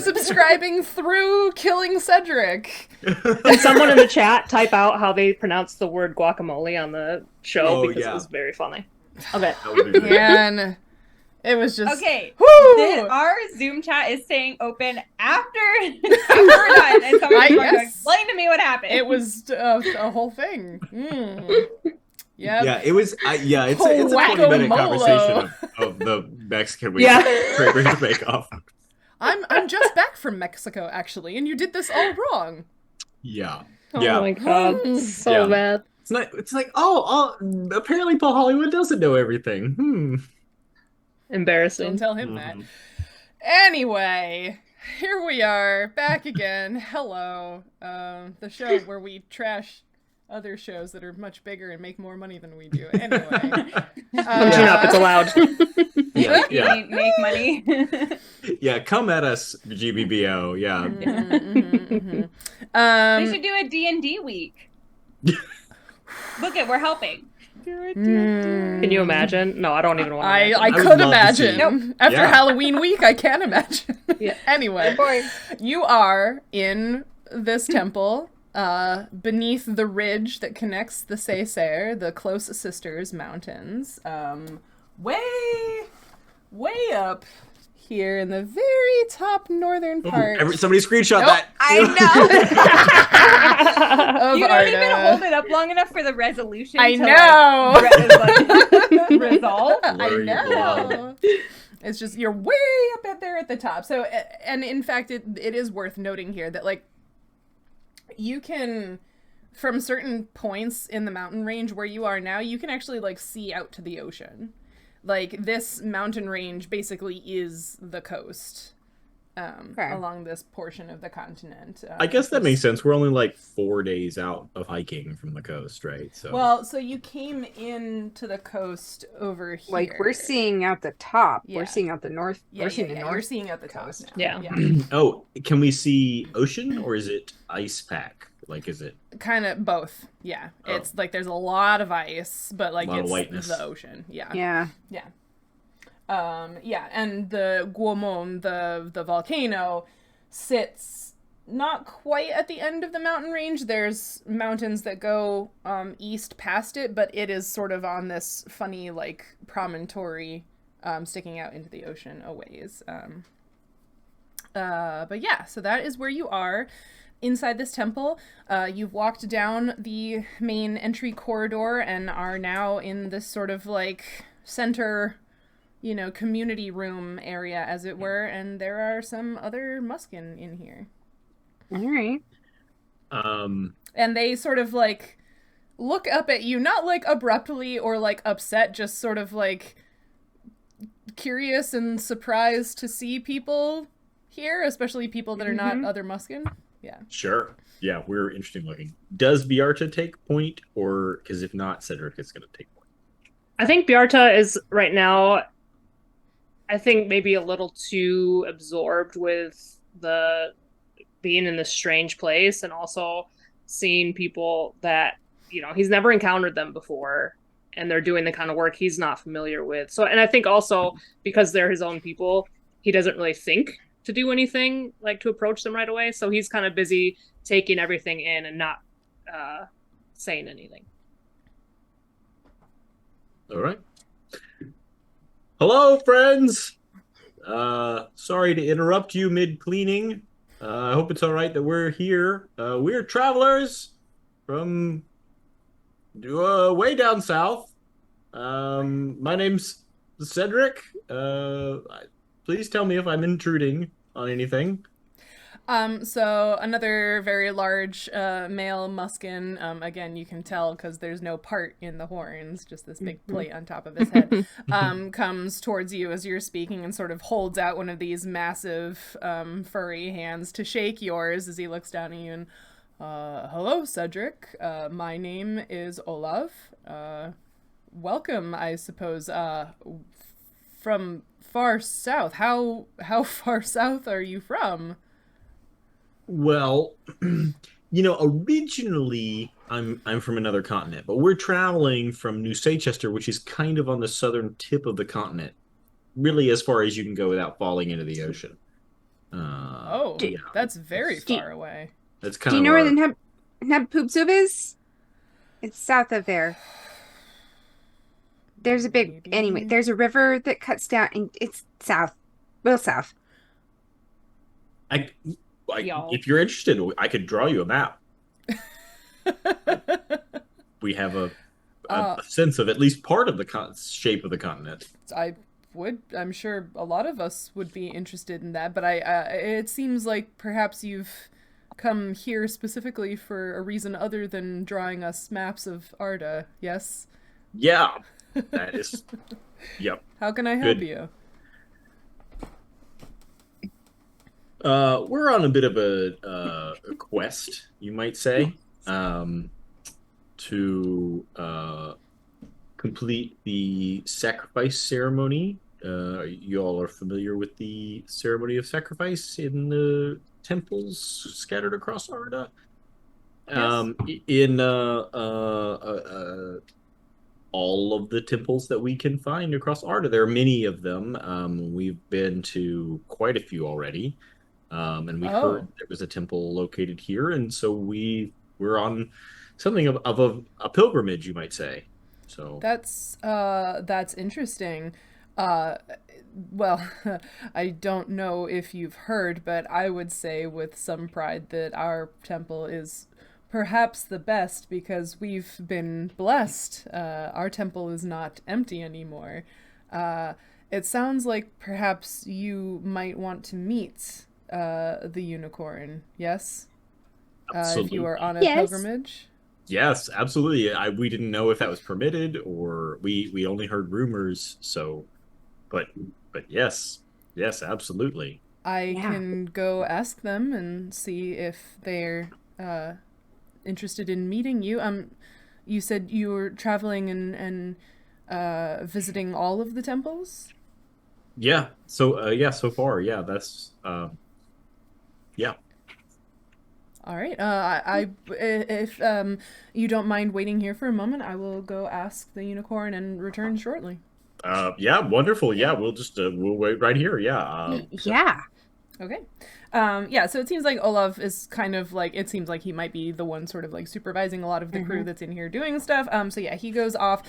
Speaker 1: Subscribing through killing Cedric.
Speaker 5: Can someone in the chat type out how they pronounce the word guacamole on the show? Because it was very funny. Okay.
Speaker 1: Man... It was just
Speaker 2: our Zoom chat is staying open after we're done, and someone's going to explain to me what happened.
Speaker 1: It was a whole thing.
Speaker 3: Yeah, it was. It's a 20-minute conversation of the Mexican week. Great British Bake Off.
Speaker 1: I'm just back from Mexico, actually, and you did this all wrong.
Speaker 3: Yeah.
Speaker 5: Oh my god, so bad.
Speaker 3: It's like apparently Paul Hollywood doesn't know everything.
Speaker 5: Embarrassing.
Speaker 1: Don't tell him that. Anyway, here we are, back again. Hello. The show where we trash other shows that are much bigger and make more money than we do. Anyway.
Speaker 5: Punching up, it's allowed.
Speaker 2: Make money.
Speaker 3: Yeah, come at us, GBBO. Yeah.
Speaker 2: We should do a D&D week. Look it, we're helping.
Speaker 5: Can you imagine? No, I don't even want to imagine.
Speaker 1: I could imagine. After Halloween week, I can imagine. Anyway, you are in this temple beneath the ridge that connects the Césaire, the Close Sisters Mountains, way up here in the very top northern part.
Speaker 3: Somebody screenshot that.
Speaker 4: I know.
Speaker 2: You don't even hold it up long enough for the resolution.
Speaker 1: I know.
Speaker 2: Resolve.
Speaker 1: I know. It's just you're way up there at the top. So, and in fact, it is worth noting here that like you can, from certain points in the mountain range where you are now, you can actually like see out to the ocean. Like, this mountain range basically is the coast along this portion of the continent.
Speaker 3: I guess that makes sense. We're only like 4 days out of hiking from the coast, right?
Speaker 1: So you came into the coast over here.
Speaker 4: Like, we're seeing out the top. Yeah. We're seeing out the north.
Speaker 1: Yeah,
Speaker 4: we're seeing the north.
Speaker 1: You're seeing out the coast now.
Speaker 5: Yeah.
Speaker 3: Oh, can we see ocean or is it ice pack? Like, is it
Speaker 1: kind of both? Yeah, it's like there's a lot of ice, but like it's the ocean. Yeah. And the Guomon, the volcano, sits not quite at the end of the mountain range. There's mountains that go east past it, but it is sort of on this funny like promontory sticking out into the ocean a ways. But yeah, so that is where you are inside this temple. You've walked down the main entry corridor and are now in this sort of like center, community room area, as it were, and there are some other Muskin in here.
Speaker 4: All right.
Speaker 1: And they sort of like look up at you, not like abruptly or like upset, just sort of like curious and surprised to see people here, especially people that are not other Muskin. Yeah.
Speaker 3: Sure. Yeah, we're interesting looking. Does Biarta take point, or because if not, Cedric is going to take point?
Speaker 5: I think Biarta is right now, I think maybe a little too absorbed with the being in this strange place and also seeing people that, he's never encountered them before and they're doing the kind of work he's not familiar with. So, and I think also because they're his own people, he doesn't really think to do anything, like to approach them right away. So he's kind of busy taking everything in and not saying anything.
Speaker 3: All right. Hello, friends. Sorry to interrupt you mid-cleaning. I hope it's all right that we're here. We're travelers from way down south. My name's Cedric. Please tell me if I'm intruding on anything.
Speaker 1: So another very large male Muskin, again, you can tell because there's no part in the horns, just this big plate on top of his head, comes towards you as you're speaking and sort of holds out one of these massive furry hands to shake yours as he looks down at you and, hello, Cedric. My name is Olav. Welcome, I suppose, from far south. How far south are you from?
Speaker 3: Well, originally I'm from another continent, but we're traveling from New Seychester, which is kind of on the southern tip of the continent, really as far as you can go without falling into the ocean.
Speaker 1: That's very far away.
Speaker 3: That's kind
Speaker 4: Do
Speaker 3: of.
Speaker 4: you know where the Nabpoopsub is? It's south of there. There's there's a river that cuts down, and it's south, real south.
Speaker 3: If you're interested, I could draw you a map. We have a sense of at least part of the shape of the continent.
Speaker 1: I'm sure a lot of us would be interested in that, but it seems like perhaps you've come here specifically for a reason other than drawing us maps of Arda, yes?
Speaker 3: Yeah, that is, yep.
Speaker 1: How can I help you?
Speaker 3: We're on a bit of a quest, you might say, to complete the sacrifice ceremony. You all are familiar with the ceremony of sacrifice in the temples scattered across Arda.
Speaker 1: Yes.
Speaker 3: In all of the temples that we can find across Arda, there are many of them. We've been to quite a few already. And we heard there was a temple located here, and so we're on something of a pilgrimage, you might say. So
Speaker 1: that's interesting. Well, I don't know if you've heard, but I would say with some pride that our temple is perhaps the best because we've been blessed. Our temple is not empty anymore. It sounds like perhaps you might want to meet the unicorn, yes? If you are on a pilgrimage?
Speaker 3: Yes, absolutely. We didn't know if that was permitted or we only heard rumors, so but yes, absolutely.
Speaker 1: I can go ask them and see if they're interested in meeting you. You said you were traveling and visiting all of the temples?
Speaker 3: Yeah. So so far, that's yeah.
Speaker 1: All right. If you don't mind waiting here for a moment, I will go ask the unicorn and return shortly.
Speaker 3: Yeah, wonderful. Yeah, we'll just we'll wait right here. Yeah.
Speaker 4: Yeah.
Speaker 1: Okay. Yeah, so it seems like Olaf is kind of like, it seems like he might be the one sort of like supervising a lot of the crew that's in here doing stuff. So yeah, he goes off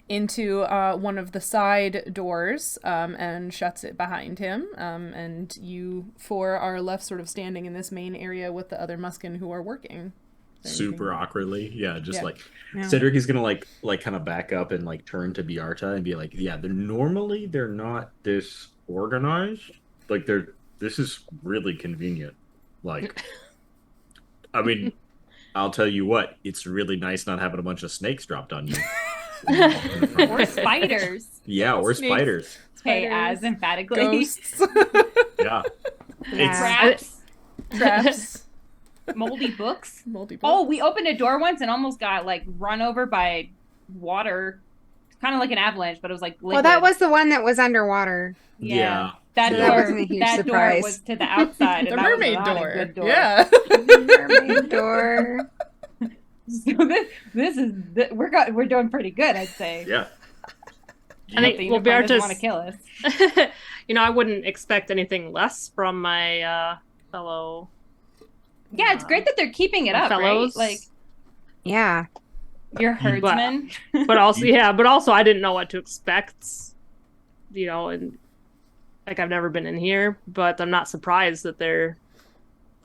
Speaker 1: into one of the side doors and shuts it behind him. And you four are left sort of standing in this main area with the other Muskin who are working.
Speaker 3: Super awkwardly. Yeah, just
Speaker 1: Yeah.
Speaker 3: like
Speaker 4: Yeah.
Speaker 3: Cedric is gonna like kind of back up and like turn to Biarta and be like, yeah, they're not this organized. Like this is really convenient. Like, I mean, I'll tell you what, it's really nice not having a bunch of snakes dropped on you.
Speaker 2: Or spiders.
Speaker 3: Yeah, or
Speaker 1: Snakes.
Speaker 3: spiders.
Speaker 2: Hey,
Speaker 1: Spiders,
Speaker 2: as emphatically.
Speaker 1: Ghosts.
Speaker 3: Yeah.
Speaker 4: Yeah.
Speaker 2: Traps.
Speaker 1: Traps.
Speaker 2: Moldy books.
Speaker 1: Multiple.
Speaker 2: Oh, we opened a door once and almost got like run over by water. Kind of like an avalanche, but it was like liquid.
Speaker 4: Well, that was the one that was underwater.
Speaker 3: Yeah.
Speaker 2: That
Speaker 3: So
Speaker 2: door,
Speaker 3: that
Speaker 4: wasn't a huge
Speaker 2: that
Speaker 4: surprise.
Speaker 2: door was to the outside.
Speaker 1: The
Speaker 2: and that was
Speaker 1: mermaid
Speaker 2: not a
Speaker 1: door.
Speaker 2: good door.
Speaker 1: Yeah.
Speaker 4: Mermaid door.
Speaker 2: So this is we're doing pretty good, I'd say.
Speaker 3: Yeah.
Speaker 5: I think,
Speaker 2: The
Speaker 5: well,
Speaker 2: unicorn doesn't
Speaker 5: Bearta's,
Speaker 2: want to kill us.
Speaker 5: I wouldn't expect anything less from my fellow.
Speaker 2: Yeah, it's great that they're keeping it up,
Speaker 5: fellows.
Speaker 2: right? Like
Speaker 4: Yeah.
Speaker 2: your herdsmen.
Speaker 5: But also I didn't know what to expect, and like I've never been in here, but I'm not surprised that they're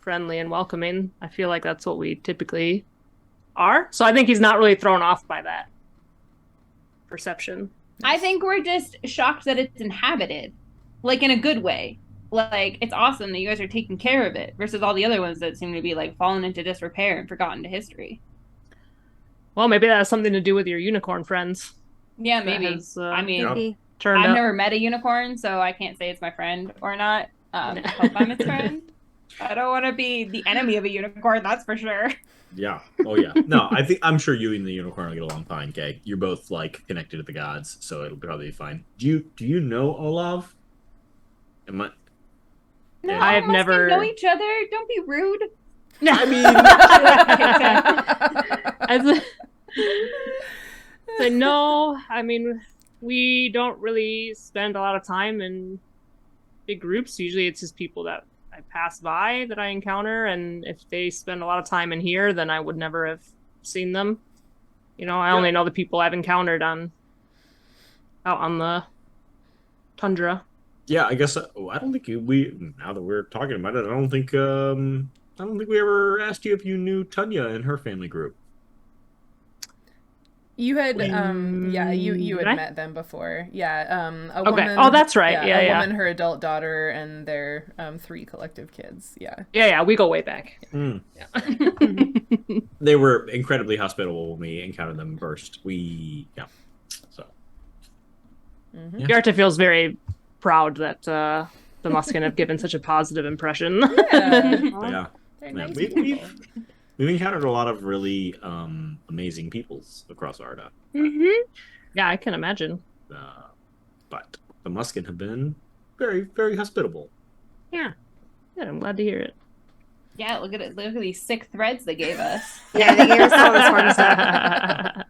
Speaker 5: friendly and welcoming. I feel like that's what we typically are. So I think he's not really thrown off by that perception.
Speaker 2: I think we're just shocked that it's inhabited, like in a good way. Like it's awesome that you guys are taking care of it versus all the other ones that seem to be like fallen into disrepair and forgotten to history.
Speaker 5: Well, maybe that has something to do with your unicorn friends.
Speaker 2: Yeah,
Speaker 5: That
Speaker 2: maybe.
Speaker 5: has,
Speaker 2: I mean,
Speaker 3: Yeah.
Speaker 4: Maybe.
Speaker 5: Turned
Speaker 2: I've
Speaker 5: up.
Speaker 2: never met a unicorn, so I can't say it's my friend or not. I hope I'm its friend. I don't want to be the enemy of a unicorn, that's for sure.
Speaker 3: Yeah. Oh yeah. No, I'm sure you and the unicorn will get along fine, Kay. You're both like connected to the gods, so it'll probably be fine. Do you know Olaf? Am I
Speaker 2: No,
Speaker 3: Yeah.
Speaker 5: I have
Speaker 2: Muskins
Speaker 5: never-
Speaker 2: know each other. Don't be rude.
Speaker 3: I mean
Speaker 5: So no, I mean, we don't really spend a lot of time in big groups. Usually it's just people that I pass by that I encounter, and if they spend a lot of time in here, then I would never have seen them. I only know the people I've encountered out on the tundra.
Speaker 3: yeah, I guess I don't think now that we're talking about it, I don't think we ever asked you if you knew Tunya and her family group.
Speaker 1: You had, you
Speaker 5: Did
Speaker 1: had
Speaker 5: I?
Speaker 1: met them before. Yeah, a
Speaker 5: Okay.
Speaker 1: woman.
Speaker 5: Oh, that's right.
Speaker 1: a
Speaker 5: Yeah.
Speaker 1: woman, her adult daughter, and their 3 collective kids. Yeah.
Speaker 5: Yeah, we go way back.
Speaker 3: Mm.
Speaker 5: Yeah.
Speaker 3: They were incredibly hospitable when we encountered them first. So
Speaker 1: Mm-hmm.
Speaker 3: Yeah.
Speaker 5: Garta feels very proud that the Muskin have given such a positive impression.
Speaker 1: Yeah.
Speaker 3: yeah.
Speaker 1: They're
Speaker 3: Yeah,
Speaker 1: nice
Speaker 3: we-
Speaker 1: people.
Speaker 3: We've encountered a lot of really amazing peoples across Arda,
Speaker 5: Yeah, I can imagine.
Speaker 3: but the Muskin have been very, very hospitable.
Speaker 5: Yeah, I'm glad to hear it.
Speaker 2: Yeah, look at it. Look at these sick threads they gave us.
Speaker 4: Yeah, they gave us all this fun stuff.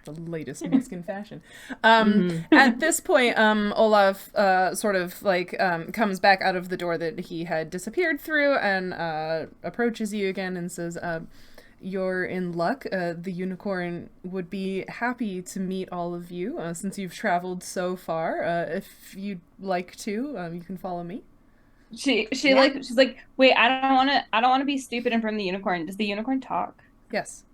Speaker 1: The latest Muskin fashion. At this point, Olaf sort of like comes back out of the door that he had disappeared through and approaches you again and says, "You're in luck. The unicorn would be happy to meet all of you since you've traveled so far. If you'd like to, you can follow me."
Speaker 2: She's like, wait, I don't want to be stupid in front of the unicorn. Does the unicorn talk?
Speaker 1: Yes.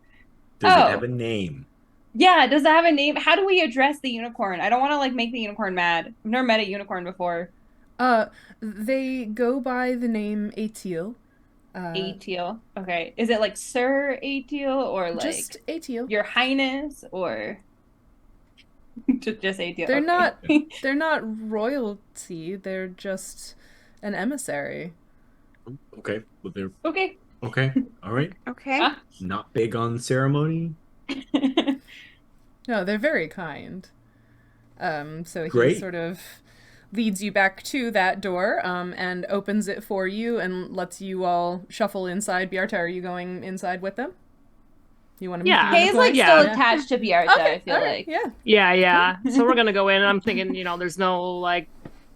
Speaker 3: Does
Speaker 2: Oh.
Speaker 3: it have a name?
Speaker 2: Yeah, does it have a name? How do we address the unicorn? I don't want to like make the unicorn mad. I've never met a unicorn before.
Speaker 1: They go by the name Atil.
Speaker 2: Atil. Okay. Is it like Sir Atil or like
Speaker 1: Just Atil.
Speaker 2: Your Highness or just Atil?
Speaker 1: They're
Speaker 2: Okay.
Speaker 1: not. They're not royalty. They're just an emissary.
Speaker 3: Okay, but they're
Speaker 2: Okay.
Speaker 3: okay. All right.
Speaker 4: Okay.
Speaker 2: Ah.
Speaker 3: Not big on ceremony.
Speaker 1: No, they're very kind. So he
Speaker 3: Great.
Speaker 1: sort of leads you back to that door and opens it for you and lets you all shuffle inside. Biarta, are you going inside with them? You want to meet
Speaker 5: Yeah.
Speaker 1: the
Speaker 2: Kay's like
Speaker 1: unicorn?
Speaker 2: still
Speaker 5: Yeah.
Speaker 2: attached to Biarta, I feel
Speaker 1: all right,
Speaker 2: like.
Speaker 1: yeah.
Speaker 5: Yeah. So we're gonna go in, and I'm thinking, there's no like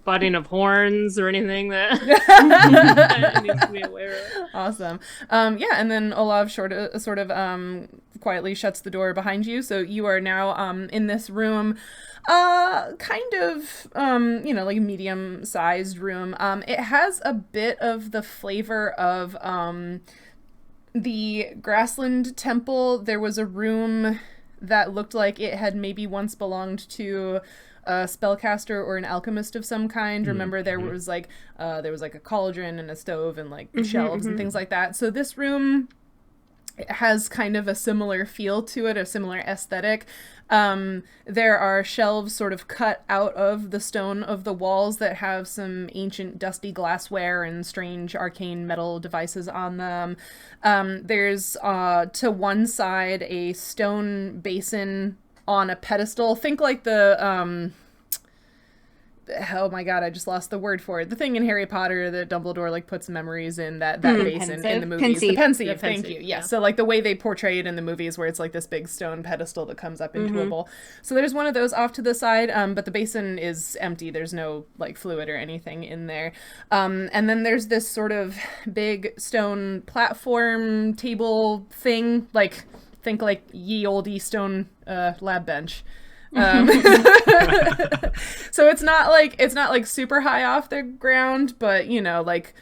Speaker 5: budding of horns or anything that I need to be aware of.
Speaker 1: Awesome. Yeah, and then Olav sort of quietly shuts the door behind you, so you are now in this room, kind of like a medium-sized room. It has a bit of the flavor of the Grassland Temple. There was a room that looked like it had maybe once belonged to a spellcaster or an alchemist of some kind. Remember, there was like a cauldron and a stove and like shelves and things like that. So this room has kind of a similar feel to it, a similar aesthetic. There are shelves sort of cut out of the stone of the walls that have some ancient dusty glassware and strange arcane metal devices on them. There's to one side a stone basin on a pedestal. Think like the oh my god, I just lost the word for it. The thing in Harry Potter that Dumbledore like puts memories in that basin in the movies. The pensieve. Thank you. Yeah. So like the way they portray it in the movies where it's like this big stone pedestal that comes up into a bowl. So there's one of those off to the side, but the basin is empty. There's no like fluid or anything in there. And then there's this sort of big stone platform table thing, like think like ye olde stone lab bench. So it's not like super high off the ground, but like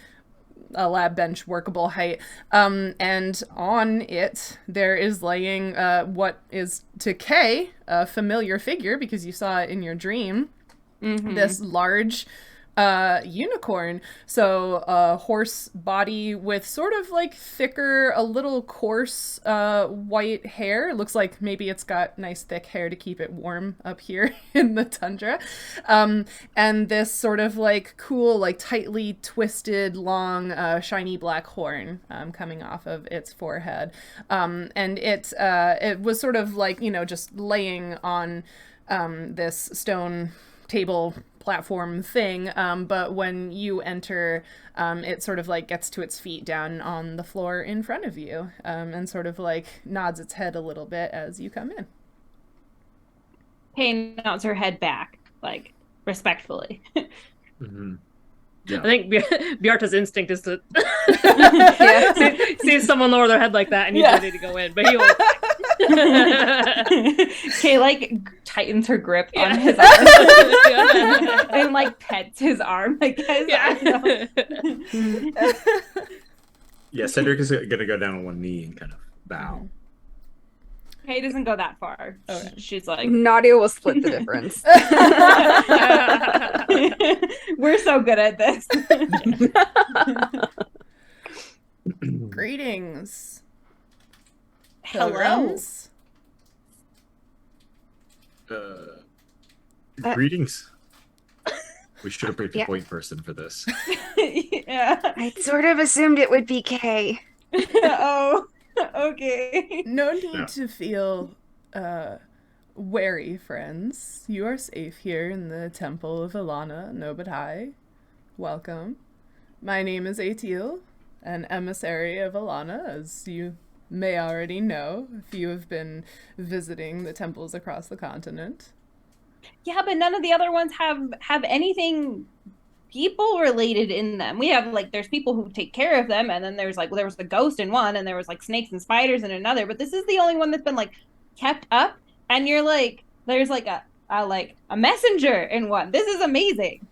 Speaker 1: a lab bench workable height. And on it there is laying what is to Kay a familiar figure because you saw it in your dream. This large unicorn. So a horse body with sort of like thicker, a little coarse white hair. It looks like maybe it's got nice thick hair to keep it warm up here in the tundra. And this sort of like cool, like tightly twisted, long, shiny black horn coming off of its forehead. And it was sort of like, just laying on this stone table platform thing, but when you enter, it sort of like gets to its feet down on the floor in front of you, and sort of like nods its head a little bit as you come in.
Speaker 2: Kay nods her head back, like respectfully.
Speaker 5: Yeah. I think Bjarta's instinct is to see someone lower their head like that and he's ready to go in, but he won't.
Speaker 2: Kay like tightens her grip on his arm and like pets his arm. Like,
Speaker 3: yeah, Cedric is gonna go down on one knee and kind of bow.
Speaker 2: Kay doesn't go that far. Okay. She's like,
Speaker 4: Nautia will split the difference.
Speaker 2: We're so good at this.
Speaker 1: Greetings.
Speaker 2: Hello.
Speaker 3: Greetings. We should have picked a point person for this.
Speaker 2: Yeah.
Speaker 4: I sort of assumed it would be Kay.
Speaker 2: Oh, okay.
Speaker 1: No need to feel wary, friends. You are safe here in the Temple of Ehlonna, Nobadai. Welcome. My name is Atil, an emissary of Ehlonna, as you may already know if you have been visiting the temples across the continent.
Speaker 2: Yeah, but none of the other ones have anything people related in them. We have like there's people who take care of them, and then there was a ghost in one, and there was like snakes and spiders in another. But this is the only one that's been like kept up. And you're like, there's like a messenger in one. This is amazing.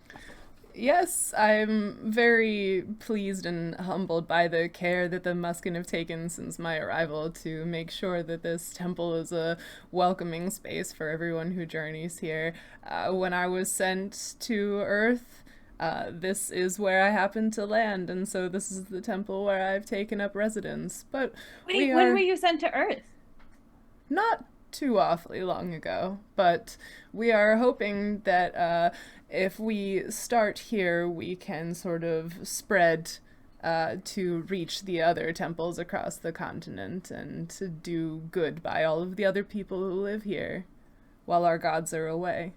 Speaker 1: Yes, I'm very pleased and humbled by the care that the Muskin have taken since my arrival to make sure that this temple is a welcoming space for everyone who journeys here. When I was sent to Earth, this is where I happened to land, and so this is the temple where I've taken up residence. But
Speaker 2: wait, when were you sent to Earth?
Speaker 1: Not too awfully long ago, but we are hoping that if we start here, we can sort of spread to reach the other temples across the continent and to do good by all of the other people who live here while our gods are away.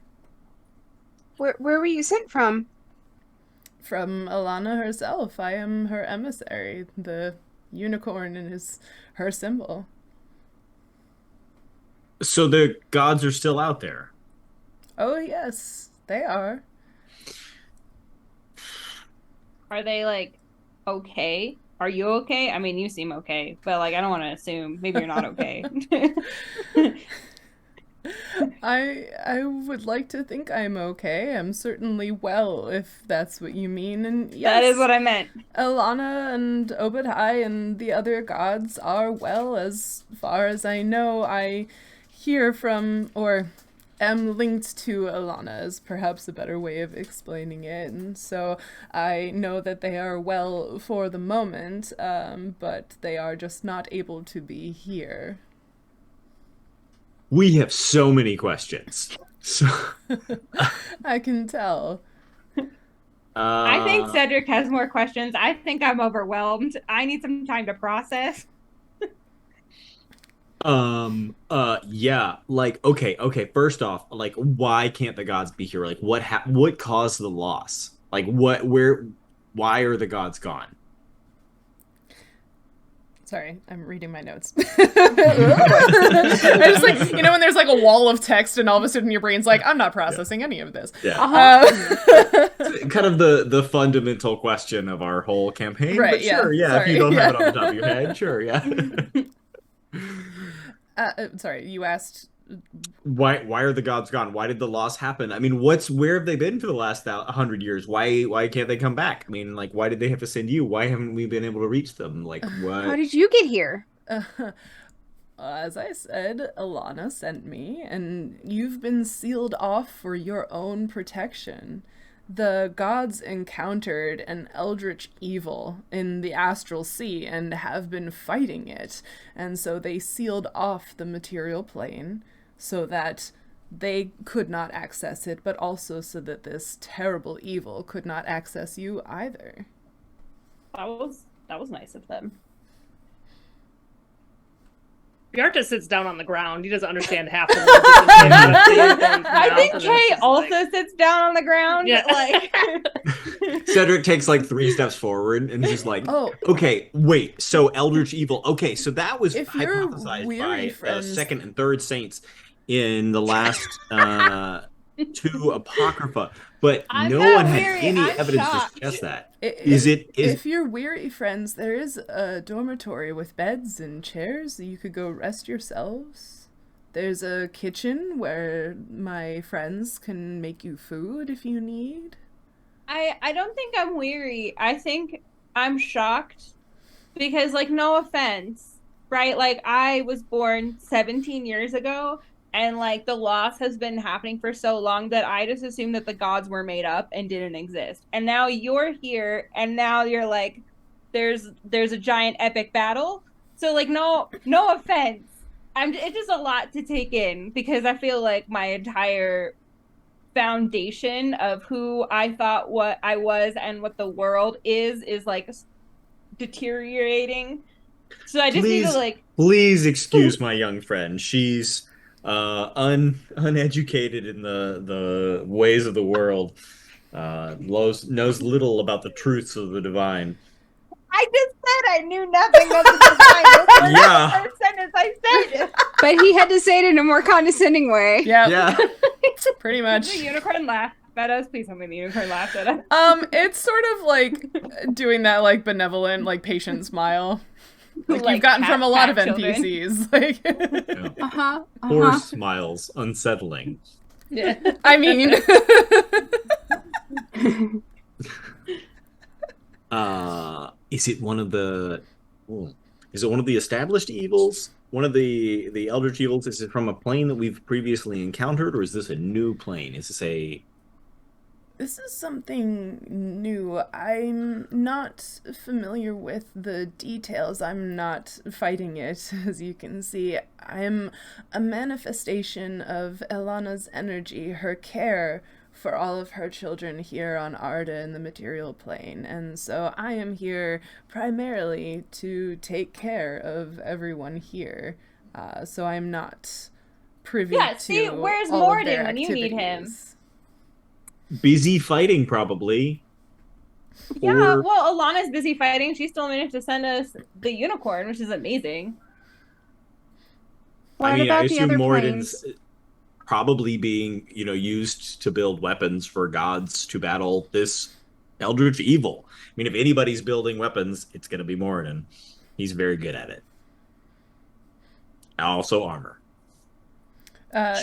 Speaker 4: Where were you sent from?
Speaker 1: From Ehlonna herself. I am her emissary. The unicorn is her symbol.
Speaker 3: So the gods are still out there?
Speaker 1: Oh, yes, they are.
Speaker 2: Are they like okay? Are you okay? I mean, you seem okay, but like I don't want to assume. Maybe you're not okay.
Speaker 1: I would like to think I'm okay. I'm certainly well, if that's what you mean. And yes,
Speaker 2: That is what I meant.
Speaker 1: Ehlonna and Obadai and the other gods are well, as far as I know. I hear from, or am linked to Ehlonna is perhaps a better way of explaining it. And so I know that they are well for the moment, but they are just not able to be here.
Speaker 3: We have so many questions. So,
Speaker 1: I can tell.
Speaker 2: I think Cedric has more questions. I think I'm overwhelmed. I need some time to process.
Speaker 3: Yeah, like, okay, first off, like, why can't the gods be here? Like, what caused the loss? Like, why are the gods gone?
Speaker 1: Sorry, I'm reading my notes. I just like, when there's like a wall of text and all of a sudden your brain's like, I'm not processing any of this.
Speaker 3: Yeah. Kind of the fundamental question of our whole campaign.
Speaker 1: Right,
Speaker 3: but sure,
Speaker 1: yeah.
Speaker 3: If you don't have it on the top of your head, sure, yeah.
Speaker 1: Sorry, you asked...
Speaker 3: Why are the gods gone? Why did the loss happen? I mean, where have they been for the last 100 years? Why can't they come back? I mean, like, why did they have to send you? Why haven't we been able to reach them? Like, what?
Speaker 4: How did you get here?
Speaker 1: As I said, Ehlonna sent me, and you've been sealed off for your own protection. The gods encountered an eldritch evil in the astral sea and have been fighting it, and so they sealed off the material plane so that they could not access it, but also so that this terrible evil could not access you either.
Speaker 2: That was nice of them.
Speaker 5: The artist sits down on the ground. He doesn't understand half the words.
Speaker 2: I think Kay also sits down on the ground.
Speaker 5: Yeah.
Speaker 2: Like
Speaker 3: Cedric takes like 3 steps forward and just like, okay, wait, so Eldritch Evil. Okay, so that was hypothesized by second and third saints in the last 2 Apocrypha, but no one had any evidence to suggest that.
Speaker 1: If you're weary, friends, there is a dormitory with beds and chairs. You could go rest yourselves. There's a kitchen where my friends can make you food if you need.
Speaker 2: I don't think I'm weary. I think I'm shocked because, like, no offense, right? Like, I was born 17 years ago, and like the loss has been happening for so long that I just assumed that the gods were made up and didn't exist. And now you're here, and now you're like, there's a giant epic battle. So like, no offense. It's just a lot to take in because I feel like my entire foundation of who I thought what I was and what the world is like deteriorating. So I just need to like.
Speaker 3: Please excuse my young friend. She's uneducated in the ways of the world, knows little about the truths of the divine.
Speaker 2: I just said I knew nothing of the divine. That's the first sentence I said.
Speaker 4: But he had to say it in a more condescending way.
Speaker 1: Yeah. Pretty much.
Speaker 2: Did the unicorn laugh at us? Please tell me the unicorn laughed at us.
Speaker 1: It's sort of like doing that like benevolent, like patient smile. Like you've gotten from a lot of NPCs. Like
Speaker 3: Poor smiles, unsettling.
Speaker 1: Yeah. I mean
Speaker 3: is it one of the established evils? One of the eldritch evils? Is it from a plane that we've previously encountered, or is this a new plane?
Speaker 1: This is something new. I'm not familiar with the details. I'm not fighting it, as you can see. I'm a manifestation of Ehlonna's energy, her care for all of her children here on Arda in the material plane. And so I am here primarily to take care of everyone here. So I'm not privy to
Speaker 2: where's
Speaker 1: all
Speaker 2: Morden
Speaker 1: of their
Speaker 2: when you need him?
Speaker 3: Busy fighting, probably.
Speaker 2: Yeah, well, Ehlonna's busy fighting. She still managed to send us the unicorn, which is amazing.
Speaker 4: What about
Speaker 3: I
Speaker 4: the
Speaker 3: assume
Speaker 4: other
Speaker 3: Morden's
Speaker 4: planes?
Speaker 3: probably being, used to build weapons for gods to battle this Eldritch evil. I mean, if anybody's building weapons, it's going to be Moradin. He's very good at it. Also armor.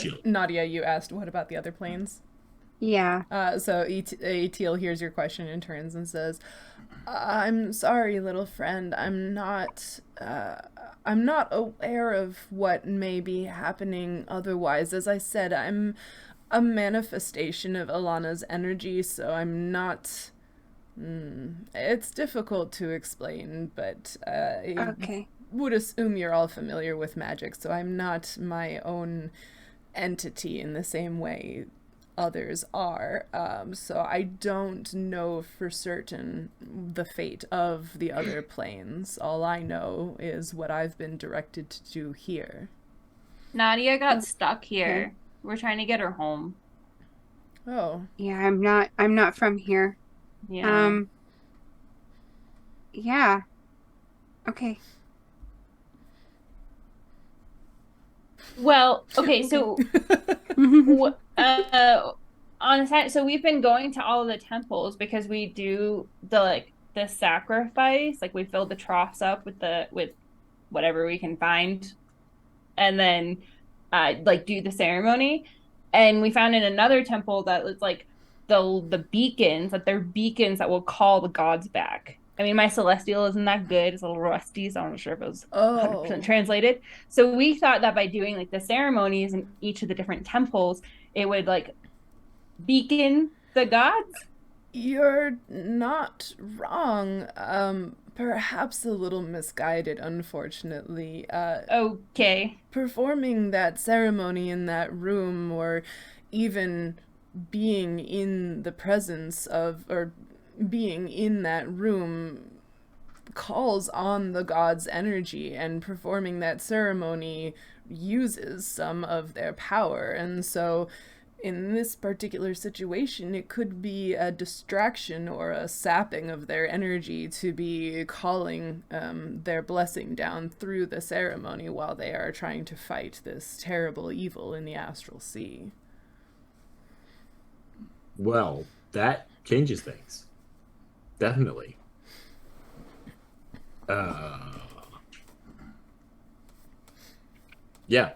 Speaker 3: Shield.
Speaker 1: Nautia, you asked, what about the other planes?
Speaker 4: Yeah.
Speaker 1: So Teal hears your question and turns and says, I'm sorry, little friend. I'm not aware of what may be happening otherwise. As I said, I'm a manifestation of Ehlonna's energy, so I'm not... it's difficult to explain, but I would assume you're all familiar with magic, so I'm not my own entity in the same way others are. So I don't know for certain the fate of the other planes. All I know is what I've been directed to do here.
Speaker 2: Nautia got stuck here. Okay. We're trying to get her home.
Speaker 1: Oh.
Speaker 4: Yeah, I'm not from here.
Speaker 2: Yeah.
Speaker 4: Yeah. Okay.
Speaker 2: Well, okay, so on a side, so we've been going to all of the temples because we do the sacrifice, like we fill the troughs up with whatever we can find, and then do the ceremony. And we found in another temple that it's like the beacons, that they're beacons that will call the gods back. I mean, my celestial isn't that good. It's a little rusty, so I'm not sure if it was 100% translated. So we thought that by doing like the ceremonies in each of the different temples, it would like beacon the gods.
Speaker 1: You're not wrong. Perhaps a little misguided, unfortunately.
Speaker 2: Okay.
Speaker 1: Performing that ceremony in that room, or even being in the presence of, or being in that room, calls on the gods' energy, and performing that ceremony uses some of their power. And so in this particular situation, it could be a distraction or a sapping of their energy to be calling their blessing down through the ceremony while they are trying to fight this terrible evil in the astral sea.
Speaker 3: Well, that changes things. Definitely. Yeah.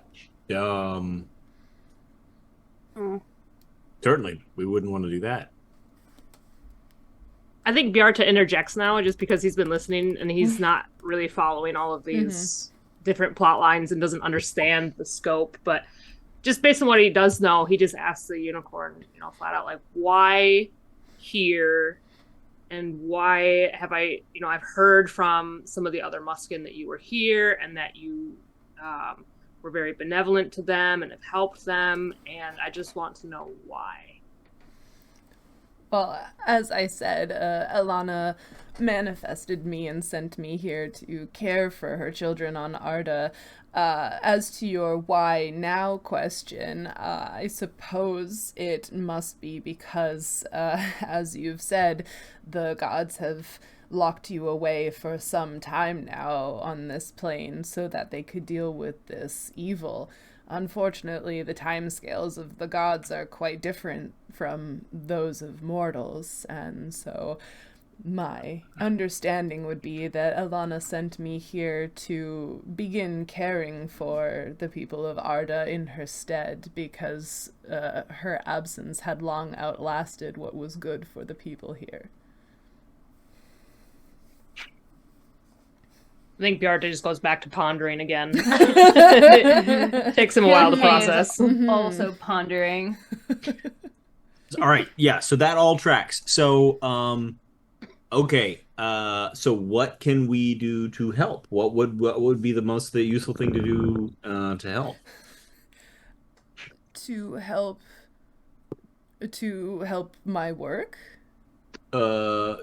Speaker 3: Certainly, we wouldn't want to do that.
Speaker 5: I think Bjarta interjects now just because he's been listening and he's not really following all of these different plot lines and doesn't understand the scope. But just based on what he does know, he just asks the unicorn, flat out, like, why here? And why have I've heard from some of the other Muskin that you were here and that you were very benevolent to them and have helped them, and I just want to know why.
Speaker 1: Well, as I said, Ehlonna manifested me and sent me here to care for her children on Arda. As to your why now question, I suppose it must be because, as you've said, the gods have locked you away for some time now on this plane so that they could deal with this evil. Unfortunately, the timescales of the gods are quite different from those of mortals, and so my understanding would be that Ehlonna sent me here to begin caring for the people of Arda in her stead, because her absence had long outlasted what was good for the people here.
Speaker 5: I think Bjarta just goes back to pondering again. It takes him a while to process.
Speaker 2: Also pondering.
Speaker 3: All right, yeah, so that all tracks. So, okay, so what can we do to help? What would be the most useful thing to do to help?
Speaker 1: To help my work?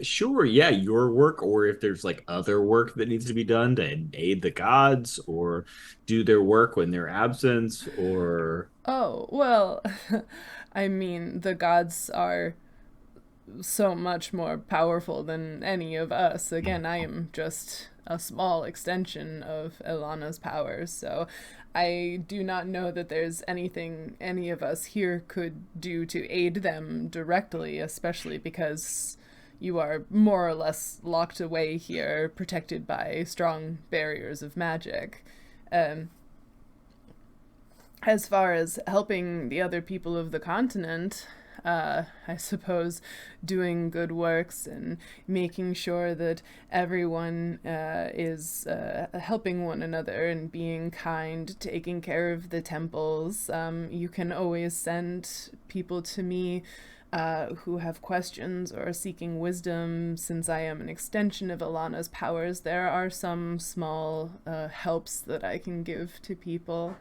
Speaker 3: Sure, yeah, your work, or if there's like other work that needs to be done to aid the gods or do their work when they're absent, or...
Speaker 1: Oh, well, I mean, the gods are so much more powerful than any of us. Again, I am just a small extension of Ehlonna's powers, so I do not know that there's anything any of us here could do to aid them directly, especially because you are more or less locked away here, protected by strong barriers of magic. As far as helping the other people of the continent, I suppose doing good works and making sure that everyone is helping one another and being kind, taking care of the temples. You can always send people to me who have questions or are seeking wisdom. Since I am an extension of Ehlonna's powers, there are some small helps that I can give to people.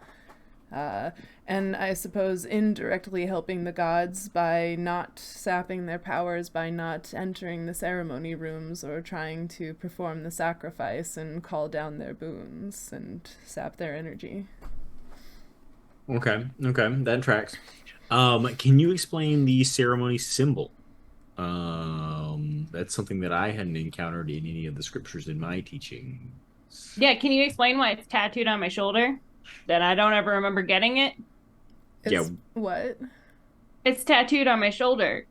Speaker 1: And I suppose indirectly helping the gods by not sapping their powers, by not entering the ceremony rooms or trying to perform the sacrifice and call down their boons and sap their energy.
Speaker 3: Okay, that tracks. Can you explain the ceremony symbol? That's something that I hadn't encountered in any of the scriptures in my teaching.
Speaker 2: Yeah, can you explain why it's tattooed on my shoulder? That I don't ever remember getting it?
Speaker 1: It's, what?
Speaker 2: It's tattooed on my shoulder.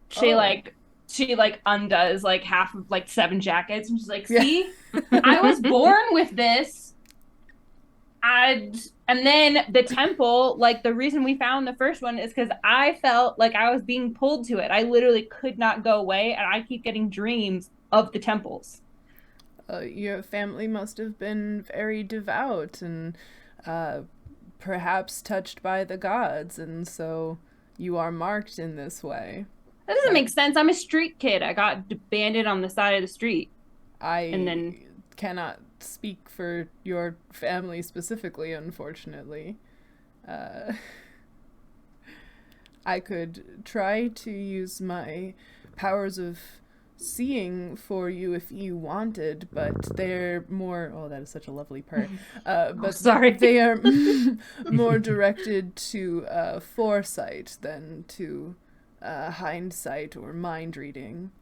Speaker 2: She undoes like half of like 7 jackets and she's like, see? I was born with this. And then the temple, like the reason we found the first one is because I felt like I was being pulled to it. I literally could not go away, and I keep getting dreams of the temples.
Speaker 1: Your family must have been very devout and perhaps touched by the gods, and so you are marked in this way.
Speaker 2: That doesn't make sense. I'm a street kid. I got abandoned on the side of the street.
Speaker 1: And then cannot speak for your family specifically, unfortunately. I could try to use my powers of seeing for you if you wanted, but they're more, oh, that is such a lovely part, but
Speaker 2: sorry.
Speaker 1: They are more directed to foresight than to hindsight or mind reading.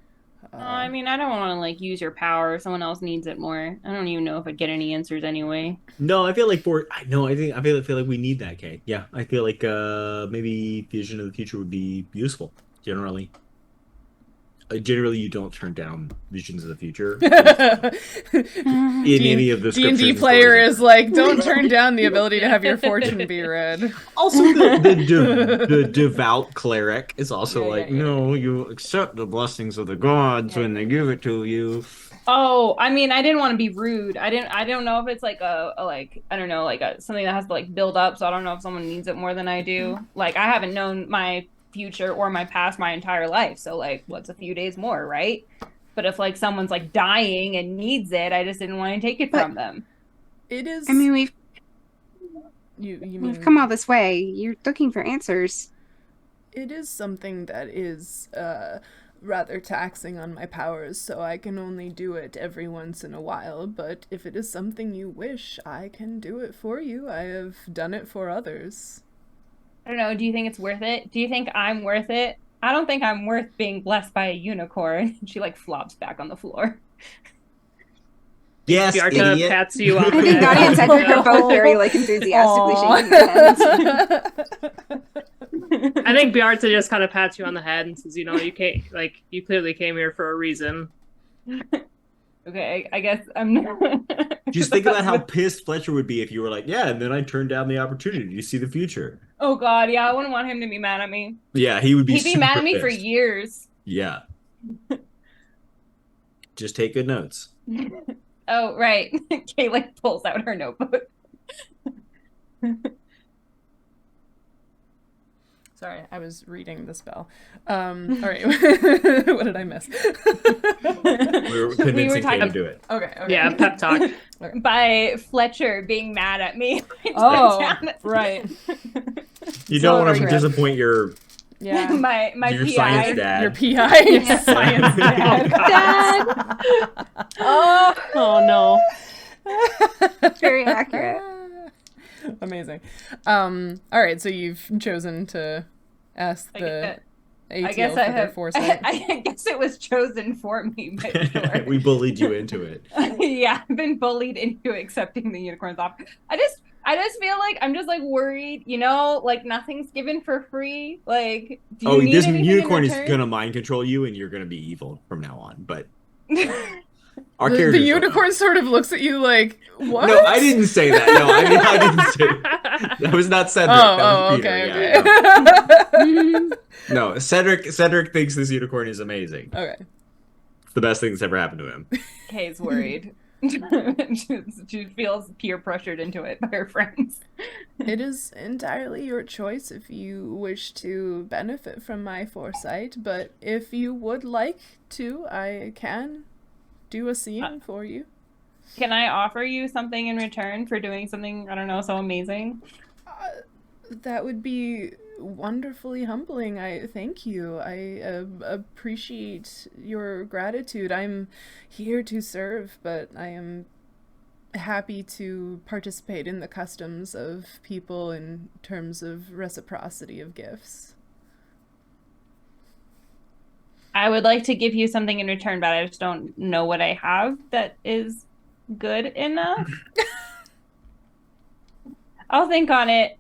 Speaker 2: I mean, I don't want to like use your power. Someone else needs it more. I don't even know if I'd get any answers anyway.
Speaker 3: No, I feel like I feel like we need that, Kate. Yeah, I feel like maybe vision of the future would be useful generally. Generally, you don't turn down visions of the future. In any of the scriptures.
Speaker 1: D&D player is like, don't turn down the ability to have your fortune be read.
Speaker 3: Also, the devout cleric is also no, you accept the blessings of the gods when they give it to you.
Speaker 2: Oh, I mean, I didn't want to be rude. I don't know if it's like something that has to like build up. So I don't know if someone needs it more than I do. Like, I haven't known my future or my past my entire life, so like what's a few days more, right? But if like someone's like dying and needs it, I just didn't want to take it from them.
Speaker 1: It is,
Speaker 4: I mean, we've
Speaker 1: we've
Speaker 4: come all this way. You're looking for answers.
Speaker 1: It is something that is rather taxing on my powers, so I can only do it every once in a while, but if it is something you wish, I can do it for you. I have done it for others.
Speaker 2: I don't know. Do you think it's worth it? Do you think I'm worth it? I don't think I'm worth being blessed by a unicorn. She like flops back on the floor.
Speaker 3: Yes,
Speaker 5: Biarca
Speaker 3: idiot.
Speaker 5: pats you on
Speaker 4: I
Speaker 5: the
Speaker 4: think
Speaker 5: head.
Speaker 4: Nautia and Cedric are both very like enthusiastically shaking their heads.
Speaker 5: I think Biarca just kind of pats you on the head and says, you know, you clearly came here for a reason.
Speaker 2: Okay, I guess I'm not.
Speaker 3: Just think about how pissed Fletcher would be if you were like, yeah, and then I turned down the opportunity to see the future.
Speaker 2: Oh God, yeah, I wouldn't want him to be mad at me.
Speaker 3: Yeah, he would be.
Speaker 2: He'd be mad at me
Speaker 3: super
Speaker 2: for
Speaker 3: pissed.
Speaker 2: years.
Speaker 3: Yeah. Just take good notes.
Speaker 2: Oh, right. Kay like pulls out her notebook.
Speaker 1: Sorry, I was reading the spell. All right. What did I miss?
Speaker 3: We were convincing Kay to do it.
Speaker 1: Okay.
Speaker 5: Yeah, pep talk.
Speaker 2: By Fletcher being mad at me.
Speaker 1: Oh, right.
Speaker 3: You don't want to disappoint your
Speaker 1: Yeah.
Speaker 2: my
Speaker 3: your
Speaker 2: PI.
Speaker 3: science dad.
Speaker 1: Your PI. Science dad.
Speaker 5: Oh no.
Speaker 4: Very accurate.
Speaker 1: Amazing. All right, so you've chosen to ask the ATL for their foresight.
Speaker 2: I guess it was chosen for me, but sure.
Speaker 3: We bullied you into it.
Speaker 2: Yeah, I've been bullied into accepting the unicorn's offer. I I just feel like I'm just like worried, like nothing's given for free. Like, do you
Speaker 3: Oh,
Speaker 2: need
Speaker 3: this
Speaker 2: anything
Speaker 3: unicorn
Speaker 2: in
Speaker 3: is
Speaker 2: return?
Speaker 3: gonna mind control you, and you're gonna be evil from now on. But our
Speaker 1: The
Speaker 3: characters don't know.
Speaker 1: unicorn sort of looks at you like, what?
Speaker 3: No, I didn't say that. No, I mean I didn't say that. That was not Cedric. That was Peter.
Speaker 1: Okay.
Speaker 3: Yeah, no, Cedric thinks this unicorn is amazing.
Speaker 1: Okay.
Speaker 3: It's the best thing that's ever happened to him.
Speaker 2: Kay's worried. She feels peer pressured into it by her friends.
Speaker 1: It is entirely your choice if you wish to benefit from my foresight, but if you would like to, I can do a seeing for you.
Speaker 2: Can I offer you something in return for doing something, I don't know, so amazing?
Speaker 1: That would be wonderfully humbling. I thank you. I appreciate your gratitude. I'm here to serve, but I am happy to participate in the customs of people in terms of reciprocity of gifts.
Speaker 2: I would like to give you something in return, but I just don't know what I have that is good enough. I'll think on it.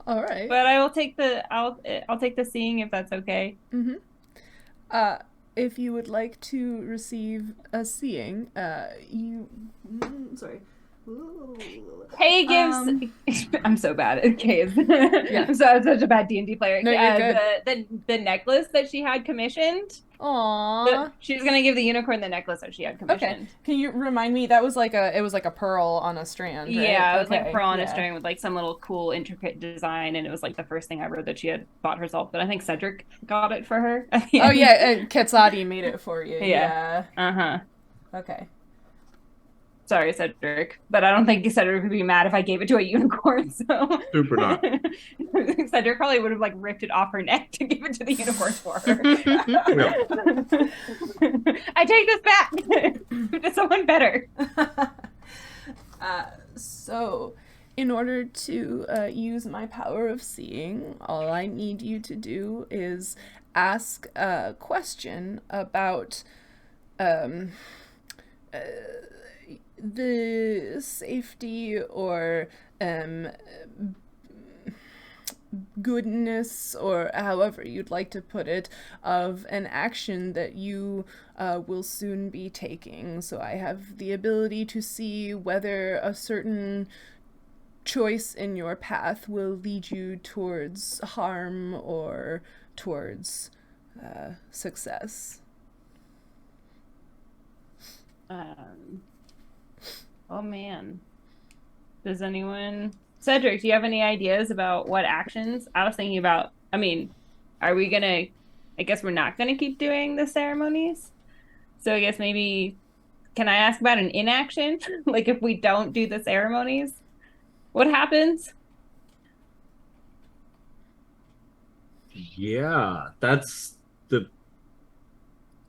Speaker 1: All right.
Speaker 2: But I will take I'll take the seeing if that's okay.
Speaker 1: If you would like to receive a seeing, sorry.
Speaker 2: Kay gives. I'm so bad at Kay's.
Speaker 1: Yeah.
Speaker 2: I'm such a bad D&D player.
Speaker 1: No, you're good.
Speaker 2: The necklace that she had commissioned.
Speaker 1: Aww.
Speaker 2: She's gonna give the unicorn the necklace that she had commissioned.
Speaker 1: Okay. Can you remind me? That was it was like a pearl on a strand, right?
Speaker 2: Yeah, it was like a pearl on a string with like some little cool intricate design, and it was like the first thing ever that she had bought herself. But I think Cedric got it for her.
Speaker 1: Oh yeah, and Ketsati made it for you.
Speaker 2: Yeah. Uh-huh.
Speaker 1: Okay.
Speaker 2: Sorry, Cedric, but I don't think Cedric would be mad if I gave it to a unicorn. So
Speaker 3: Super not.
Speaker 2: Cedric probably would have like ripped it off her neck to give it to the unicorn for her. I take this back to someone better.
Speaker 1: So, in order to use my power of seeing, all I need you to do is ask a question about the safety or goodness, or however you'd like to put it, of an action that you will soon be taking. So I have the ability to see whether a certain choice in your path will lead you towards harm or towards success.
Speaker 2: Oh man. Does anyone... Cedric, do you have any ideas about what actions? I was thinking about, are we gonna... I guess we're not gonna keep doing the ceremonies? So I guess maybe... Can I ask about an inaction? Like if we don't do the ceremonies, what happens?
Speaker 3: Yeah, that's the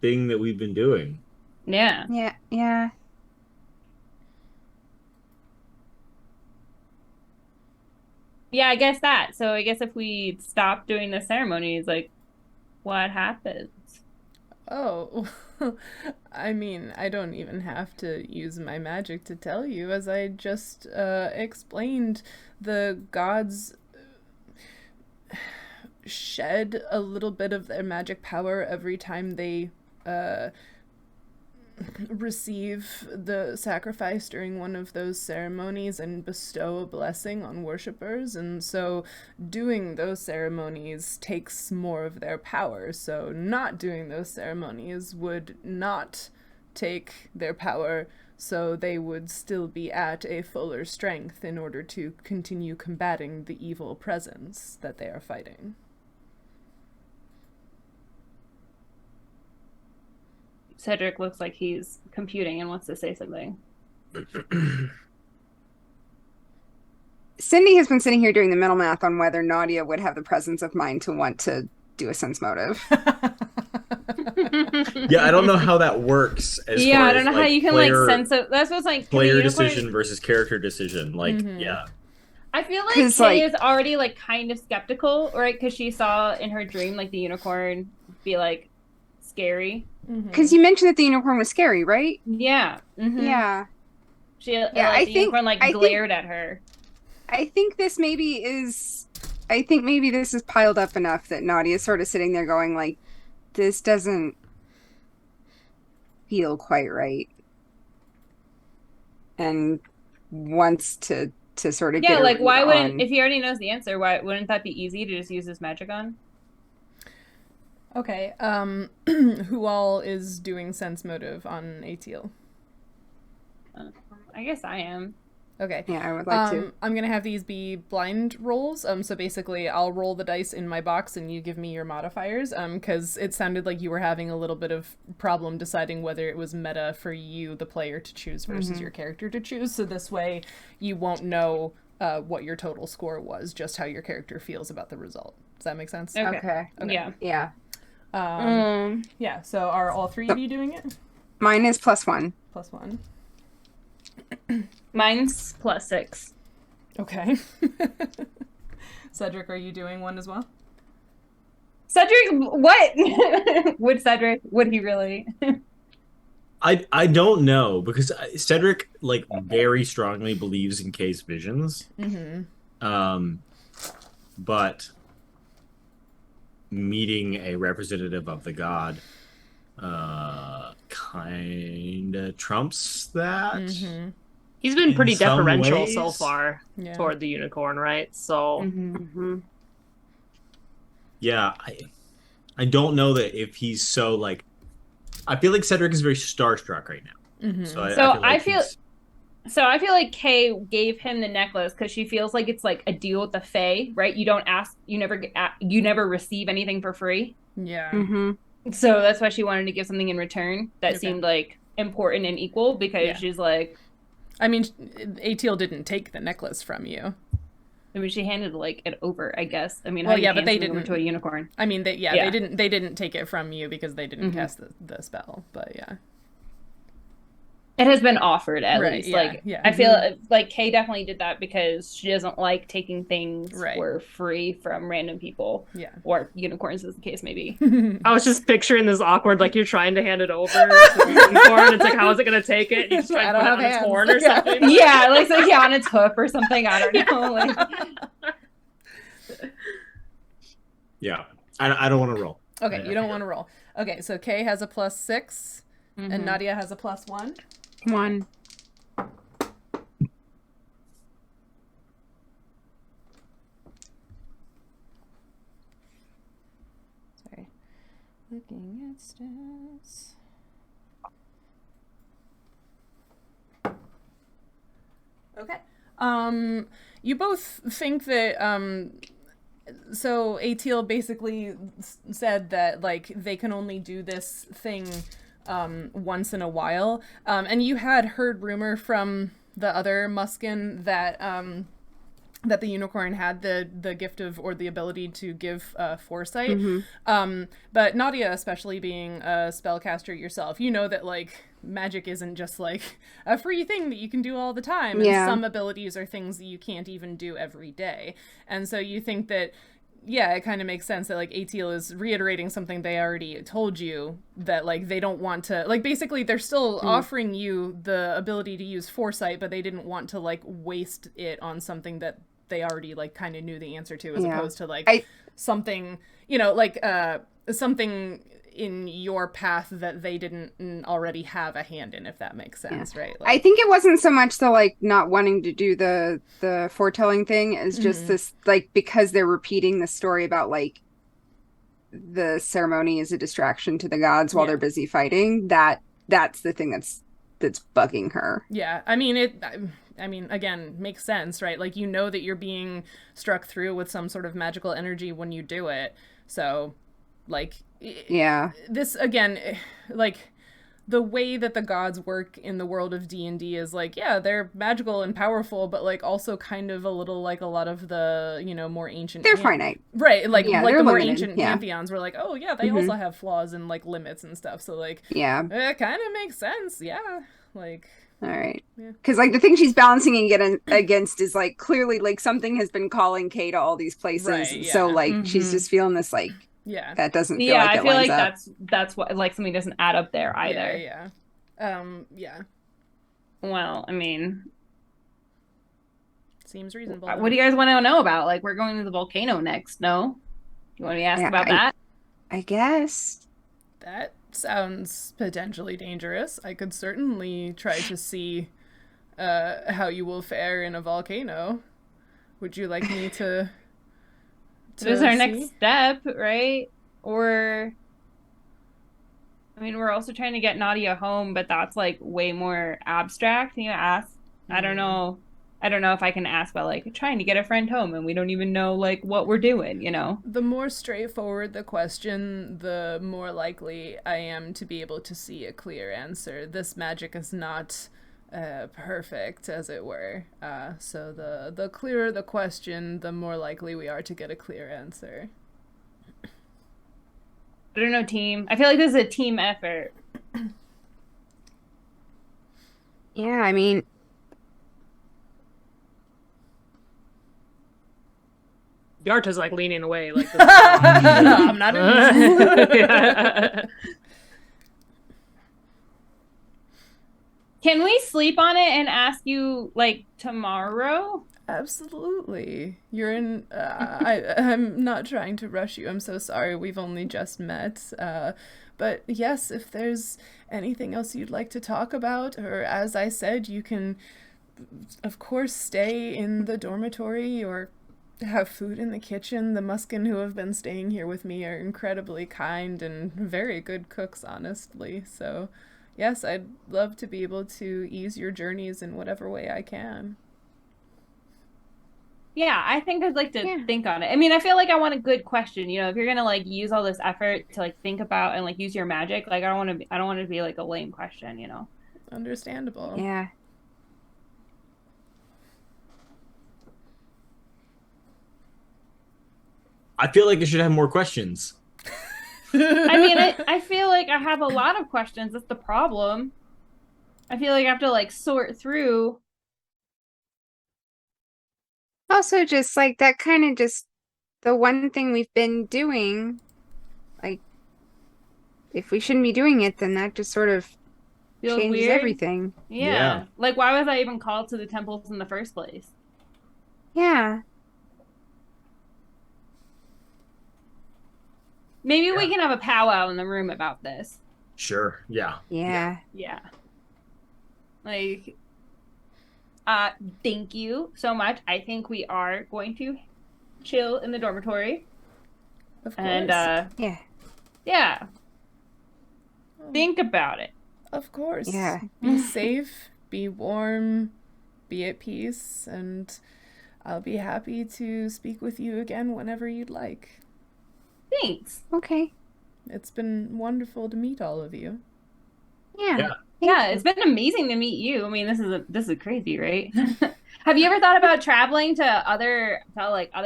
Speaker 3: thing that we've been doing.
Speaker 2: Yeah.
Speaker 4: Yeah.
Speaker 2: Yeah, I guess that. So I guess if we stop doing the ceremonies, like, what happens?
Speaker 1: Oh, I don't even have to use my magic to tell you. As I just explained, the gods shed a little bit of their magic power every time they receive the sacrifice during one of those ceremonies and bestow a blessing on worshippers, and so doing those ceremonies takes more of their power. So not doing those ceremonies would not take their power, so they would still be at a fuller strength in order to continue combating the evil presence that they are fighting.
Speaker 2: Cedric looks like he's computing and wants to say something.
Speaker 4: Cindy has been sitting here doing the mental math on whether Nautia would have the presence of mind to want to do a sense motive.
Speaker 3: Yeah, I don't know how that works.
Speaker 2: I don't know how you can sense it. That's what's like
Speaker 3: player decision versus character decision.
Speaker 2: Yeah. I feel like Kay is already like kind of skeptical, right? Because she saw in her dream like the unicorn be like scary.
Speaker 4: Because you mentioned that the unicorn was scary, right?
Speaker 2: Yeah.
Speaker 4: Yeah.
Speaker 2: The unicorn glared at her.
Speaker 4: I think this maybe is piled up enough that Nautia's sort of sitting there going like, this doesn't feel quite right. And wants to sort of get
Speaker 2: like why wouldn't
Speaker 4: on.
Speaker 2: if he already knows the answer, why wouldn't that be easy to just use his magic on?
Speaker 1: Okay. Who all is doing sense motive on Atil?
Speaker 2: I guess I am.
Speaker 1: Okay.
Speaker 4: Yeah, I would like to.
Speaker 1: I'm gonna have these be blind rolls. So basically, I'll roll the dice in my box, and you give me your modifiers. Because it sounded like you were having a little bit of problem deciding whether it was meta for you, the player, to choose versus your character to choose. So this way, you won't know what your total score was, just how your character feels about the result. Does that make sense?
Speaker 4: Okay.
Speaker 2: Yeah.
Speaker 4: Yeah.
Speaker 1: Yeah. So are all three of you doing it?
Speaker 4: Mine is +1.
Speaker 1: +1.
Speaker 2: Mine's +6.
Speaker 1: Okay. Cedric, are you doing one as well?
Speaker 2: Cedric, what? Would he really?
Speaker 3: I don't know, because Cedric like very strongly believes in Kay's visions. But meeting a representative of the god kind of trumps that.
Speaker 5: He's been pretty
Speaker 3: In some
Speaker 5: deferential
Speaker 3: ways.
Speaker 5: so far toward the unicorn, right? So
Speaker 3: Yeah, I don't know that if he's so like. I feel like Cedric is very starstruck right now. So I feel
Speaker 2: like Kay gave him the necklace because she feels like it's like a deal with the Fae, right? You don't ask, you never receive anything for free.
Speaker 1: Yeah.
Speaker 2: So that's why she wanted to give something in return that seemed like important and equal, because she's like,
Speaker 1: I mean, Atil didn't take the necklace from you.
Speaker 2: I mean, she handed like it over, I guess. I mean,
Speaker 1: Well,
Speaker 2: how do you
Speaker 1: yeah, but
Speaker 2: hand
Speaker 1: they
Speaker 2: something over
Speaker 1: didn't
Speaker 2: to a unicorn.
Speaker 1: I mean, they didn't take it from you because they didn't cast the spell. But yeah,
Speaker 2: it has been offered at
Speaker 1: Right,
Speaker 2: least.
Speaker 1: yeah,
Speaker 2: Like,
Speaker 1: yeah.
Speaker 2: I feel like Kay definitely did that because she doesn't like taking things
Speaker 1: Right.
Speaker 2: for free from random people.
Speaker 1: Yeah.
Speaker 2: Or unicorns, as the case may be.
Speaker 5: I was just picturing this awkward, like you're trying to hand it over to the unicorn. It's like, how is it going to take it? You just try
Speaker 1: I
Speaker 5: to
Speaker 1: don't
Speaker 5: put it
Speaker 1: have
Speaker 5: on its
Speaker 1: hands.
Speaker 5: horn or
Speaker 1: Yeah.
Speaker 5: something.
Speaker 2: Yeah, like so, on its hoof or something. I don't know. Like,
Speaker 3: yeah, I don't want to roll.
Speaker 1: okay, you don't want to roll. Okay, so Kay has a +6, and Nadia has a +1.
Speaker 4: 1.
Speaker 1: Sorry, looking at stats. Okay. You both think that so Atil basically said that like they can only do this thing once in a while, and you had heard rumor from the other Muskin that that the unicorn had the gift of, or the ability to give foresight. But Nautia, especially being a spellcaster yourself, you know that like magic isn't just like a free thing that you can do all the time. And some abilities are things that you can't even do every day. And so you think that, yeah, it kind of makes sense that like Atil is reiterating something they already told you, that like they don't want to, like basically they're still offering you the ability to use foresight, but they didn't want to like waste it on something that they already like kind of knew the answer to, as opposed to like something, you know, like something in your path that they didn't already have a hand in, if that makes sense, right? Like,
Speaker 4: I think it wasn't so much the like not wanting to do the foretelling thing as just this like, because they're repeating the story about like the ceremony is a distraction to the gods while they're busy fighting, that's the thing that's bugging her.
Speaker 1: Yeah, I mean, again, makes sense, right? Like, you know that you're being struck through with some sort of magical energy when you do it. So, like, this, again, like, the way that the gods work in the world of D&D is, like, yeah, they're magical and powerful, but, like, also kind of a little like a lot of the, you know, more ancient...
Speaker 4: They're finite.
Speaker 1: Right, like the more
Speaker 4: limited.
Speaker 1: ancient pantheons were like, oh, yeah, they also have flaws and, like, limits and stuff. So, like, it kind of makes sense, yeah. Like...
Speaker 4: All right. Because, like, the thing she's balancing against is, like, clearly, like, something has been calling Kay to all these places. Right, so, like, she's just feeling this, like, that doesn't feel like it
Speaker 2: I feel like
Speaker 4: up.
Speaker 2: that's what, like, something doesn't add up there either.
Speaker 1: Yeah.
Speaker 2: Well, I mean...
Speaker 1: Seems reasonable.
Speaker 2: What do you guys want to know about? Like, we're going to the volcano next, no? You want me to ask about that?
Speaker 4: I guess.
Speaker 1: That sounds potentially dangerous. I could certainly try to see how you will fare in a volcano. Would you like me to
Speaker 2: This is our next step, right? Or, I mean, we're also trying to get Nautia home, but that's like way more abstract. Can you ask? I don't know. I don't know if I can ask about like trying to get a friend home and we don't even know like what we're doing, you know?
Speaker 1: The more straightforward the question, the more likely I am to be able to see a clear answer. This magic is not perfect, as it were. So the clearer the question, the more likely we are to get a clear answer.
Speaker 2: I don't know, team. I feel like this is a team effort.
Speaker 4: Yeah, I mean,
Speaker 5: Yarta's like leaning away, like
Speaker 1: I'm not in
Speaker 5: Yeah.
Speaker 2: Can we sleep on it and ask you like tomorrow?
Speaker 1: Absolutely. You're in. I'm not trying to rush you. I'm so sorry. We've only just met. But yes, if there's anything else you'd like to talk about, or as I said, you can, of course, stay in the dormitory or have food in the kitchen. The Muskin who have been staying here with me are incredibly kind and very good cooks, honestly. So, yes, I'd love to be able to ease your journeys in whatever way I can.
Speaker 2: Yeah, I think I'd like to think on it. I mean, I feel like I want a good question. You know, if you're gonna like use all this effort to like think about and like use your magic, like I don't want it to be like a lame question. You know.
Speaker 1: Understandable.
Speaker 4: yeah.
Speaker 3: I feel like I should have more questions.
Speaker 2: I mean, I feel like I have a lot of questions. That's the problem. I feel like I have to like sort through.
Speaker 4: Also, just like that kind of just the one thing we've been doing, like, if we shouldn't be doing it, then that just sort of
Speaker 2: Feels
Speaker 4: changes
Speaker 2: weird.
Speaker 4: everything.
Speaker 2: Yeah. Like, why was I even called to the temples in the first place?
Speaker 4: Yeah.
Speaker 2: Maybe we can have a powwow in the room about this.
Speaker 3: Sure. Yeah.
Speaker 4: Yeah.
Speaker 2: Yeah. Like, thank you so much. I think we are going to chill in the dormitory.
Speaker 1: Of course.
Speaker 2: And,
Speaker 4: Yeah.
Speaker 2: think about it.
Speaker 1: Of course.
Speaker 4: Yeah.
Speaker 1: Be safe, be warm, be at peace, and I'll be happy to speak with you again whenever you'd like.
Speaker 2: Thanks.
Speaker 4: Okay.
Speaker 1: It's been wonderful to meet all of you.
Speaker 4: Yeah.
Speaker 2: Yeah, it's been amazing to meet you. I mean, this is crazy, right? Have you ever thought about traveling to other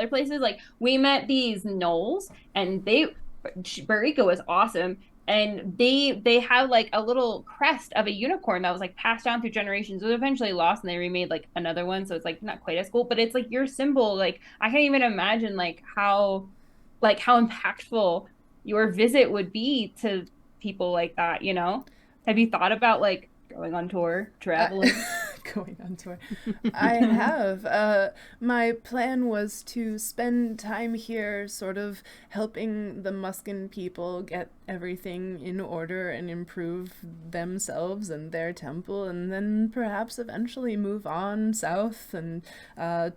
Speaker 2: places? Like, we met these gnolls, and Barika was awesome, and they have like a little crest of a unicorn that was like passed down through generations. It was eventually lost, and they remade like another one, so it's like not quite as cool, but it's like your symbol. Like, I can't even imagine like how impactful your visit would be to people like that, you know? Have you thought about like going on tour, traveling?
Speaker 1: Going on tour. I have. My plan was to spend time here sort of helping the Muskin people get everything in order and improve themselves and their temple, and then perhaps eventually move on south and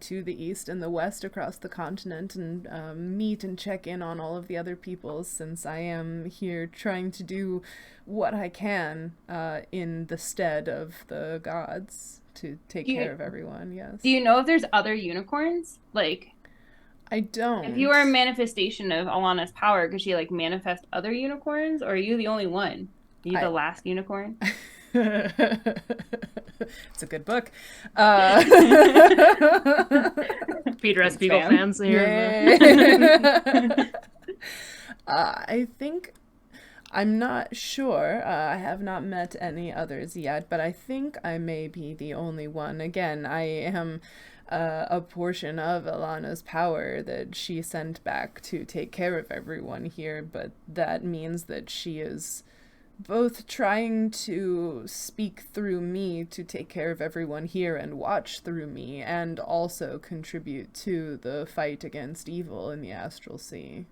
Speaker 1: to the east and the west across the continent and meet and check in on all of the other peoples, since I am here trying to do what I can in the stead of the gods to take care of everyone. Yes.
Speaker 2: Do you know if there's other unicorns? Like,
Speaker 1: I don't.
Speaker 2: if you are a manifestation of Ehlonna's power, could she like manifest other unicorns, or are you the only one? Are you the last unicorn?
Speaker 1: It's a good book.
Speaker 5: Peter S. Beagle fans here.
Speaker 1: I think, I'm not sure. I have not met any others yet, but I think I may be the only one. Again, I am a portion of Ehlonna's power that she sent back to take care of everyone here, but that means that she is both trying to speak through me to take care of everyone here and watch through me, and also contribute to the fight against evil in the Astral Sea.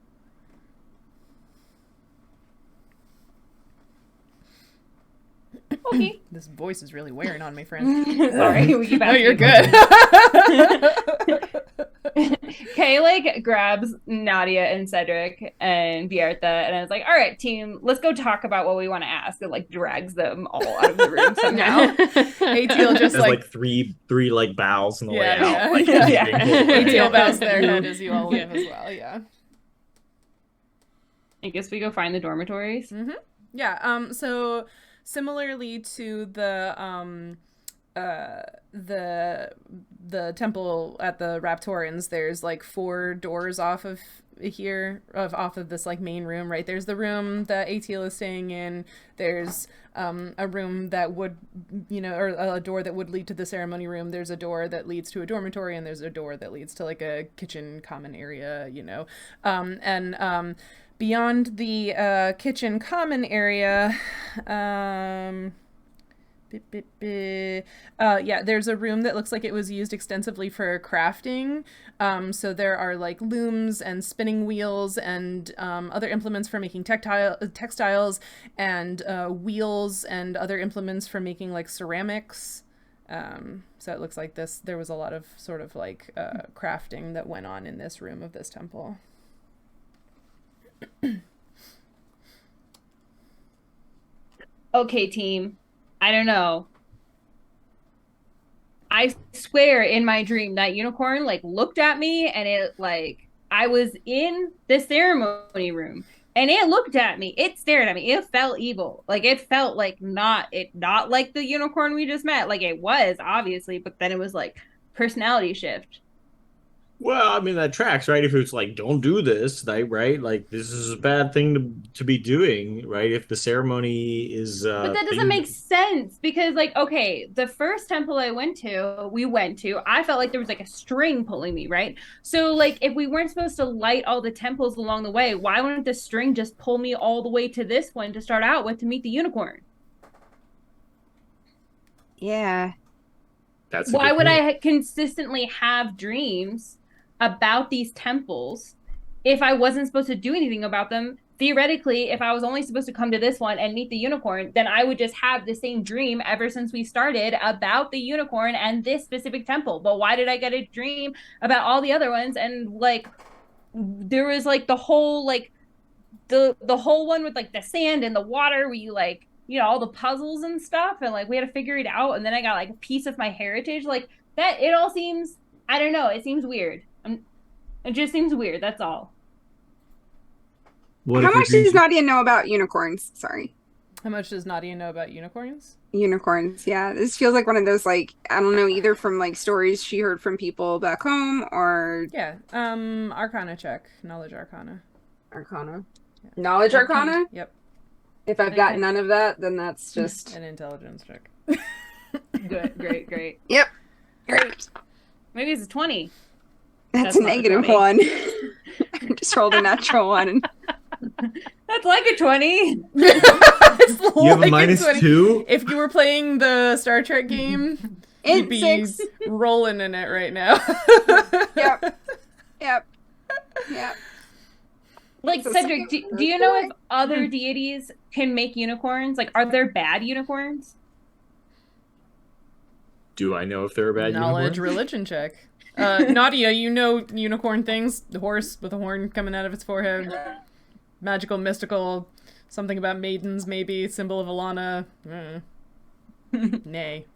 Speaker 2: Okay.
Speaker 1: This voice is really wearing on me, friend.
Speaker 2: Sorry, we keep
Speaker 1: No,
Speaker 2: asking.
Speaker 1: you're good.
Speaker 2: Kay like grabs Nautia and Cedric and Bierta, and I was like, all right, team, let's go talk about what we want to ask. And like drags them all out of the room somehow.
Speaker 1: Atiel just
Speaker 3: There's like three like bows on the way out. Like,
Speaker 2: yeah.
Speaker 1: Atiel bows their head as you all leave as well, yeah.
Speaker 2: I guess we go find the dormitories.
Speaker 1: Mm-hmm. Yeah, so similarly to the temple at the Raptorans, there's like 4 doors off of here, off of this like main room, right? There's the room that Atiel is staying in. There's a room that would, or a door that would lead to the ceremony room. There's a door that leads to a dormitory, and there's a door that leads to like a kitchen common area, beyond the kitchen common area, there's a room that looks like it was used extensively for crafting. So there are like looms and spinning wheels and other implements for making textiles and wheels and other implements for making like ceramics. So it looks like there was a lot of sort of like crafting that went on in this room of this temple.
Speaker 2: Okay, team. I don't know. I swear in my dream that unicorn like looked at me, and it like I was in the ceremony room and it looked at me. It stared at me. It felt evil. Like it felt like not like the unicorn we just met. Like it was obviously, but then it was like personality shift.
Speaker 3: Well, I mean, that tracks, right? If it's like, don't do this, right? Like, this is a bad thing to be doing, right? If the ceremony is...
Speaker 2: but that doesn't make sense, because, like, okay, the first temple we went to, I felt like there was, like, a string pulling me, right? So, like, if we weren't supposed to light all the temples along the way, why wouldn't the string just pull me all the way to this one to start out with to meet the unicorn?
Speaker 4: Yeah.
Speaker 2: Why would I consistently have dreams about these temples if I wasn't supposed to do anything about them? Theoretically, if I was only supposed to come to this one and meet the unicorn, then I would just have the same dream ever since we started about the unicorn and this specific temple. But why did I get a dream about all the other ones? And like there was like the whole like the whole one with like the sand and the water where you like, all the puzzles and stuff, and like we had to figure it out, and then I got like a piece of my heritage, like that. It all seems, I don't know, it seems weird. It just seems weird, that's all.
Speaker 4: How much does Nautia know about unicorns? Sorry.
Speaker 1: How much does Nautia know about unicorns?
Speaker 4: Unicorns, yeah. This feels like one of those, like, I don't know, either from like stories she heard from people back home or...
Speaker 1: Yeah, Arcana check. Knowledge Arcana.
Speaker 4: Arcana. Yeah. Knowledge Arcana?
Speaker 1: Yep.
Speaker 4: If I've got none of that, then that's just...
Speaker 1: An intelligence check.
Speaker 2: Good, great.
Speaker 4: Yep. Great.
Speaker 2: Maybe it's a 20.
Speaker 4: That's a negative 1. I just rolled a natural 1.
Speaker 2: That's like a 20.
Speaker 3: You have a -2?
Speaker 1: If you were playing the Star Trek game, you'd be
Speaker 4: 6.
Speaker 1: rolling in it right now.
Speaker 4: Yep.
Speaker 2: Like, Cedric, do you know if other deities can make unicorns? Like, are there bad unicorns?
Speaker 3: Do I know if they're a bad
Speaker 1: Knowledge
Speaker 3: unicorn?
Speaker 1: religion check. Nautia, you know unicorn things. The horse with a horn coming out of its forehead. Magical, mystical, something about maidens, maybe. Symbol of Ehlonna. Nay.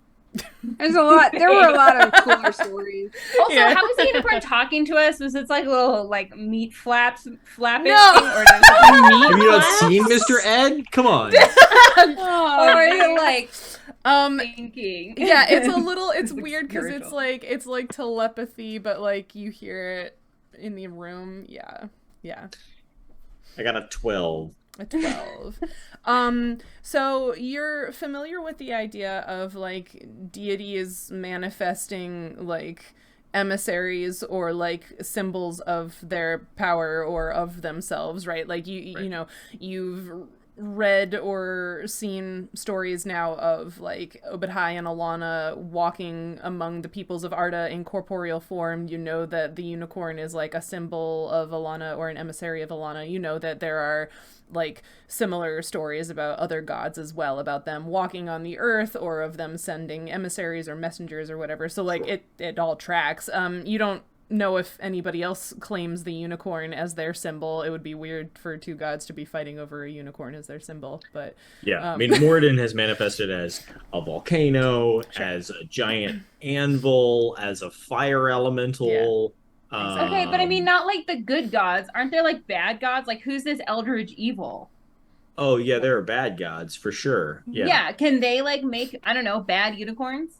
Speaker 4: There were a lot of cooler stories.
Speaker 2: Also, how is the unicorn talking to us? Was it like a little like meat flapping?
Speaker 1: No.
Speaker 2: Thing, or does it meat
Speaker 3: Have you not seen Mr. Ed? Come on.
Speaker 2: or is it like thinking?
Speaker 1: Yeah, it's weird because it's like telepathy, but like you hear it in the room. Yeah.
Speaker 3: I got a 12.
Speaker 1: A 12. So you're familiar with the idea of like deities manifesting like emissaries or like symbols of their power or of themselves, right? Like you know, you've read or seen stories now of like Obadhai and Ehlonna walking among the peoples of Arda in corporeal form, you know that the unicorn is like a symbol of Ehlonna or an emissary of Ehlonna. You know that there are like similar stories about other gods as well, about them walking on the earth or of them sending emissaries or messengers or whatever. So like it all tracks. You don't know if anybody else claims the unicorn as their symbol. It would be weird for two gods to be fighting over a unicorn as their symbol, but
Speaker 3: yeah, I mean, Morden has manifested as a volcano, as a giant anvil, as a fire elemental.
Speaker 2: Okay, but I mean, not like the good gods. Aren't there like bad gods? Like, who's this eldritch evil?
Speaker 3: Oh yeah, there are bad gods for sure. Yeah.
Speaker 2: Can they like make, I don't know, bad unicorns?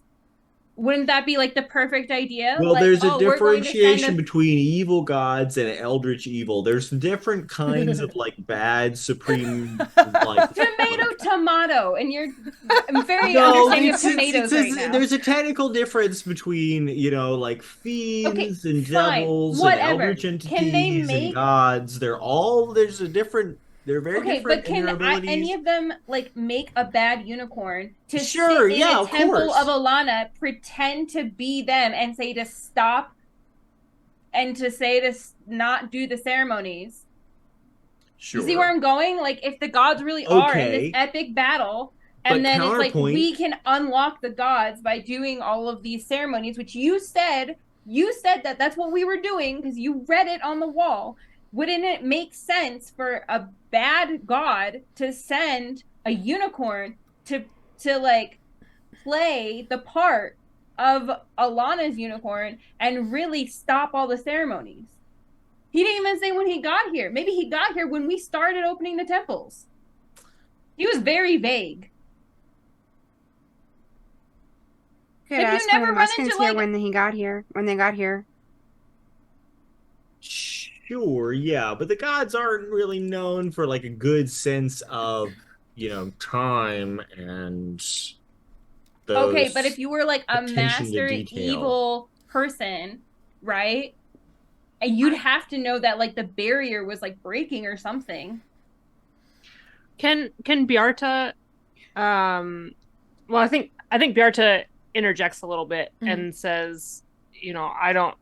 Speaker 2: Wouldn't that be like the perfect idea?
Speaker 3: Well,
Speaker 2: like,
Speaker 3: there's a
Speaker 2: we're going to
Speaker 3: differentiation
Speaker 2: send
Speaker 3: between evil gods and eldritch evil. There's different kinds of like bad supreme like
Speaker 2: tomato, and you're very understanding of tomatoes right now.
Speaker 3: There's a technical difference between, you know, like fiends and devils and eldritch entities and gods. There's a different. They're very different.
Speaker 2: But can any of them like make a bad unicorn to sit in
Speaker 3: a
Speaker 2: temple of Ehlonna, pretend to be them, and say to stop, and to say to not do the ceremonies?
Speaker 3: Sure.
Speaker 2: You see where I'm going? Like, if the gods really are in this epic battle, and then it's like we can unlock the gods by doing all of these ceremonies, which you said that that's what we were doing because you read it on the wall. Wouldn't it make sense for a bad god to send a unicorn to like play the part of Ehlonna's unicorn and really stop all the ceremonies? He didn't even say when he got here. Maybe he got here when we started opening the temples. He was very vague.
Speaker 4: Could ask you never run into like when they got here.
Speaker 3: Sure, yeah, but the gods aren't really known for like a good sense of, you know, time and those.
Speaker 2: Okay, but if you were like a master evil person, right? And you'd have to know that like the barrier was like breaking or something.
Speaker 5: Can Bjarta well, I think Bjarta interjects a little bit and says, you know,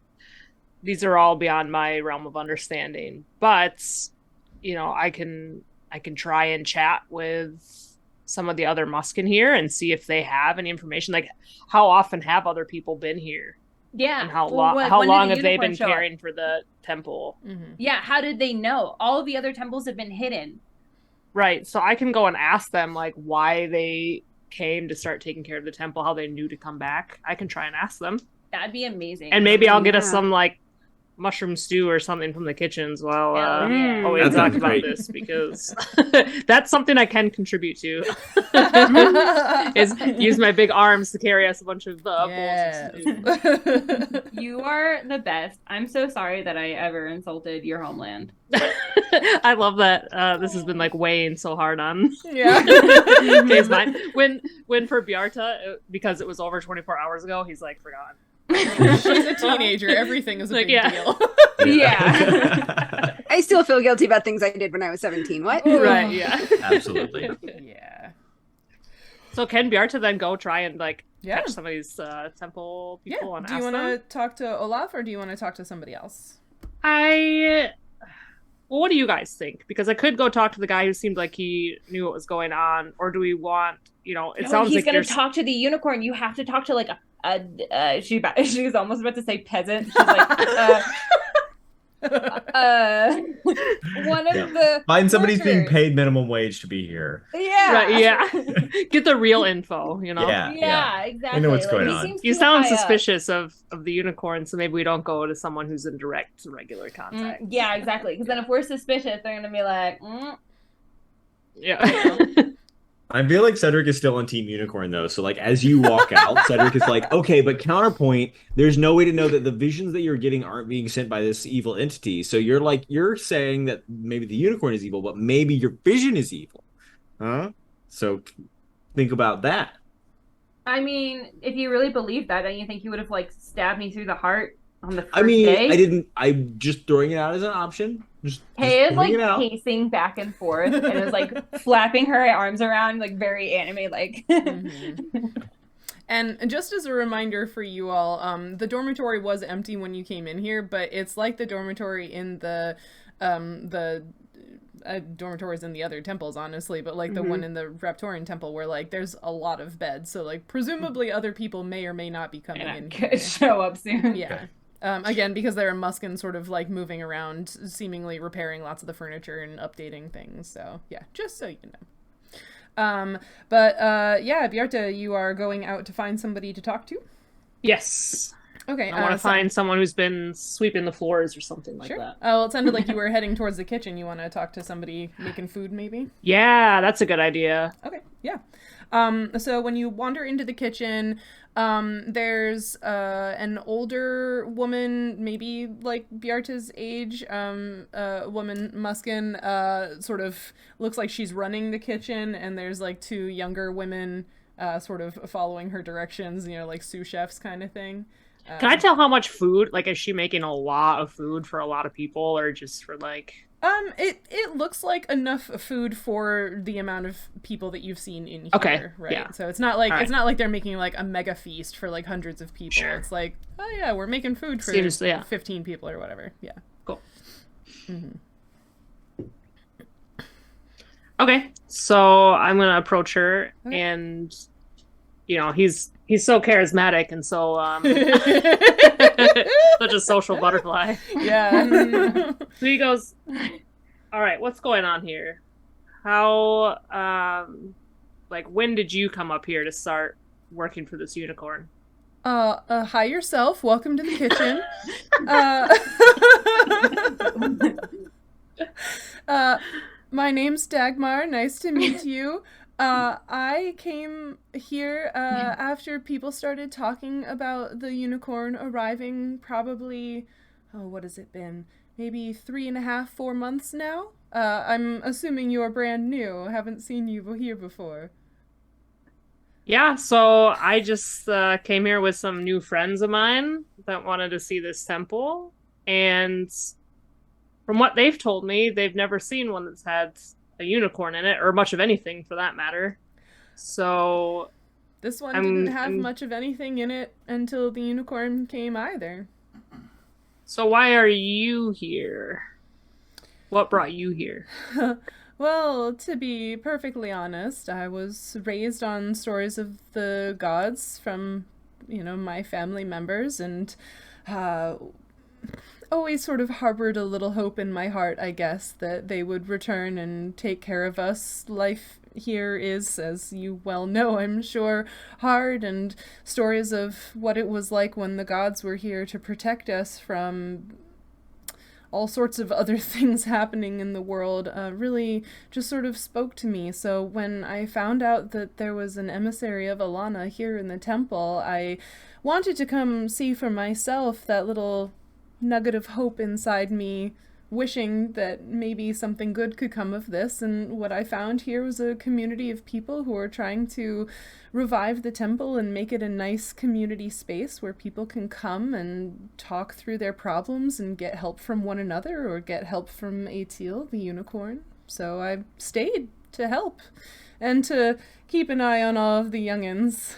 Speaker 5: these are all beyond my realm of understanding, but you know, I can try and chat with some of the other Muskin here and see if they have any information. Like, how often have other people been here?
Speaker 2: Yeah.
Speaker 5: And how long have they been caring for the temple?
Speaker 2: Mm-hmm. Yeah. How did they know? All of the other temples have been hidden.
Speaker 5: Right. So I can go and ask them like why they came to start taking care of the temple, how they knew to come back. I can try and ask them.
Speaker 2: That'd be amazing.
Speaker 5: And maybe I'll get us some like mushroom stew or something from the kitchens while we talk about this, because that's something I can contribute to. Is use my big arms to carry us a bunch of bowls of stew.
Speaker 2: You are the best. I'm so sorry that I ever insulted your homeland.
Speaker 5: I love that this has been like weighing so hard on Kay's mind. When for Bjarta, because it was over 24 hours ago, he's like forgotten.
Speaker 1: She's a teenager. Everything is a big deal.
Speaker 4: Yeah. I still feel guilty about things I did when I was 17. What?
Speaker 5: Right, yeah.
Speaker 3: Absolutely.
Speaker 1: Yeah.
Speaker 5: So can Bjarta then go try and like catch some of these temple people and
Speaker 1: ask them? Do you want to talk to Olaf or do you want to talk to somebody else?
Speaker 5: Well, what do you guys think? Because I could go talk to the guy who seemed like he knew what was going on, or do we want, you know, sounds
Speaker 2: he's
Speaker 5: like
Speaker 2: gonna talk to the unicorn. You have to talk to like she was almost about to say peasant. She's like one of the
Speaker 3: find somebody who's being paid minimum wage to be here.
Speaker 2: Yeah.
Speaker 5: Right, yeah. Get the real info, you know?
Speaker 2: Yeah, exactly.
Speaker 3: I know what's going on.
Speaker 5: You sound suspicious of the unicorn, so maybe we don't go to someone who's in direct, regular contact.
Speaker 2: Yeah, exactly. Because then if we're suspicious, they're going to be like,
Speaker 5: Yeah.
Speaker 3: I feel like Cedric is still on Team Unicorn, though. So, like, as you walk out, Cedric is like, okay, but counterpoint, there's no way to know that the visions that you're getting aren't being sent by this evil entity. So you're saying that maybe the unicorn is evil, but maybe your vision is evil. Huh? So think about that.
Speaker 2: I mean, if you really believe that, don't you think you would have, like, stabbed me through the heart on the first
Speaker 3: I mean,
Speaker 2: day?
Speaker 3: I'm just throwing it out as an option. Just
Speaker 2: Kay is
Speaker 3: throwing
Speaker 2: like
Speaker 3: it out.
Speaker 2: pacing back and forth and is like flapping her arms around like very anime like.
Speaker 1: And just as a reminder for you all, the dormitory was empty when you came in here, but it's like the dormitory in the dormitories in the other temples, honestly, but like the one in the Raptorian temple where like there's a lot of beds, so like presumably other people may or may not be coming in here.
Speaker 2: Show up soon.
Speaker 1: Yeah. Again, because there are Muskins sort of like moving around, seemingly repairing lots of the furniture and updating things. So yeah, just so you know. Yeah, Bjarta, you are going out to find somebody to talk to?
Speaker 5: Yes.
Speaker 1: Okay.
Speaker 5: I want to find someone who's been sweeping the floors or something like that.
Speaker 1: Oh, well, it sounded like you were heading towards the kitchen. You want to talk to somebody making food, maybe?
Speaker 5: Yeah, that's a good idea.
Speaker 1: Okay, yeah. So when you wander into the kitchen, there's an older woman, maybe like Bjarta's age, woman Muskin, sort of looks like she's running the kitchen, and there's like two younger women sort of following her directions, you know, like sous chefs kind of thing.
Speaker 5: Can I tell how much food? Like, is she making a lot of food for a lot of people, or just for like?
Speaker 1: It looks like enough food for the amount of people that you've seen in here,
Speaker 5: okay,
Speaker 1: right?
Speaker 5: Yeah.
Speaker 1: So it's not like
Speaker 5: All right.
Speaker 1: it's not like they're making like a mega feast for like hundreds of people.
Speaker 5: Sure.
Speaker 1: It's like, oh yeah, we're making food for 15 people or whatever. Yeah.
Speaker 5: Cool. Okay, so I'm gonna approach her, and you know, he's so charismatic and so such a social butterfly.
Speaker 1: Yeah.
Speaker 5: So he goes, all right, what's going on here? How like when did you come up here to start working for this unicorn?
Speaker 1: Hi yourself. Welcome to the kitchen. My name's Dagmar. Nice to meet you. I came here after people started talking about the unicorn arriving probably, what has it been? Maybe 3.5, 4 months now? I'm assuming you're brand new. Haven't seen you here before.
Speaker 5: Yeah, so I just came here with some new friends of mine that wanted to see this temple, and from what they've told me, they've never seen one that's had a unicorn in it, or much of anything for that matter. So
Speaker 1: this one didn't have much of anything in it until the unicorn came either.
Speaker 5: So why are you here? What brought you here?
Speaker 1: Well, to be perfectly honest, I was raised on stories of the gods from, you know, my family members, and always sort of harbored a little hope in my heart, I guess, that they would return and take care of us. Life here is, as you well know, I'm sure, hard, and stories of what it was like when the gods were here to protect us from all sorts of other things happening in the world really just sort of spoke to me. So when I found out that there was an emissary of Ehlonna here in the temple, I wanted to come see for myself, that little nugget of hope inside me, wishing that maybe something good could come of this. And what I found here was a community of people who are trying to revive the temple and make it a nice community space where people can come and talk through their problems and get help from one another, or get help from Atil, the unicorn. So I stayed to help and to keep an eye on all of the youngins.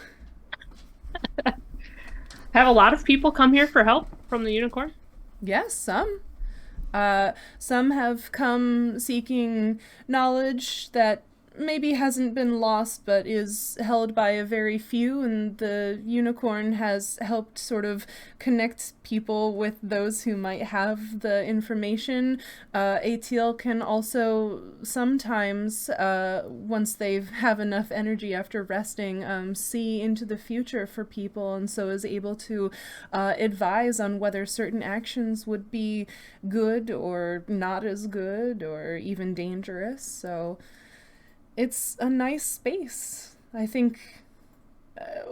Speaker 5: Have a lot of people come here for help from the unicorn?
Speaker 1: Yes, some. Some have come seeking knowledge that maybe hasn't been lost but is held by a very few, and the unicorn has helped sort of connect people with those who might have the information. Atil can also sometimes, once they have enough energy after resting, see into the future for people, and so is able to advise on whether certain actions would be good or not as good or even dangerous. So it's a nice space. I think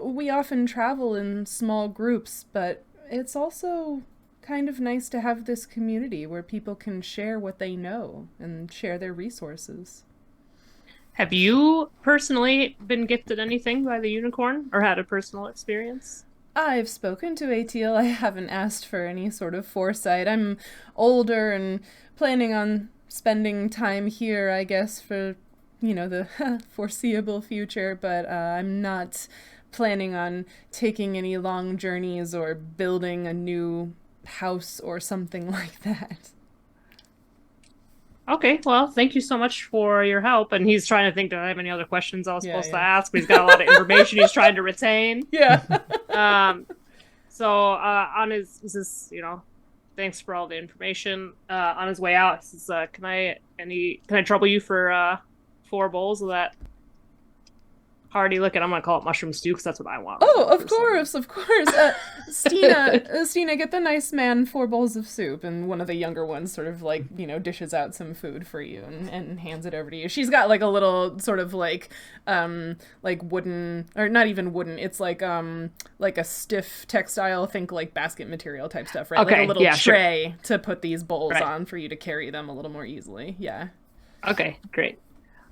Speaker 1: we often travel in small groups, but it's also kind of nice to have this community where people can share what they know and share their resources.
Speaker 5: Have you personally been gifted anything by the unicorn, or had a personal experience?
Speaker 1: I've spoken to Atil. I haven't asked for any sort of foresight. I'm older and planning on spending time here, I guess, for, the foreseeable future, but I'm not planning on taking any long journeys or building a new house or something like that.
Speaker 5: Okay, well, thank you so much for your help. And he's trying to think, do I have any other questions I was supposed to
Speaker 1: Yeah.
Speaker 5: ask? But he's got a lot of information he's trying to retain.
Speaker 1: Yeah.
Speaker 5: So on his, he says, thanks for all the information. On his way out, he says, can I trouble you for 4 bowls of that hearty looking? I'm gonna call it mushroom stew because that's what I want.
Speaker 1: Oh, of course. Stina, get the nice man 4 bowls of soup, and one of the younger ones sort of dishes out some food for you and hands it over to you. She's got like a little sort of like wooden, or not even wooden. It's like a stiff textile, think like basket material type stuff, right?
Speaker 5: Okay,
Speaker 1: like a little tray
Speaker 5: sure.
Speaker 1: to put these bowls
Speaker 5: Right.
Speaker 1: on for you to carry them a little more easily. Yeah.
Speaker 5: Okay, great.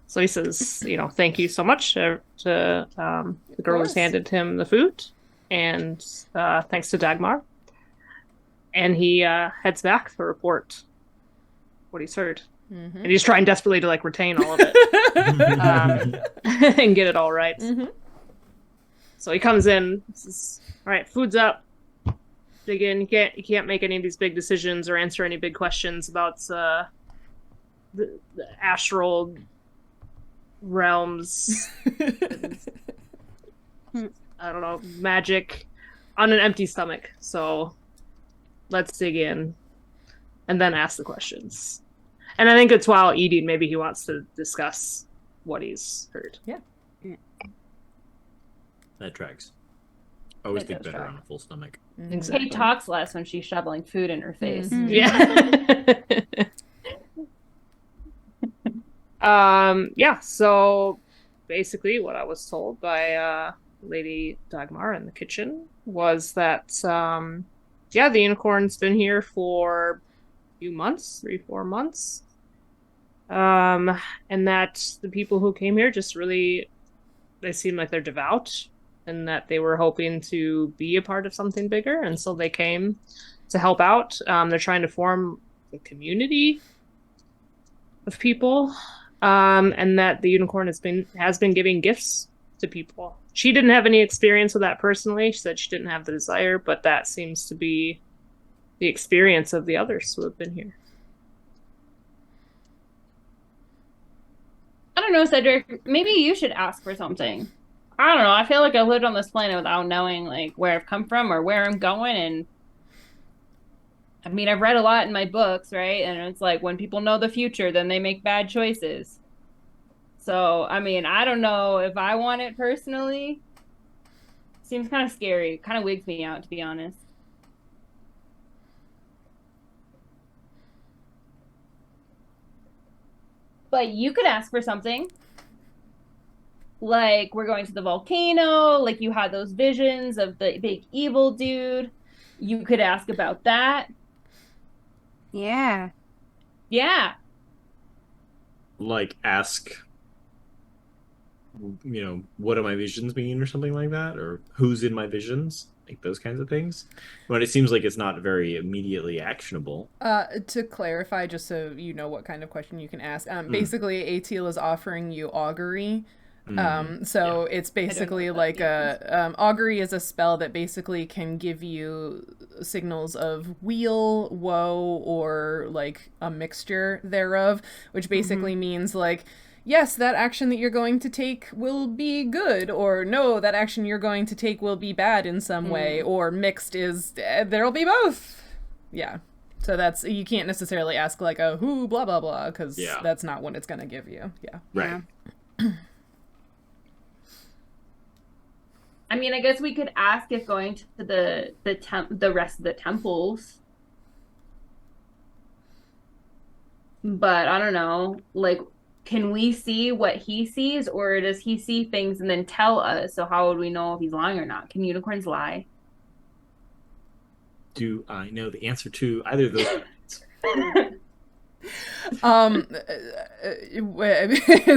Speaker 5: So he says, thank you so much to the girl who's handed him the food, and thanks to Dagmar. And he heads back to report what he's heard. Mm-hmm. And he's trying desperately to retain all of it and get it all right. Mm-hmm. So he comes in, says, all right, food's up. Dig in. You can't make any of these big decisions or answer any big questions about the astral realms. I don't know, magic on an empty stomach. So let's dig in and then ask the questions. And I think it's while eating, maybe he wants to discuss what he's heard.
Speaker 1: Yeah.
Speaker 3: That tracks. I always think better on a full stomach.
Speaker 2: Exactly. Kate talks less when she's shoveling food in her face.
Speaker 5: Mm-hmm. Yeah. So basically what I was told by Lady Dagmar in the kitchen was that the unicorn's been here for a few months, 3-4 months. And that the people who came here just really, they seem like they're devout, and that they were hoping to be a part of something bigger, and so they came to help out. They're trying to form a community of people. And that the unicorn has been giving gifts to people. She didn't have any experience with that personally. She said she didn't have the desire, but that seems to be the experience of the others who have been here.
Speaker 2: I don't know, Cedric. Maybe you should ask for something. I don't know. I feel like I've lived on this planet without knowing where I've come from or where I'm going, and I mean, I've read a lot in my books, right? And it's when people know the future, then they make bad choices. So, I mean, I don't know if I want it personally. Seems kind of scary. Kind of wigs me out, to be honest. But you could ask for something. Like, we're going to the volcano. Like, you had those visions of the big evil dude. You could ask about that.
Speaker 4: Yeah.
Speaker 2: Yeah.
Speaker 3: Ask, what do my visions mean or something like that? Or who's in my visions? Those kinds of things. But it seems like it's not very immediately actionable.
Speaker 1: To clarify, just so you know what kind of question you can ask, basically Atil is offering you augury. It's basically augury is a spell that basically can give you signals of weal, woe, or a mixture thereof, which basically means yes, that action that you're going to take will be good, or no, that action you're going to take will be bad in some way, or mixed is there'll be both. Yeah. So that's, you can't necessarily ask a who blah blah blah, because that's not what it's gonna give you. Yeah.
Speaker 3: Right.
Speaker 4: Yeah.
Speaker 2: I mean, I guess we could ask if going to the rest of the temples. But I don't know, can we see what he sees, or does he see things and then tell us? So how would we know if he's lying or not? Can unicorns lie?
Speaker 3: Do I know the answer to either of those?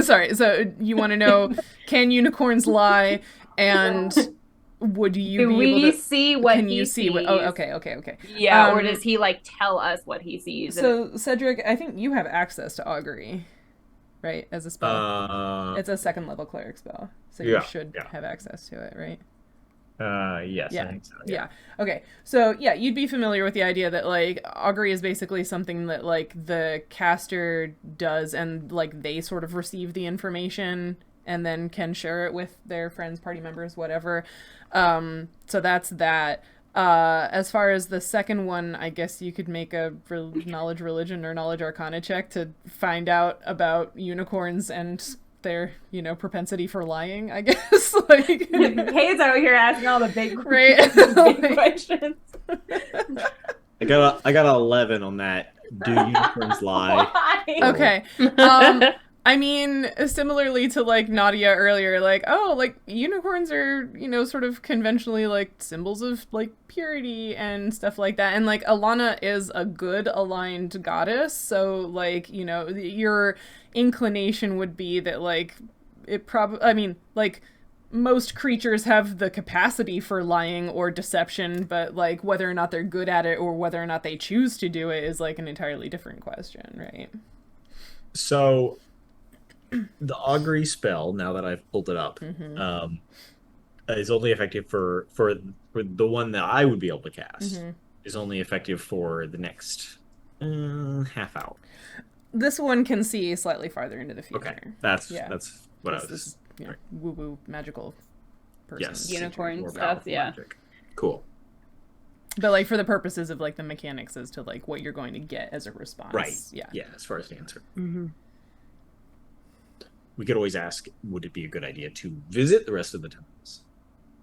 Speaker 1: Sorry, so you want to know, can unicorns lie, and would you
Speaker 2: Do
Speaker 1: be able
Speaker 2: we
Speaker 1: to
Speaker 2: see what
Speaker 1: can
Speaker 2: he
Speaker 1: you see
Speaker 2: sees?
Speaker 1: what okay.
Speaker 2: Yeah, or does he like tell us what he sees?
Speaker 1: So Cedric, I think you have access to augury, right, as a spell. It's a second level cleric spell, so you should have access to it, right?
Speaker 3: Yes,
Speaker 1: Yeah.
Speaker 3: I think so.
Speaker 1: Yeah. Okay. So yeah, you'd be familiar with the idea that like augury is basically something that like the caster does, and like they sort of receive the information and then can share it with their friends, party members, whatever. So that's that. As far as the second one, I guess you could make a knowledge religion or knowledge arcana check to find out about unicorns and their, propensity for lying, I guess. Like
Speaker 2: Kay's over here asking all the big,
Speaker 1: big
Speaker 2: questions.
Speaker 3: I got a 11 on that. Do unicorns lie?
Speaker 2: Why?
Speaker 1: Okay. I mean, similarly to like Nautia earlier, like, oh, like unicorns are, sort of conventionally like symbols of like purity and stuff like that. And like Ehlonna is a good aligned goddess. So like, your inclination would be that like like most creatures have the capacity for lying or deception, but like whether or not they're good at it or whether or not they choose to do it is like an entirely different question, right?
Speaker 3: So the augury spell, now that I've pulled it up, is only effective for the one that I would be able to cast. Is only effective for the next half hour.
Speaker 1: This one can see slightly farther into the future.
Speaker 3: Okay, that's what I was.
Speaker 1: This woo-woo magical person.
Speaker 3: Yes,
Speaker 2: unicorn stuff. Yeah,
Speaker 3: magic. Cool.
Speaker 1: But like for the purposes of like the mechanics as to like what you're going to get as a response,
Speaker 3: right?
Speaker 1: Yeah.
Speaker 3: As far as the answer. We could always ask, would it be a good idea to visit the rest of the temples?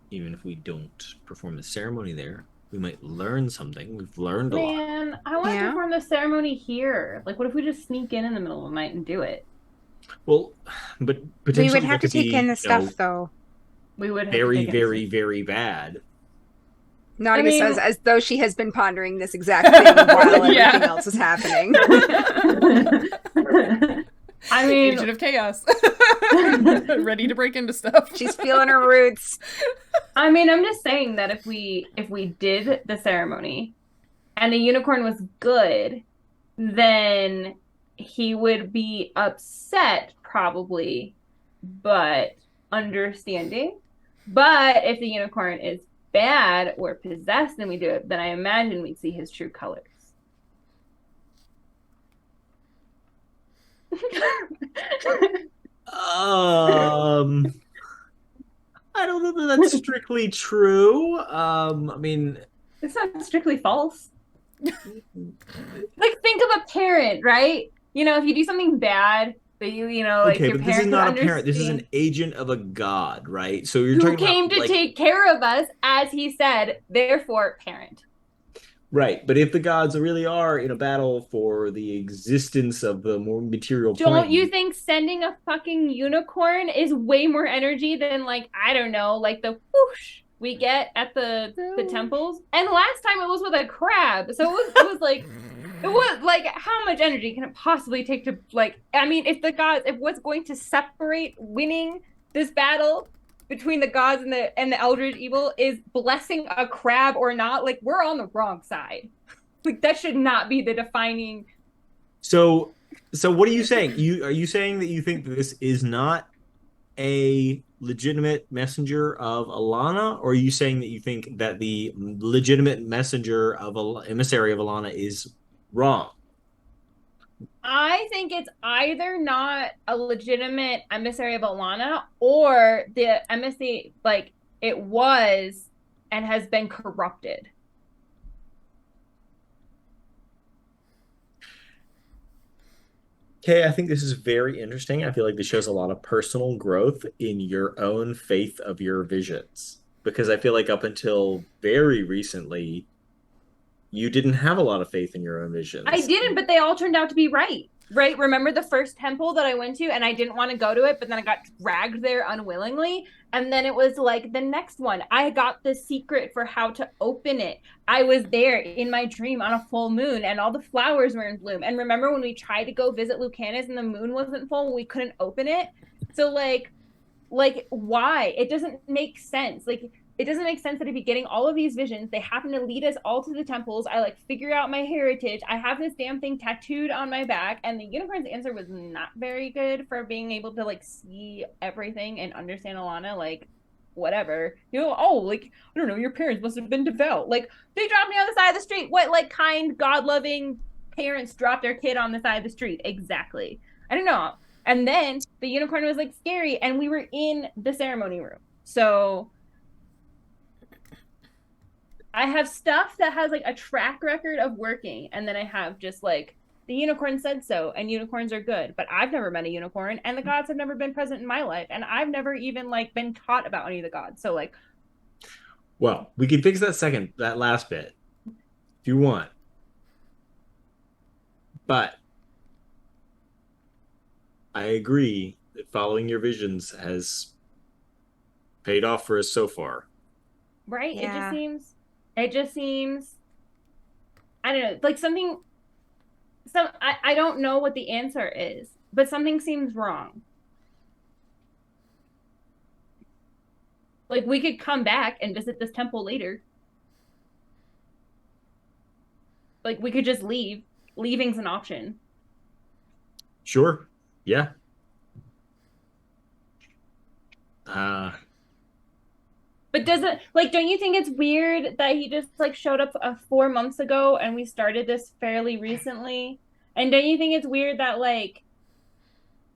Speaker 3: Even if we don't perform the ceremony there, we might learn something. We've learned a lot.
Speaker 2: Man, I want to perform the ceremony here. Like, what if we just sneak in the middle of the night and do it?
Speaker 3: Well, but potentially
Speaker 4: we would have to take in the stuff, though.
Speaker 2: We would have
Speaker 3: very, very, very bad.
Speaker 4: Nautia says as though she has been pondering this exact thing while everything else is happening.
Speaker 2: I mean,
Speaker 1: agent of chaos, ready to break into stuff.
Speaker 4: She's feeling her roots.
Speaker 2: I mean, I'm just saying that if we did the ceremony and the unicorn was good, then he would be upset probably, but understanding. But if the unicorn is bad or possessed and we do it, then I imagine we'd see his true colors.
Speaker 3: I don't know that that's strictly true. I mean,
Speaker 2: it's not strictly false. Like, think of a parent, right? If you do something bad, but like
Speaker 3: okay,
Speaker 2: your
Speaker 3: but
Speaker 2: parents
Speaker 3: this is not a parent. This is an agent of a god, right? So you're talking
Speaker 2: came
Speaker 3: about,
Speaker 2: to take care of us, as he said. Therefore, parent.
Speaker 3: Right, but if the gods really are in a battle for the existence of the more material
Speaker 2: Don't
Speaker 3: plane,
Speaker 2: you think sending a fucking unicorn is way more energy than, like, I don't know, like the whoosh we get at the temples? And last time it was with a crab, so it was like, how much energy can it possibly take to, like, I mean, if what's going to separate winning this battle between the gods and the eldritch evil is blessing a crab or not, like, we're on the wrong side. Like, that should not be the defining.
Speaker 3: So what are you saying? Are you saying that you think that this is not a legitimate messenger of Ehlonna, or are you saying that you think that the legitimate messenger of emissary of Ehlonna is wrong?
Speaker 2: I think it's either not a legitimate emissary of Ehlonna, or the emissary, like, it was and has been corrupted.
Speaker 3: Okay, I think this is very interesting. I feel like this shows a lot of personal growth in your own faith of your visions. Because I feel like up until very recently, you didn't have a lot of faith in your own visions.
Speaker 2: I didn't, but they all turned out to be right. Right? Remember the first temple that I went to and I didn't want to go to it, but then I got dragged there unwillingly. And then it was like the next one. I got the secret for how to open it. I was there in my dream on a full moon and all the flowers were in bloom. And remember when we tried to go visit Lucanus and the moon wasn't full, we couldn't open it? So like why? It doesn't make sense. Like, it doesn't make sense that I'd be getting all of these visions. They happen to lead us all to the temples. I like figure out my heritage. I have this damn thing tattooed on my back. And the unicorn's answer was not very good for being able to like see everything and understand Ehlonna. Like, whatever. You know, oh, like, I don't know, your parents must have been devout. Like, they dropped me on the side of the street. What, like, kind, God-loving parents drop their kid on the side of the street? Exactly. I don't know. And then the unicorn was like scary, and we were in the ceremony room. So I have stuff that has like a track record of working, and then I have just like the unicorn said so, and unicorns are good. But I've never met a unicorn, and the gods have never been present in my life, and I've never even like been taught about any of the gods. So like,
Speaker 3: well, we can fix that last bit if you want, but I agree that following your visions has paid off for us so far.
Speaker 2: right?
Speaker 4: Yeah.
Speaker 2: It just seems, I don't know, like I don't know what the answer is, but something seems wrong. Like, we could come back and visit this temple later. Like, we could just leave. Leaving's an option.
Speaker 3: Sure. Yeah.
Speaker 2: But don't you think it's weird that he just like showed up 4 months ago and we started this fairly recently? And don't you think it's weird that like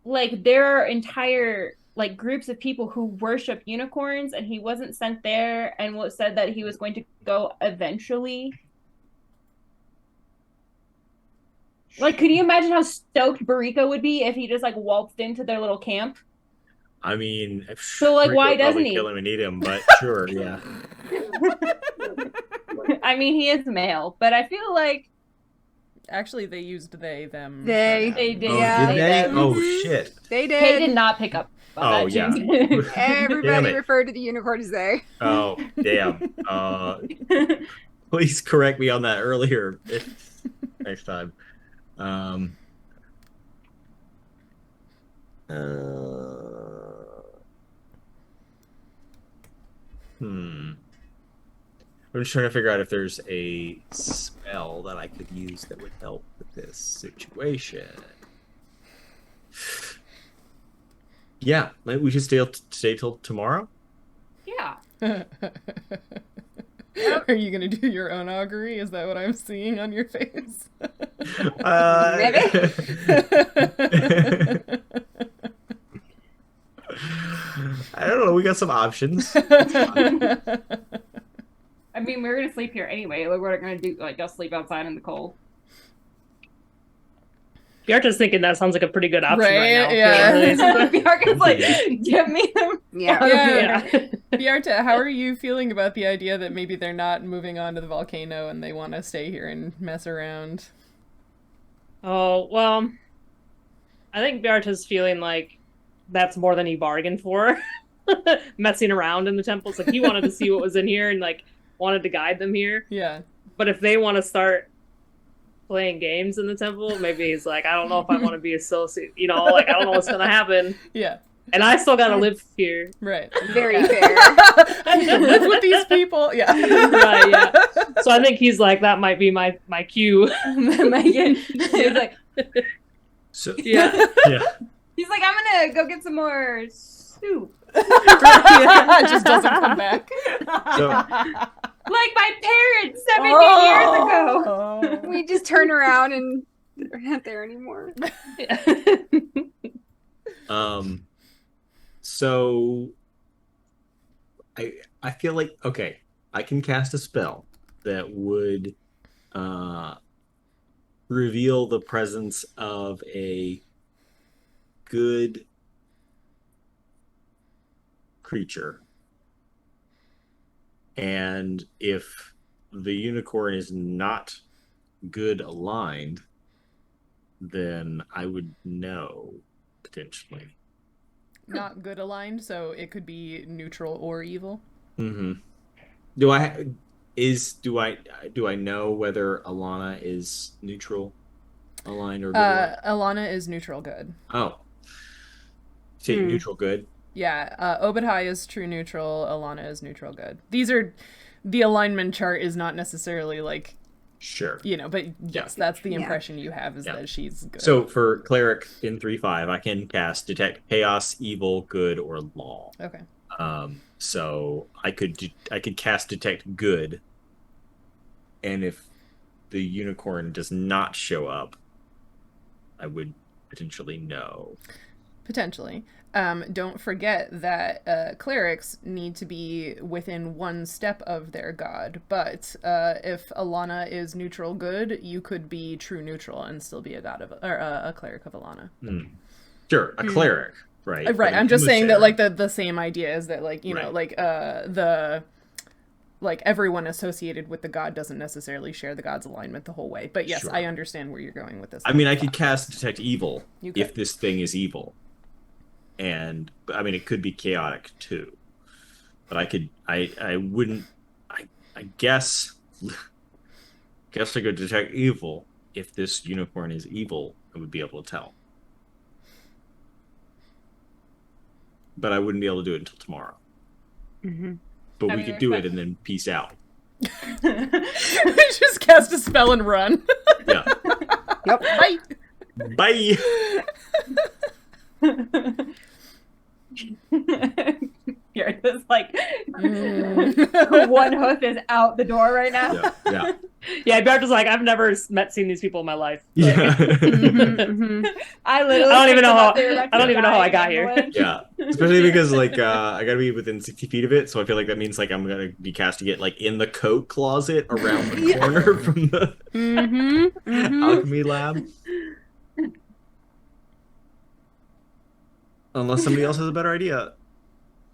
Speaker 2: there are entire like groups of people who worship unicorns and he wasn't sent there and said that he was going to go eventually? Like, could you imagine how stoked Barika would be if he just like waltzed into their little camp?
Speaker 3: I mean,
Speaker 2: So, like, why
Speaker 3: Rico would
Speaker 2: doesn't
Speaker 3: probably
Speaker 2: he?
Speaker 3: kill him and eat him? But sure, yeah.
Speaker 2: I mean, he is male, but I feel like
Speaker 1: Actually, they used they, them.
Speaker 4: They.
Speaker 2: they did.
Speaker 3: Oh,
Speaker 4: Yeah.
Speaker 3: did they?
Speaker 2: them.
Speaker 3: Oh,
Speaker 4: Mhm.
Speaker 3: shit.
Speaker 4: They
Speaker 2: Kay
Speaker 4: did.
Speaker 2: did not pick up on
Speaker 3: Oh,
Speaker 2: that.
Speaker 3: yeah.
Speaker 2: Jinx.
Speaker 3: Damn
Speaker 4: Everybody
Speaker 3: it.
Speaker 4: referred to the unicorn as they.
Speaker 3: Oh, damn. Please correct me on that earlier next time. I'm just trying to figure out if there's a spell that I could use that would help with this situation. Yeah, maybe we should stay till tomorrow.
Speaker 2: Yeah.
Speaker 1: Are you gonna do your own augury? Is that what I'm seeing on your face?
Speaker 3: I don't know. We got some options.
Speaker 2: I mean, we're gonna sleep here anyway. Like, we're not gonna do like just sleep outside in the cold.
Speaker 5: Bjarta's thinking that sounds like a pretty good option right now.
Speaker 1: Yeah.
Speaker 2: Biarca's like, give me them.
Speaker 4: Yeah.
Speaker 1: Yeah. Bjarta, how are you feeling about the idea that maybe they're not moving on to the volcano and they want to stay here and mess around?
Speaker 5: Oh, well, I think Bjarta's feeling like that's more than he bargained for. Messing around in the temples. Like, he wanted to see what was in here and, like, wanted to guide them here.
Speaker 1: Yeah.
Speaker 5: But if they want to start playing games in the temple, maybe he's like, I don't know if I want to be associated. You know, like, I don't know what's going to happen.
Speaker 1: Yeah.
Speaker 5: And I still got to live here.
Speaker 1: Right.
Speaker 4: Very fair.
Speaker 1: I need to live with these people. Yeah.
Speaker 5: Right, yeah. So I think he's like, that might be my cue.
Speaker 2: He's like,
Speaker 3: So
Speaker 5: Yeah.
Speaker 3: yeah.
Speaker 2: he's like, I'm gonna go get some more soup.
Speaker 1: It just doesn't come back.
Speaker 3: So
Speaker 2: Like my parents 17 years ago.
Speaker 1: Oh.
Speaker 4: We just turn around and they're not there anymore.
Speaker 3: So I feel like, okay, I can cast a spell that would reveal the presence of a good creature. And if the unicorn is not good aligned, then I would know potentially.
Speaker 1: Not good aligned, so it could be neutral or evil.
Speaker 3: Mm-hmm. Do I know whether Ehlonna is neutral aligned or good aligned?
Speaker 1: Ehlonna is neutral good.
Speaker 3: Oh. Say neutral good.
Speaker 1: Yeah, Obadai is true neutral, Ehlonna is neutral good. These are, the alignment chart is not necessarily like,
Speaker 3: Sure.
Speaker 1: but yes, that's the impression you have is
Speaker 3: Yeah.
Speaker 1: that she's good.
Speaker 3: So for cleric in 3/5, I can cast detect chaos, evil, good, or law.
Speaker 1: Okay.
Speaker 3: So I could cast detect good, and if the unicorn does not show up, I would potentially know.
Speaker 1: Potentially. Don't forget that clerics need to be within one step of their god, but if Ehlonna is neutral good, you could be true neutral and still be a god of, or a cleric of Ehlonna.
Speaker 3: Sure, a cleric, right?
Speaker 1: Right. I'm just saying that like the same idea is that like
Speaker 3: Right.
Speaker 1: like everyone associated with the god doesn't necessarily share the god's alignment the whole way. But yes,
Speaker 3: Sure.
Speaker 1: I understand where you're going with this.
Speaker 3: I mean, I could cast detect evil
Speaker 1: You could.
Speaker 3: if this thing is evil. And I mean, it could be chaotic too, but I guess I could detect evil. If this unicorn is evil, I would be able to tell, but I wouldn't be able to do it until tomorrow. But we could do it and then peace out.
Speaker 1: Just cast a spell and run.
Speaker 3: Yeah.
Speaker 4: Yep.
Speaker 1: Bye.
Speaker 3: Bye.
Speaker 2: You're just like one hoof is out the door right now.
Speaker 3: Yeah.
Speaker 5: Yeah, Bjarta's like, I've never seen these people in my life.
Speaker 3: Yeah.
Speaker 2: I literally
Speaker 5: I don't even know how-
Speaker 2: they're
Speaker 5: I don't even know how I got here.
Speaker 2: ambulance.
Speaker 3: Yeah, especially because like I gotta be within 60 feet of it, so I feel like that means like I'm gonna be casting it like in the coat closet around the corner from the alchemy lab. Unless somebody else has a better idea.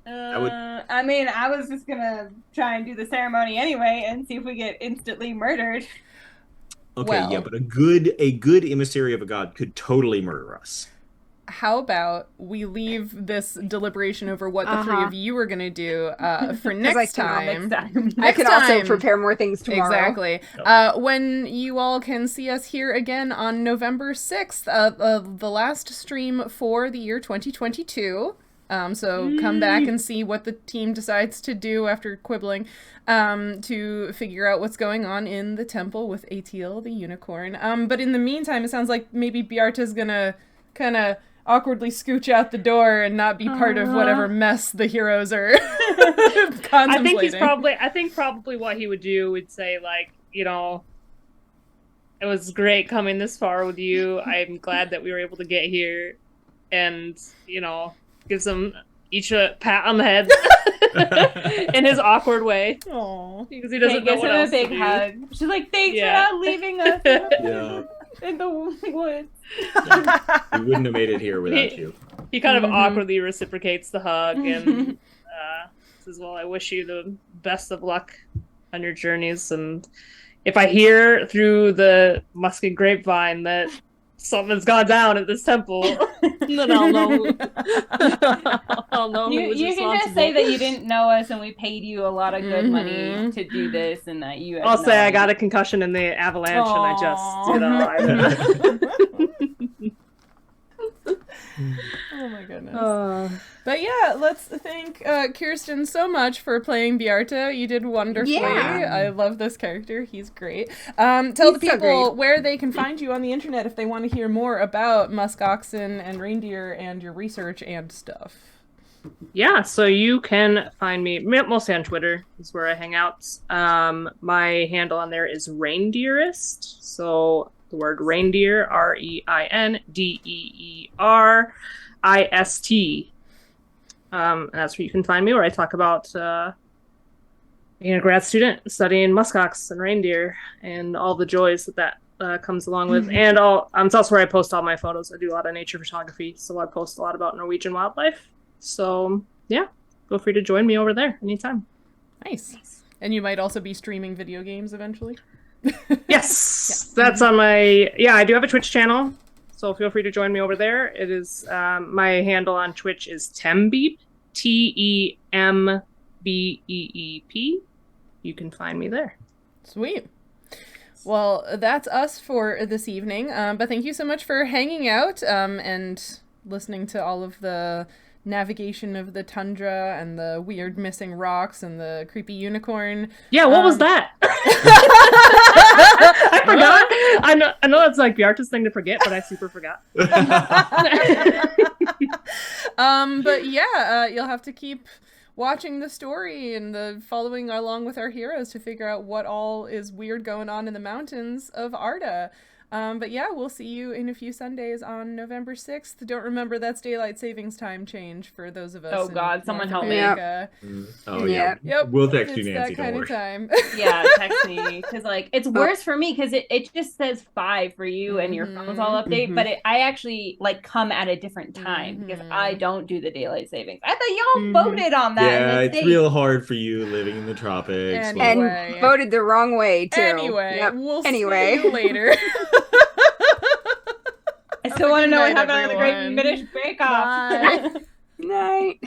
Speaker 2: I mean, I was just gonna try and do the ceremony anyway and see if we get instantly murdered.
Speaker 3: Okay,
Speaker 1: Well-
Speaker 3: yeah, but a good emissary of a god could totally murder us.
Speaker 1: How about we leave this deliberation over what the three of you are going to do for next time.
Speaker 4: I can also
Speaker 1: time.
Speaker 4: prepare more things tomorrow.
Speaker 1: Exactly. When you all can see us here again on November 6th, the last stream for the year 2022. So come back and see what the team decides to do after quibbling to figure out what's going on in the temple with Atiel, the unicorn. But in the meantime, it sounds like maybe Bjarta's gonna kind of awkwardly scooch out the door and not be part of whatever mess the heroes are contemplating.
Speaker 5: I think probably what he would do would say, like, it was great coming this far with you. I'm glad that we were able to get here, and gives them each a pat on the head in his awkward way.
Speaker 1: Aww.
Speaker 5: Because he doesn't know
Speaker 2: gives
Speaker 5: what
Speaker 2: him
Speaker 5: else
Speaker 2: a big
Speaker 5: to do.
Speaker 2: hug. She's like, thanks for
Speaker 5: Yeah.
Speaker 2: not leaving us
Speaker 3: Yeah.
Speaker 2: in the woods.
Speaker 3: We wouldn't have made it here without you.
Speaker 5: He kind of awkwardly reciprocates the hug and says, well, I wish you the best of luck on your journeys. And if I hear through the musky grapevine that something's gone down at this temple, then I'll know. I'll know who was
Speaker 2: You can just say that you didn't know us and we paid you a lot of good money to do this, and that you.
Speaker 5: I'll say I got a concussion in the avalanche, and I just,
Speaker 1: Oh my goodness. But yeah, let's thank Kirsten so much for playing Bjarta. You did wonderfully.
Speaker 4: Yeah.
Speaker 1: I love this character. He's great. Tell the
Speaker 4: He's so
Speaker 1: people
Speaker 4: great.
Speaker 1: where they can find you on the internet if they want to hear more about musk oxen and reindeer and your research and stuff.
Speaker 5: Yeah, so you can find me mostly on Twitter is where I hang out. My handle on there is Reindeerist. So the word reindeer, ReindeerIst. And that's where you can find me, where I talk about being a grad student studying muskox and reindeer and all the joys that comes along with. And it's also where I post all my photos. I do a lot of nature photography, so I post a lot about Norwegian wildlife. So yeah, feel free to join me over there anytime.
Speaker 1: Nice. And you might also be streaming video games eventually.
Speaker 5: Yes, that's on my. Yeah, I do have a Twitch channel, so feel free to join me over there. It is my handle on Twitch is Tembeep, TEMBEEP. You can find me there.
Speaker 1: Sweet. Well, that's us for this evening. But thank you so much for hanging out and listening to all of the navigation of the tundra and the weird missing rocks and the creepy unicorn.
Speaker 5: Yeah, what was that? I forgot. I know that's like the artist thing to forget, but I super forgot.
Speaker 1: But yeah, you'll have to keep watching the story and following along with our heroes to figure out what all is weird going on in the mountains of Arda. But yeah, we'll see you in a few Sundays on November 6th. Don't remember that's daylight savings time change for those of us.
Speaker 2: Oh
Speaker 1: in
Speaker 2: God, someone
Speaker 1: North
Speaker 2: help me.
Speaker 1: America.
Speaker 3: Oh yeah.
Speaker 1: Yep.
Speaker 3: We'll text
Speaker 1: It's
Speaker 3: you, Nancy.
Speaker 1: that kind
Speaker 3: Don't
Speaker 1: of
Speaker 3: worry.
Speaker 1: time.
Speaker 2: Yeah, text me, because like it's worse for me because it just says 5 for you and your phones all update, but I actually like come at a different time because I don't do the daylight savings. I thought y'all voted on that.
Speaker 3: Yeah,
Speaker 2: in the
Speaker 3: it's real hard for you living in the tropics.
Speaker 1: Anyway.
Speaker 4: And voted the wrong way too.
Speaker 1: Anyway,
Speaker 4: Yep.
Speaker 1: we'll
Speaker 4: Anyway.
Speaker 1: see you later.
Speaker 2: I still want to know what
Speaker 1: Good night,
Speaker 2: happened on the Great
Speaker 1: everyone.
Speaker 2: British Bake Off.
Speaker 1: Bye.
Speaker 4: Night.